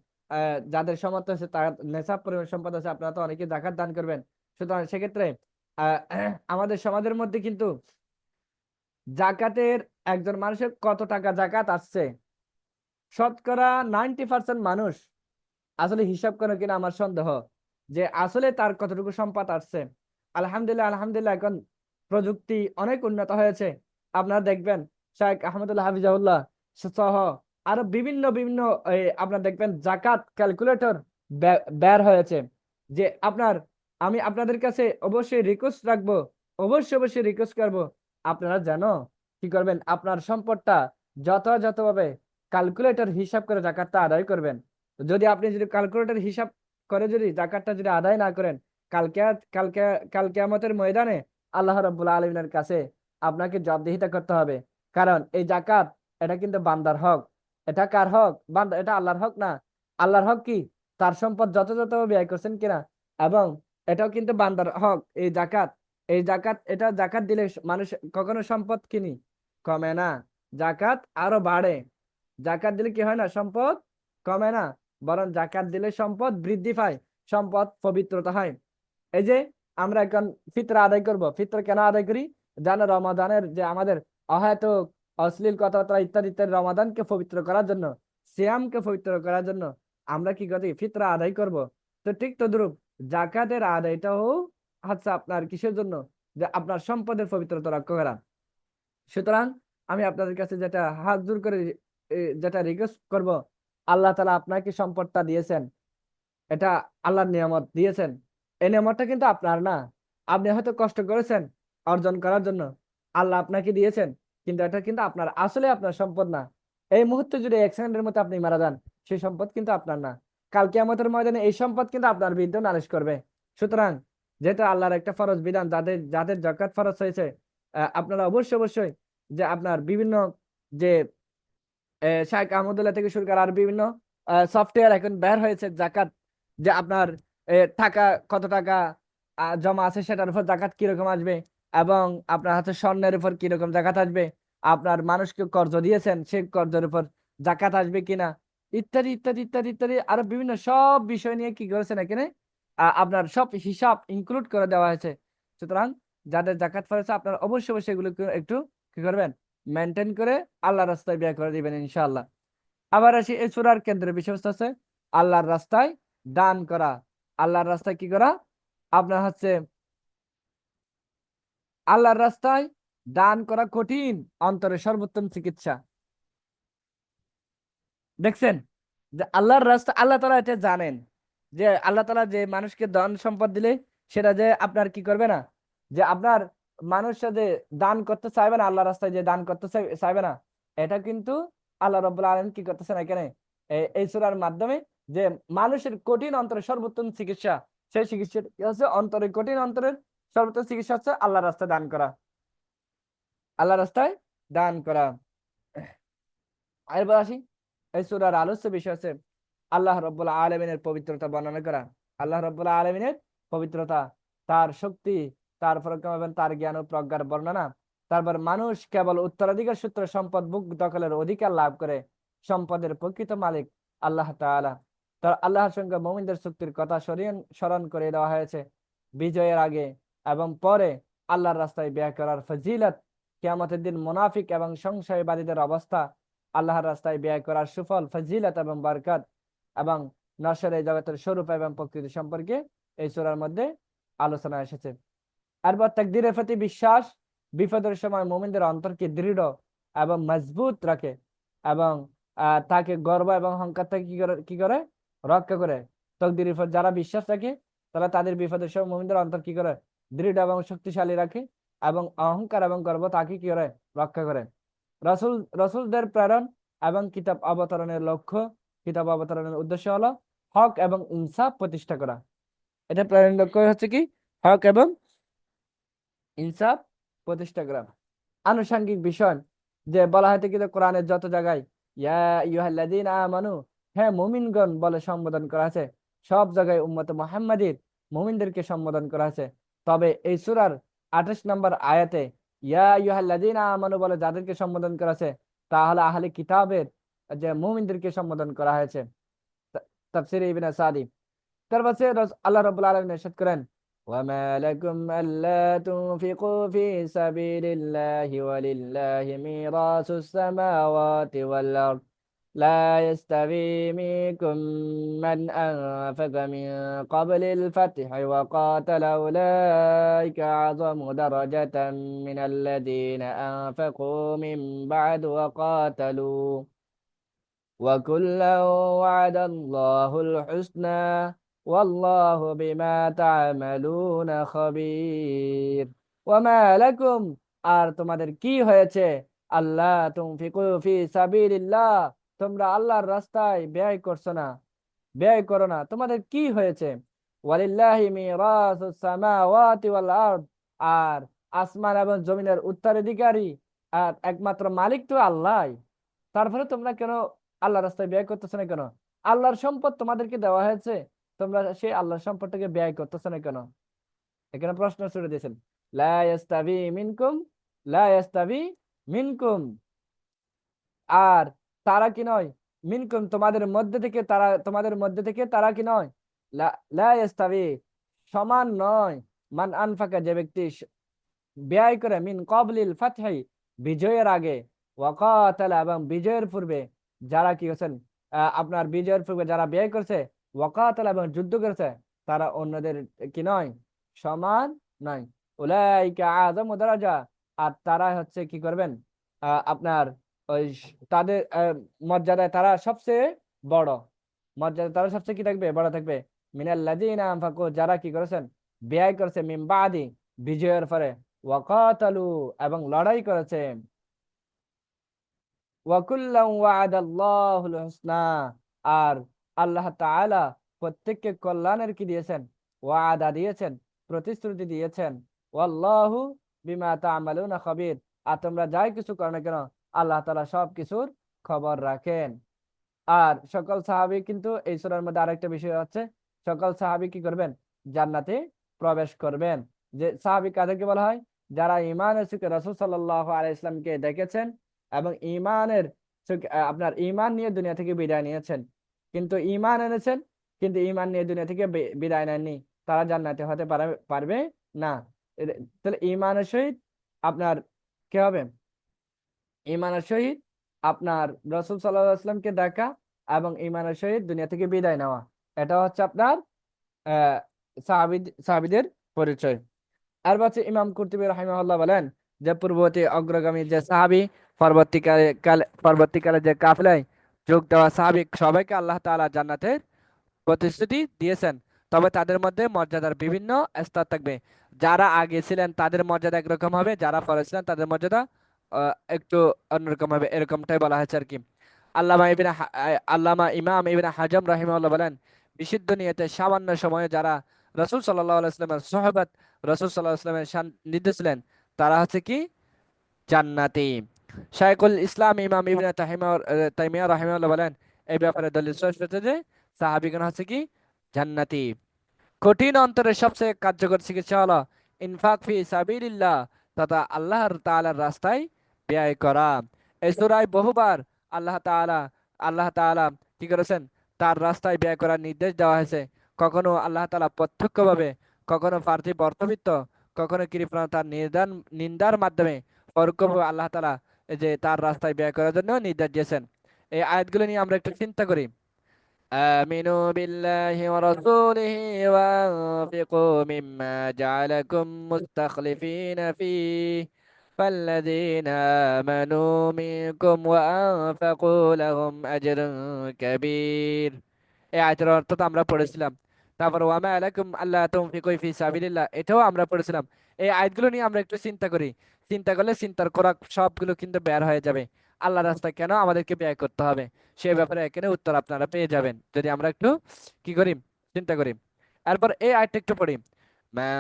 যাদের সামর্থ্য আছে তার নেশাব পরিমাণ সম্পদ আছে আপনারা তো অনেকে যাকাত দান করবেন সুতরাং সেক্ষেত্রে আমাদের সমাজের মধ্যে কিন্তু জাকাতের একজন মানুষের কত টাকা জাকাত আসছে শতকরা 90% মানুষ আসলে হিসাব করে কিনা আমার সন্দেহ যে আসলে তার কতটুকু সম্পদ আসছে। আলহামদুলিল্লাহ এখন প্রযুক্তি অনেক উন্নত হয়েছে আপনারা দেখবেন শেখ আহমদুল্লাহ হাফিজাহুল্লাহ সহ আরো বিভিন্ন বিভিন্ন আপনারা দেখবেন জাকাত ক্যালকুলেটর বের হয়েছে যে আমি আপনাদের কাছে অবশ্যই রিকোয়েস্ট রাখবো অবশ্যই রিকোয়েস্ট করবো আপনারা জানো কি করবেন আপনার সম্পদটা যথাযথভাবে ক্যালকুলেটর হিসাব করে জাকাতটা আদায় করবেন। যদি আপনি যদি ক্যালকুলেটর হিসাব করে যদি জাকাতটা যদি আদায় না করেন কালকে কালকে কাল কিয়ামতের ময়দানে আল্লাহ রাব্বুল আলামিনের কাছে আপনাকে জবাবদিহিতা করতে হবে। কারণ এই জাকাত এটা কিন্তু বান্দার হক। এটা কার হক? বান্দা, এটা আল্লাহর হক না। আল্লাহর হক কি? তার সম্পদ যথাযথ ব্যয় করছেন কিনা। এবং এটাও কিন্তু বান্দার হক এই জাকাত। এই জাকাত, এটা জাকাত দিলে মানুষ কখনো সম্পদ কিনি কমে না, জাকাত আরো বাড়ে। জাকাত দিলে কি হয় না? সম্পদ কমে না, বরং জাকাত দিলে সম্পদ বৃদ্ধি পায়, সম্পদ পবিত্রতা হয়। এই যে আমরা এখন ফিতরা আদায় করব, ফিতরা কেন আদায় করি? জানো, রমাদানের যে আমাদের অহেতুক অশ্লীল কথাবার্তা ইত্যাদি ইত্যাদি, রমাদানকে পবিত্র করার জন্য, সিয়ামকে পবিত্র করার জন্য আমরা কি করি? ফিতরা আদায় করব। তো ঠিক তদ্রুপ জাকাতের আদায়টাও হচ্ছে আপনার কিসের জন্য? যে আপনার সম্পদের পবিত্রতা রক্ষা করা। সুতরাং আমি আপনাদের কাছে যেটা হাত জোর করে যেটা রিকোয়েস্ট করব, আল্লাহ তাআলা আপনাকে সম্পদটা দিয়েছেন, এটা আল্লাহর নিয়ামত দিয়েছেন। এই নিয়ামতটা কিন্তু আপনার না। আপনি হয়তো কষ্ট করেছেন অর্জন করার জন্য, আল্লাহ আপনাকে দিয়েছেন, কিন্তু এটা কিন্তু আপনার, আসলে আপনার সম্পদ না। এই মুহূর্তে যদি 1 সেকেন্ডের মধ্যে আপনি মারা যান, সেই সম্পদ কিন্তু আপনার না। কাল কিয়ামতের ময়দানে এই সম্পদ কিন্তু আপনার বিরুদ্ধে নালিশ করবে। সুতরাং যেটা আল্লাহর একটা ফরজ বিধান, যাদের যাদের যাকাত ফরজ হয়েছে, আপনারা অবশ্যই অবশ্যই যে আপনার বিভিন্ন যে শাইখ আহমদুল্লাহ থেকে শুরু করে আর বিভিন্ন সফটওয়্যার এখন বের হয়েছে জাকাত, যে আপনার টাকা কত টাকা জমা আছে সেটার উপর জাকাত কিরকম আসবে, এবং আপনার হাতে স্বর্ণের উপর কিরকম জাকাত আসবে, আপনার মানুষকে কর্জ দিয়েছেন সেই কর্জের উপর জাকাত আসবে কিনা, ইত্যাদি ইত্যাদি ইত্যাদি ইত্যাদি আরো বিভিন্ন সব বিষয় নিয়ে কি করেছেন এখানে আপনার সব হিসাব ইনক্লুড করে দেওয়া হয়েছে। সুতরাং যাদের জাকাত ফরজ, আপনার অবশ্যই অবশ্যই এগুলো একটু কি করবেন? মেনটেন করে আল্লাহর রাস্তায় ব্যয় করে দিবেন ইনশাআল্লাহ। আবার আসি, এই সূরার কেন্দ্রের বিষয়বস্তু আছে আল্লাহর রাস্তায় দান করা। আল্লাহর রাস্তায় কি করা? আপনার হচ্ছে আল্লাহর রাস্তায় দান করা কঠিন, অন্তরের সর্বোত্তম চিকিৎসা। দেখছেন যে আল্লাহর রাস্তা, আল্লাহ তাআলা এটা জানেন যে আল্লাহ তাআলা যে মানুষকে ধন সম্পদ দিলে সেটা যে আপনার কি করবে না, যে আপনার মানুষরা যে দান করতে চাইবে না, আল্লাহ রাস্তায় যে দান করতে চাইবে না, এটা কিন্তু আল্লাহ রাব্বুল আলামিন কি করতেছেন এখানে এই সূরার মাধ্যমে, যে মানুষের কঠিন অন্তরের সর্বোত্তম চিকিৎসা, সেই চিকিৎসা হচ্ছে অন্তরের কঠিন অন্তরের সর্বোত্তম চিকিৎসা হচ্ছে আল্লাহ রাস্তায় দান করা, আল্লাহ রাস্তায় দান করা। এরপর আসি, এই সূরার আলোচ্য বিষয় আছে আল্লাহ রাব্বুল আলামিনের পবিত্রতা বর্ণনা করা। আল্লাহ রাব্বুল আলামিনের পবিত্রতা, তার শক্তি, তার পরাক্রম এবং তার জ্ঞান ও প্রজ্ঞার বর্ণনা। তারপর মানুষ কেবল উত্তরাধিকার সূত্রে সম্পদ বুক দখলের অধিকার লাভ করে, সম্পদের প্রকৃত মালিক আল্লাহ তাআলা। তার আল্লাহর সঙ্গে মুমিনদের চুক্তির কথা স্মরণ করে দেওয়া হয়েছে। বিজয়ের আগে এবং পরে আল্লাহর রাস্তায় ব্যয় করার ফজিলত, কিয়ামতের দিন মুনাফিক এবং সংশয়বাদীদের অবস্থা, আল্লাহর রাস্তায় ব্যয় করার সুফল, ফজিলত এবং বরকত, এবং নশ্বর এই জগতের স্বরূপ এবং প্রকৃতি সম্পর্কে এই সূরার মধ্যে আলোচনা এসেছে। এরপর তাকদীরের প্রতি বিশ্বাস বিপদের সময় মুমিনদের অন্তরকে দৃঢ় এবং মজবুত রাখে, এবং তাকে গর্ব এবং অহংকার থেকে কি করে রক্ষা করে। তকদিরের উপর যারা বিশ্বাস রাখে তারা তাদের বিপদের সময় মুমিনদের অন্তর কি করে? দৃঢ় এবং শক্তিশালী রাখে, এবং অহংকার এবং গর্ব তাকে কি করে? রক্ষা করে। রসুলদের প্রেরণ এবং কিতাব অবতরণের লক্ষ্য, কিতাব অবতরণের উদ্দেশ্য হলো হক এবং ইনসাফ প্রতিষ্ঠা করা। এটা প্রেরণের লক্ষ্য হচ্ছে কি? হক এবং ইনসাফ প্রতিষ্ঠা করা। আনুষঙ্গিক বিষয় যে বলা হয়তো কিন্তু কোরআনের যত জায়গায় ইয়া আইয়ুহাল্লাযীনা আমানু, হ্যাঁ মুমিনগণ বলে সম্বোধন করা আছে, সব জায়গায় উম্মতে মুহাম্মাদীর মুমিনদেরকে সম্বোধন করা আছে। তবে এই সূরার 28 নম্বর আয়াতে ইয়া আইয়ুহাল্লাযীনা আমানু বলে যাদেরকে সম্বোধন করা আছে, তাহলে আহলে কিতাবের যে মুমিনদেরকে সম্বোধন করা হয়েছে। তাফসীরে ইবনে সাদি। তারপর আল্লাহ রাব্বুল আলামিন ইরশাদ করেন, وما لكم ألا تنفقوا في سبيل الله ولله ميراث السماوات والأرض لا يستوي منكم من أنفق من قبل الفتح وقاتل أولئك أعظم درجة من الذين أنفقوا من بعد وقاتلوا وكلا وعد الله الحسنى والله بما تعملون خبير وما لكم, আর তোমাদের কি হয়েছে, আল্লাহ তুনফিকু ফি সাবিলিল্লাহ, তোমরা আল্লাহর রাস্তায় ব্যয় করছো না, ব্যয় করো না, তোমাদের কি হয়েছে? ওয়ালিল্লাহি মিরাসুস সামাওয়াতি ওয়াল আরদ, আর আসমান এবং জমিনের উত্তরাধিকারী আর একমাত্র মালিক তো আল্লাহ। তারপরে তোমরা কেন আল্লাহর রাস্তায় ব্যয় করতেছো না কেন? আল্লাহর সম্পদ তোমাদেরকে দেওয়া হয়েছে, তোমরা সেই আল্লাহর সম্পদটাকে ব্যয় করতেছো না কেন? এখানে প্রশ্ন ছুড়ে দিয়েছেন, লা ইয়াস্তাবি মিনকুম, লা ইয়াস্তাবি মিনকুম। আর তারা কি নয়, মিনকুম তোমাদের মধ্যে থেকে, তারা তোমাদের মধ্যে থেকে তারা কি নয়, লা লা ইয়াস্তাবি সমান নয়, মান আনফাকা যে ব্যক্তি ব্যয় করে, মিন কবলিল ফাতহি বিজয়ের আগে, ওয়াকাতালা এবং বিজয়ের পূর্বে, যারা কি করেছেন, আপনার বিজয়ের পূর্বে যারা ব্যয় করছে, ওয়াকাতালা এবং যুদ্ধ করেছে, তারা অন্যদের কি নয়, সমান নয়। উলাইকা আযামু দারাজা, আর তারা হচ্ছে কি করবেন, আপনার ওই তাদের মর্যাদায় তারা সবচেয়ে বড়, মর্যাদা তারা সবচেয়ে কি থাকবে, বড় থাকবে। মিনাল্লাযীনা আনফাকু, যারা কি করেছেন, ব্যয় করেছে, মিন বাদি বিজয়ের পরে, ওয়াকাতালু এবং লড়াই করেছে, ওয়াকুল্লাম ওয়াদাল্লাহুল হুসনা, আর আল্লাহ তাআলা প্রত্যেককে কল্যাণের কি দিয়েছেন, ওয়াদা দিয়েছেন, প্রতিশ্রুতি দিয়েছেন। ওয়াল্লাহু বিমা তা'মালুনা খাবীর, আর তোমরা যাই কিছু করো না কেন, আল্লাহ তাআলা সব কিছুর খবর রাখেন। আর সকল সাহাবী কিন্তু এই সূরার মধ্যে আরেকটা বিষয় হচ্ছে, সকল সাহাবী কি করবেন, জান্নাতে প্রবেশ করবেন। যে সাহাবী কাদেরকে বলা হয়, যারা ঈমানের চোখে রাসূল সাল্লাল্লাহু আলাইহি ইসলামকে দেখেছেন এবং ঈমানের চোখে আপনার ঈমান নিয়ে দুনিয়া থেকে বিদায় নিয়েছেন, কিন্তু ঈমান এনেছেন, কিন্তু ঈমান নিয়ে দুনিয়া থেকে বিদায় নেননি, তারা জান্নাতে হতে পারবে না। তাহলে ঈমানের সহিত আপনার কি হবে, ঈমানের সহিত আপনার রাসূল সাল্লাল্লাহু আলাইহি ওয়াসাল্লামকে দেখা এবং ঈমানের সহিত দুনিয়া থেকে বিদায় নেওয়া, এটা হচ্ছে আপনার আহ সাহাবীদের পরিচয়। আর হচ্ছে ইমাম কুরতুবী রাহিমাহুল্লাহ বলেন যে পূর্ববর্তী অগ্রগামী যে সাহাবী, পরবর্তীকালে যে কাফেলায় যোগ দেওয়া সাহাবী, সবাইকে আল্লাহ তাআলা জান্নাতের প্রতিশ্রুতি দিয়েছেন। তবে তাদের মধ্যে মর্যাদার বিভিন্ন স্তর থাকবে। যারা আগে ছিলেন তাদের মর্যাদা একরকম হবে, যারা পরে ছিলেন তাদের মর্যাদা একটু অন্যরকম হবে, এরকমটাই বলা হয়েছে আর কি। আল্লামা ইমাম ইবনে হাজম রাহিমাহুল্লাহ বলেন, বিশুদ্ধ নিয়তে সামান্য সময়ে যারা রাসূল সাল্লাল্লাহু আলাইহি ওয়াসাল্লামের সুহবত, রাসূল সাল্লাল্লাহু আলাইহি ওয়াসাল্লামের সান্নিধ্যে ছিলেন, তারা হচ্ছে কি জান্নাতি। শাইখুল ইসলাম ইমাম ইবনে তাইমিয়া রাহিমাহুল্লাহ বলেন, এই ব্যাপারে দলিল স্পষ্ট যে সাহাবীগণ হচ্ছে কি জান্নাতি। কঠিন অন্তরের সবচেয়ে কার্যকর চিকিৎসা হলো ইনফাক ফি সাবিলিল্লাহ, তথা আল্লাহর তাআলার রাস্তায় ব্যয় করা। এই সূরায় বহুবার আল্লাহ তাআলা আল্লাহ তাআলা কি করেছেন, তার রাস্তায় ব্যয় করার নির্দেশ দেওয়া হয়েছে। কখনো আল্লাহ তাআলা প্রত্যক্ষভাবে, কখনো পার্থিব অর্থবিত্ত, কখনো কৃপণতার নিন্দার মাধ্যমে, পরোক্ষভাবে আল্লাহ তাআলা এই যে তার রাস্তায় ব্যয় করার জন্য নির্দেশ দিয়েছেন। এই আয়াতগুলো নিয়ে আমরা একটু চিন্তা করি। آمنوا بالله ورسوله وأنفقوا مما جعلكم مستخلفين فيه فالذين آمنوا منكم وأنفقوا لهم أجر كبير। এই আয়াতের অর্থ তো আমরা পড়েছিলাম। তারপর ওয়ামা আলাইকুম আল্লাহ তুনফিকু ফি সাবিলিল্লাহ, এটাও আমরা পড়েছিলাম। এই আয়াতগুলো নিয়ে আমরা একটু চিন্তা করি। চিন্তা করলে চিন্তার খোরাক সবগুলো কিন্তু বের হয়ে যাবে। আল্লাহ রাস্তায় কেন আমাদেরকে ব্যয় করতে হবে, সে ব্যাপারে এখানে উত্তর আপনারা পেয়ে যাবেন যদি আমরা একটু কি করি, চিন্তা করি। এরপর এই আয়াতটা একটু পড়ি। মা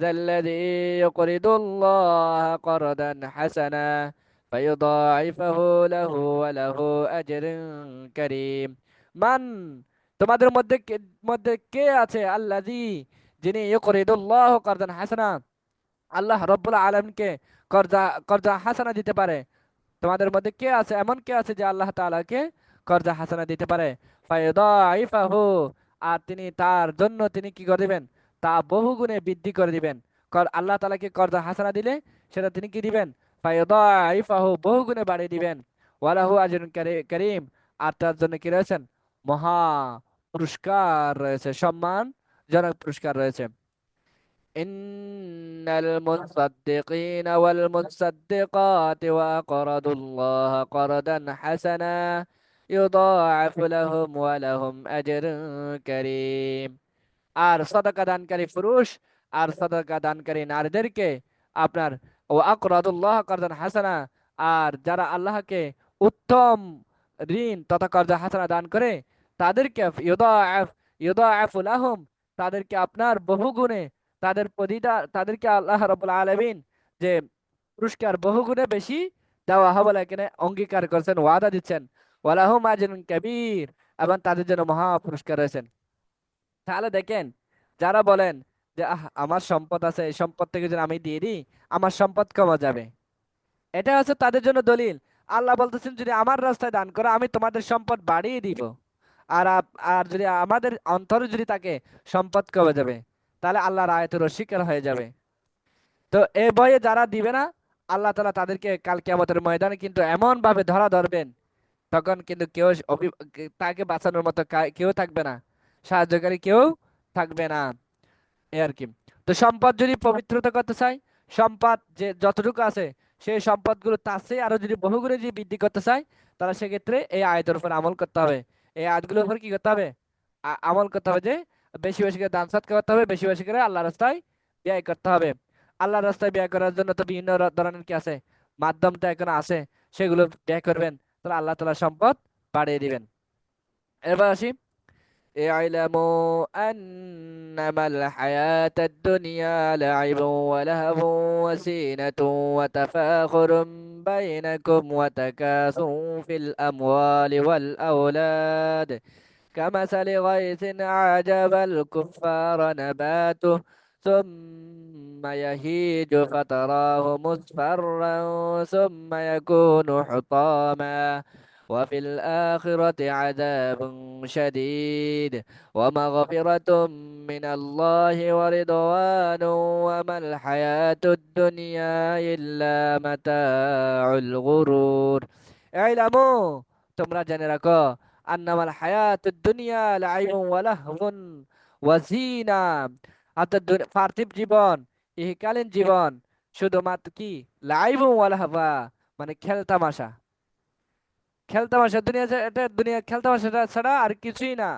যাল্লাযী ইউকরিদুল্লাহ করদান হাসানা ফায়ুদাইফাহু লাহু ওয়া লাহু আজরুন কারীম। মান, তোমাদের মধ্যে কে আছে, আল্লাযী, যিনি ইউকরিদুল্লাহ করদান হাসানা, আল্লাহ রাব্বুল আলামিনকে কর্জা কর্জা হাসানা দিতে পারে। তোমাদের মধ্যে কে আছে, এমন কে আছে যে আল্লাহ তাআলাকে কর্জা হাসানা দিতে পারে। ফায়ুদাইফাহু, আর তিনি তার জন্য তিনি কি করে দিবেন, তা বহুগুণে বৃদ্ধি করে দিবেন। আল্লাহ তাআলাকে কর্জা হাসানা দিলে সেটা তিনি কি দিবেন, ফায়ুদাইফাহু বহুগুণে বাড়িয়ে দিবেন। ওয়ালাহু আজরুন কারীম, আর তার জন্য কি রয়েছেন, মহা পুরস্কার রয়েছে, সম্মানজনক পুরস্কার রয়েছে। إن المصدقين والمصدقات وأقرضوا الله قرضا حسنا يضاعف لهم ولهم أجر كريم। আর সদকা দানকারী পুরুষ আর সদকা দানকারী নারীদেরকে আপনার ও আকরাদুল্লাহ করদান হাসানা, আর যারা আল্লাহকে উত্তম ঋণ তথা কর্জা হাসানা দান করে, তাদেরকে ইউদাআফু লাহুম, তাদেরকে আপনার বহুগুণে, তাদেরকে আল্লাহ রাব্বুল আলামিন যে পুরস্কার বহুগুণে বেশি দেওয়া হবে বলে এখানে অঙ্গীকার করছেন, ওয়াদা দিচ্ছেন। ওয়ালাহুম আজরুন কাবীর, এবং তাদের জন্য মহা পুরস্কার রয়েছেন। তাহলে দেখেন, যারা বলেন যে আমার সম্পদ আছে, এই সম্পদ থেকে যদি আমি দিয়ে দিই আমার সম্পদ কমে যাবে, এটা হচ্ছে তাদের জন্য দলিল। আল্লাহ বলতেছেন যদি আমার রাস্তায় দান করো আমি তোমাদের সম্পদ বাড়িয়ে দিব। আর যদি আমাদের অন্তরে যদি তাকে সম্পদ কমে যাবে, তাহলে আল্লাহর আয়াতের অস্বীকার হয়ে যাবে। তো এই ভয়ে যারা দিবে না, আল্লাহ তাআলা তাদেরকে কাল কিয়ামতের ময়দানে কিন্তু এমন ভাবে ধরা ধরবেন, তখন কিন্তু কেউ তাকে বাঁচানোর মতো কেউ থাকবে না, সাহায্যকারী কেউ থাকবে না, এই আর কি। তো সম্পদ যদি পবিত্রতা করতে চাই, সম্পদ যে যতটুকু আছে সেই সম্পদগুলো তার চেয়ে আরো যদি বহুগুণে যদি বৃদ্ধি করতে চাই, তাহলে সেক্ষেত্রে এই আয়াতের উপর আমল করতে হবে। এই আয়াতগুলোর উপর কি করতে হবে? আমল করতে হবে, যে বেশি বেশি করে দান সদকা করতে হবে, বেশি বেশি করে আল্লাহ রাস্তায় ব্যয় করতে হবে। আল্লাহ রাস্তায় ব্যয় করার জন্য তো বিভিন্ন ধরনের কি আছে, মাধ্যম তো এখন আছে, সেগুলো ব্যয় করবেন, তাহলে আল্লাহ তাআলা সম্পদ বাড়িয়ে দিবেন। এবার আসি, اعلموا أنما الحياة الدنيا لعب ولهو وزينة وتفاخر بينكم وتكاثر في الأموال والأولاد كمثل غيث أعجب الكفار نباته ثم يهيج فتراه مصفرا ثم يكون حطاما وفي الآخرة عذاب شديد ومغفرة من الله ورضوان وما الحياة الدنيا إلا متاع الغرور اعلموا তোমরা জেনে রাখো আন্নামাল হায়াতুদ দুনিয়া লাইবুন ওয়া লাহবুন ওয়া জিনা, অর্থাৎ পার্থিব জীবন, ইহকালীন জীবন শুধুমাত্র কি লাইবুন ওয়া লাহবা, মানে খেলতামাশা। খেলতামাশা দুনিয়া এটা দুনিয়া খেলতামাশা ছাড়া আর কিছুই না।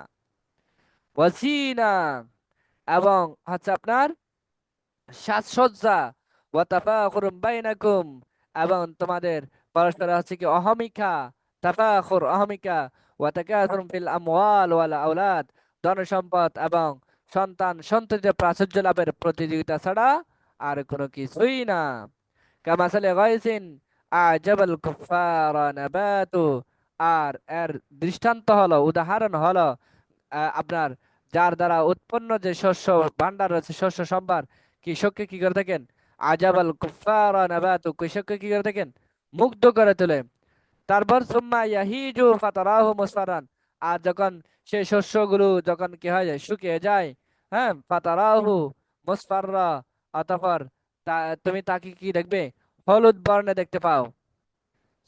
ওয়া জিনা, এবং হচ্ছে আপনার সাজসজ্জা, ওয়া তাফাখুরুম বাইনাকুম, এবং তোমাদের পরস্পর হচ্ছে কি অহমিকা, তাফাখুর অহমিকা, ওয়া তাকাসুরুম ফিল আমওয়াল ওয়াল আওলাদ, ধন সম্পদ এবং সন্তান সন্ততির প্রাচুর্য লাভের প্রতিযোগিতা ছাড়া আর কোনো কিছুই না। কামাসালে গায়সিন আজাবাল কুফারা নাবাতু, আর এর দৃষ্টান্ত হলো, উদাহরণ হলো আপনার যার দ্বারা উৎপন্ন যে শস্য ভান্ডার রয়েছে, শস্য সম্ভার, কৃষককে কি করে থাকেন, আজাবাল কুফারা নাবাতু, কৃষককে কি করে থাকেন, মুগ্ধ করে তোলে। তারপর সুম্মা ইয়াহিজু ফাতারাহু মুসফারান, আর যখন সেই শস্যগুলো যখন কি হয়ে যায়, শুকিয়ে যায়, হ্যাঁ, ফাতারাহু মুসফাররা, অতঃপর তুমি তাকে কি দেখবে, হলুদ বর্ণে দেখতে পাও।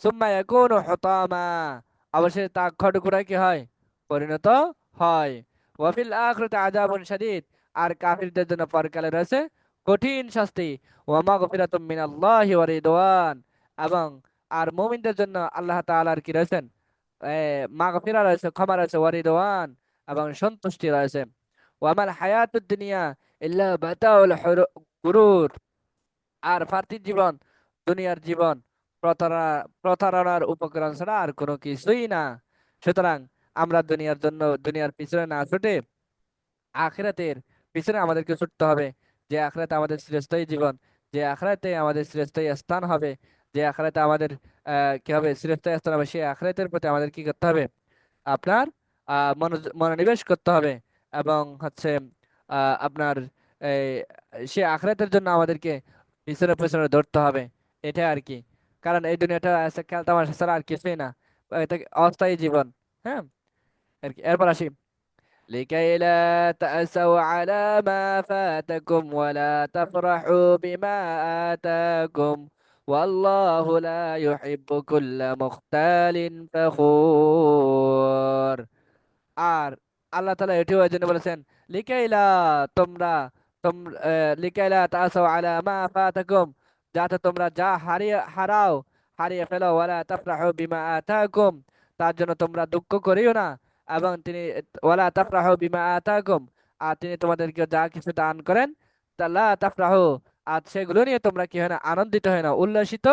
সুম্মা ইয়াকুনু হুতামা, অবশ্যই তা খড়কুড়ায় কি হয়, পরিণত হয়। ওয়াফিল আখিরাতি আযাবুন শাদীদ, আর কাফিরদের জন্য পরকালে রয়েছে কঠিন শাস্তি। ওয়া মাগফিরাতুম মিনাল্লাহি ওয়া রিদওয়ান, এবং আর মুমিনদের জন্য আল্লাহ তাআলার কি রয়েছেন, মাগফিরা রয়েছে, ক্ষমা রয়েছে, ওয়া রিদওয়ান, এবং সন্তুষ্টি রয়েছে। ওয়া মাল হায়াতুদ দুনিয়া ইল্লা মাতাউল গুরুর, আর পার্থিব জীবন, দুনিয়ার জীবন প্রতারণার উপকরণ ছাড়া আর কোনো কিছুই না। সুতরাং আমরা দুনিয়ার জন্য, দুনিয়ার পিছনে না ছুটে আখিরাতের পিছনে আমাদেরকে ছুটতে হবে। যে আখিরাতে আমাদের চিরস্থায়ী জীবন, যে আখিরাতে আমাদের চিরস্থায়ী স্থান হবে, যে আখিরাতে আমাদের কি হবে, চিরস্থায়ী স্থান হবে, সেই আখিরাতের প্রতি আমাদের কি করতে হবে, আপনার মনোনিবেশ করতে হবে। এবং হচ্ছে আপনার এই সে আখিরাতের জন্য আমাদেরকে পিছনে পিছনে ধরতে হবে, এটা আর কি। কারণ এই দুনিয়াটা আছে খেলতামাশা ছাড়া আর কিছুই না, এটা অস্থায়ী জীবন। হ্যাঁ, আর কি। এরপর আসি, لكي لا تأسوا على ما فاتكم ولا تفرحوا بما آتاكم والله لا يحب كل مختال فخور। আর আল্লাহ তাআলা এটিও এই জন্য বলেছেন, লিকাইলা, তোমরা তোমরা লিকাইলা তাসাও আলা মা ফাতাকুম, যাতে তোমরা যা হারিয়ে ফেলো, ওয়ালা তাফরাহু বিমা আতাকুম, তার জন্য তোমরা দুঃখ করিও না। এবং তিনি ওয়ালা তাফরাহু বিমা আতাকুম, আর তিনি তোমাদেরকে যা কিছু দান করেন, তা লা তাফরাহু, আর সেগুলো নিয়ে তোমরা কি হয় না, আনন্দিত হয় না, উল্লাসিত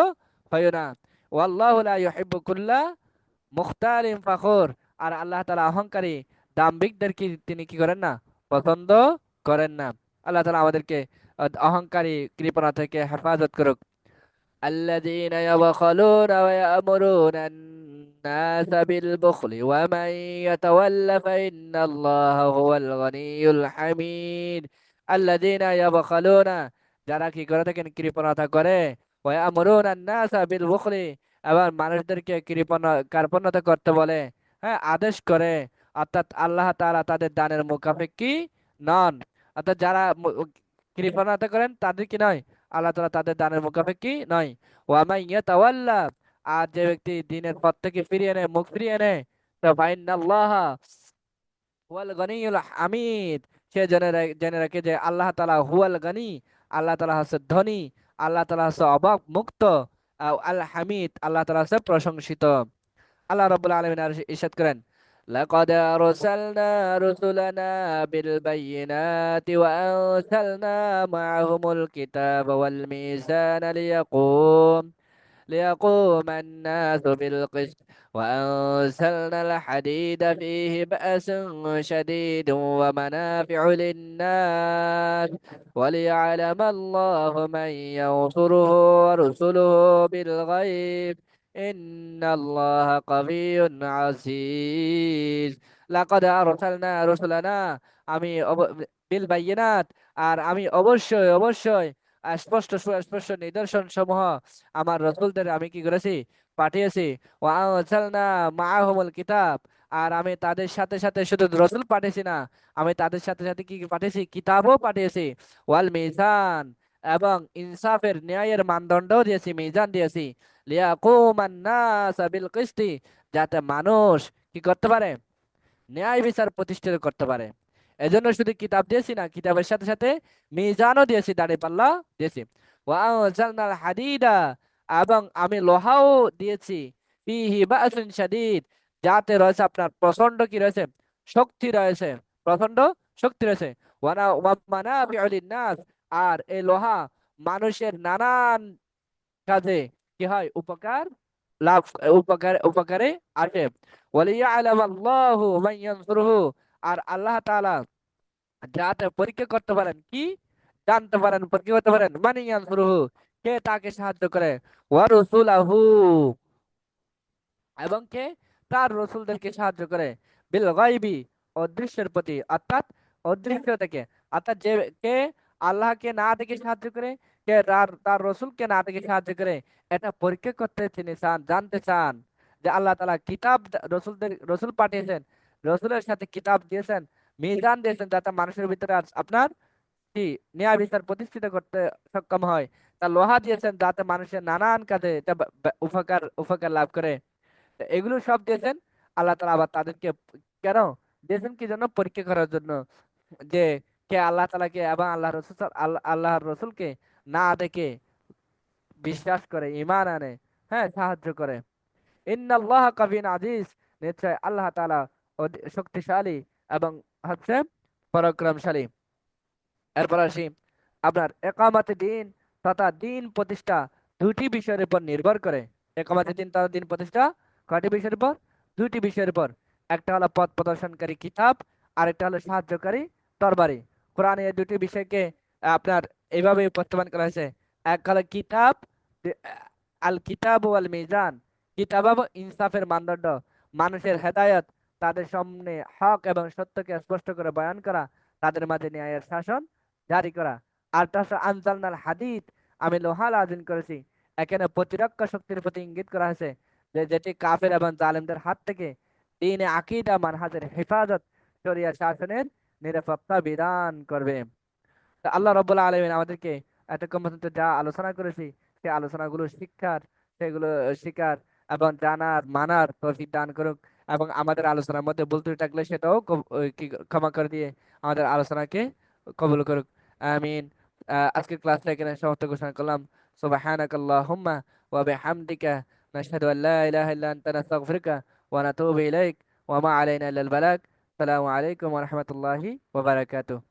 হয় না। ওয়াল্লাহু লা ইউহিব্বু কুল্লা মুখতালিন ফাখুর, আর আল্লাহ তাআলা অহংকারী দাম্ভিকদেরকে তিনি কি করেন না, পছন্দ করেন না। আল্লাহ তাআলা আমাদেরকে অহংকারী কৃপণা থেকে হেফাজত করুক। الذين يبخلون ويأمرون الناس بالبخل ومن يتول فإن الله هو الغني الحميد الذين يبخلون যারা কি করে থাকেন কৃপণতা করে ওয়ায়ামুরুনা الناس بالبخل আবার মানুষদেরকে কার্পণ্যতা করতে বলে, হ্যাঁ আদেশ করে, অর্থাৎ আল্লাহ তাআলা তাদের দানের মুখাপেক্ষী নন। অর্থাৎ যারা কৃপণতা করেন তাদের কি নয়, আল্লাহ তাআলা তাদের দানের মুখাপেক্ষী নয়। ওয়ামাই ইয়াতাওয়াল্লা, আর যে ব্যক্তি দিনের পথ থেকে ফিরিয়ে নেয়, মুখ ফিরিয়ে নেয়, তো ফাইন্নাল্লাহা হুয়াল গনিয়ুল হামিদ, সে জেনে রাখে যে আল্লাহ তাআলা হুয়াল গনি, আল্লাহ তাআলা হচ্ছে ধনী, আল্লাহ তাআলা হচ্ছে অভাব মুক্ত, আল হামিদ, আল্লাহ তাআলা হচ্ছে প্রশংসিত। আল্লাহ রাব্বুল আলামিন আর ইরশাদ করেন, লাকাদ আরসালনা রুসুলানা বিল বায়িনাতি ওয়া আনসালনা মাআহুমুল কিতাবা ওয়াল মিজানা ليقوم الناس بالقسط وأنزلنا الحديد فيه بأس شديد ومنافع للناس وليعلم الله من ينصره ورسله بالغيب إن الله قوي عزيز لقد أرسلنا رسلنا আমি বিল বাইয়িনাত, আর আমি অবশ্যই অবশ্যই স্পষ্ট সুস্পষ্ট নিদর্শন সমূহ আমার রসুলদের আমি কি করেছি, পাঠিয়েছি। ওয়া আনজালনা মাআহুমুল কিতাব, আর আমি তাদের সাথে সাথে শুধু রসুল পাঠিয়েছি না, আমি তাদের সাথে সাথে কি পাঠিয়েছি, কিতাবও পাঠিয়েছি। ওয়াল মিজান, এবং ইনসাফের ন্যায়ের মানদণ্ডও দিয়েছি, মিজান দিয়েছি। লিয়াকুমান নাস বিল কিসতি, যাতে মানুষ কি করতে পারে, ন্যায় বিচার প্রতিষ্ঠিত করতে পারে। এজন্য শুধু কিতাব দিয়েছি না, কিতাবের সাথে সাথে মিজানও দিয়েছি, দাঁড়ি পাল্লা দিয়েছি। ওয়া আনজালনাল হাদিদা, এবং আমি লোহাও দিয়েছি। ফিহি বাসুন শাদীদ, যাতে রয়েছে আপনার প্রচন্ড কি রয়েছে, শক্তি রয়েছে, প্রচন্ড শক্তি রয়েছে। ওয়া মানাফিউ লিন-নাস, আর এই লোহা মানুষের নানান কাজে কি হয়, উপকার লাভ, উপকারে আসে। ওয়ালিয়ালাম আল্লাহু মান ইয়ানসুরুহু, আর আল্লাহ তাআলা যাতে পরীক্ষা করতে পারেন, কি জানতে পারেন, পরীক্ষা করতে পারেন, মান ইয়ানসুরুহু, কে তাকে সাহায্য করে, ওয়া রাসূলুহু, এবং কে তার রসুলদেরকে সাহায্য করে, বিল গায়বি, অদৃশ্যের প্রতি, অর্থাৎ অদৃশ্য থেকে, অর্থাৎ যে কে আল্লাহকে না দেখে সাহায্য করে, কে তার তার রসুলকে না দেখে সাহায্য করে, এটা পরীক্ষা করতে তিনি চান, জানতে চান যে আল্লাহ তাআলা কিতাব রসুল পাঠিয়েছেন, রসুলের সাথে কিতাব দিয়েছেন, মিজান দিয়েছেন, যাতে মানুষের ভিতরে আপনার কি ন্যায় বিচার প্রতিষ্ঠিত করতে সক্ষম হয়। তা লোহা দিয়েছেন যাতে মানুষের নানান কাজে এটা উপকার উপকার লাভ করে। তো এগুলো সব দিয়েছেন আল্লাহ তাআলা, আবার তাদেরকে কেন দিয়েছেন, কি জন্য, পরীক্ষা করার জন্য, যে কে আল্লাহ তাআলাকে এবং আল্লাহর রসুলকে না দেখে বিশ্বাস করে, ঈমান আনে, হ্যাঁ সাহায্য করে। ইন্নাল্লাহ কাবিন আজিজ, নিশ্চয় আল্লাহ তাআলা শক্তিশালী এবং হচ্ছে পরাক্রমশালী। এরপর আসি আপনার একামতে দিন তথা দিন প্রতিষ্ঠা দুটি বিষয়ের উপর নির্ভর করে। একামতে দিন তথা দিন প্রতিষ্ঠা কয়টি বিষয়ের উপর, দুটি বিষয়ের উপর। একটা হলো পথ প্রদর্শনকারী কিতাব, আরেকটা হলো সাহায্যকারী তরবারি। কোরআনে এই দুটি বিষয়কে আপনার এইভাবে উপস্থাপন করা হয়েছে। এক হলো কিতাব, আল কিতাব ওয়াল মিজান, কিতাব এবং ইনসাফের মানদণ্ড, মানুষের হেদায়ত, তাদের সামনে হক এবং সত্যকে স্পষ্ট করে বয়ান করা, তাদের মাঝে ন্যায়ের শাসন জারি করা। আর তাছাড়া আনজালনাল হাদিদ, আমি লোহা নাযিল করেছি, এখানে প্রতিরক্ষা শক্তির প্রতি ইঙ্গিত করা হয়েছে, যে যেটি কাফের এবং জালেমদের হাত থেকে দ্বীনে আকীদা মানহাজের হেফাজত, শরিয়া শাসনের নিরাপত্তা বিধান করবে। তা আল্লাহ রাব্বুল আলামিন আমাদেরকে এতক্ষণ পর্যন্ত যা আলোচনা করেছি, সেই আলোচনাগুলো সেগুলো শিকার এবং জানার মানার তৌফিক দান করুক, এবং আমাদের আলোচনার মধ্যে ভুল ত্রুটি থাকলে সেটাও ক্ষমা করে দিয়ে আমাদের আলোচনাকে কবুল করুক। আমিন। আজকের ক্লাসটা এখানে সমাপ্ত ঘোষণা করলাম। সুবহানাকাল্লাহুম্মা ওয়া বিহামদিকা নাশহাদু আল লা ইলাহা ইল্লা আনতা নাস্তাগফিরুকা ওয়া নাতুবু ইলাইক ওয়া মা আলাইনা ইল্লাল বালাগ। আসসালামু আলাইকুম ওয়া রাহমাতুল্লাহি ওয়া বারাকাতুহু।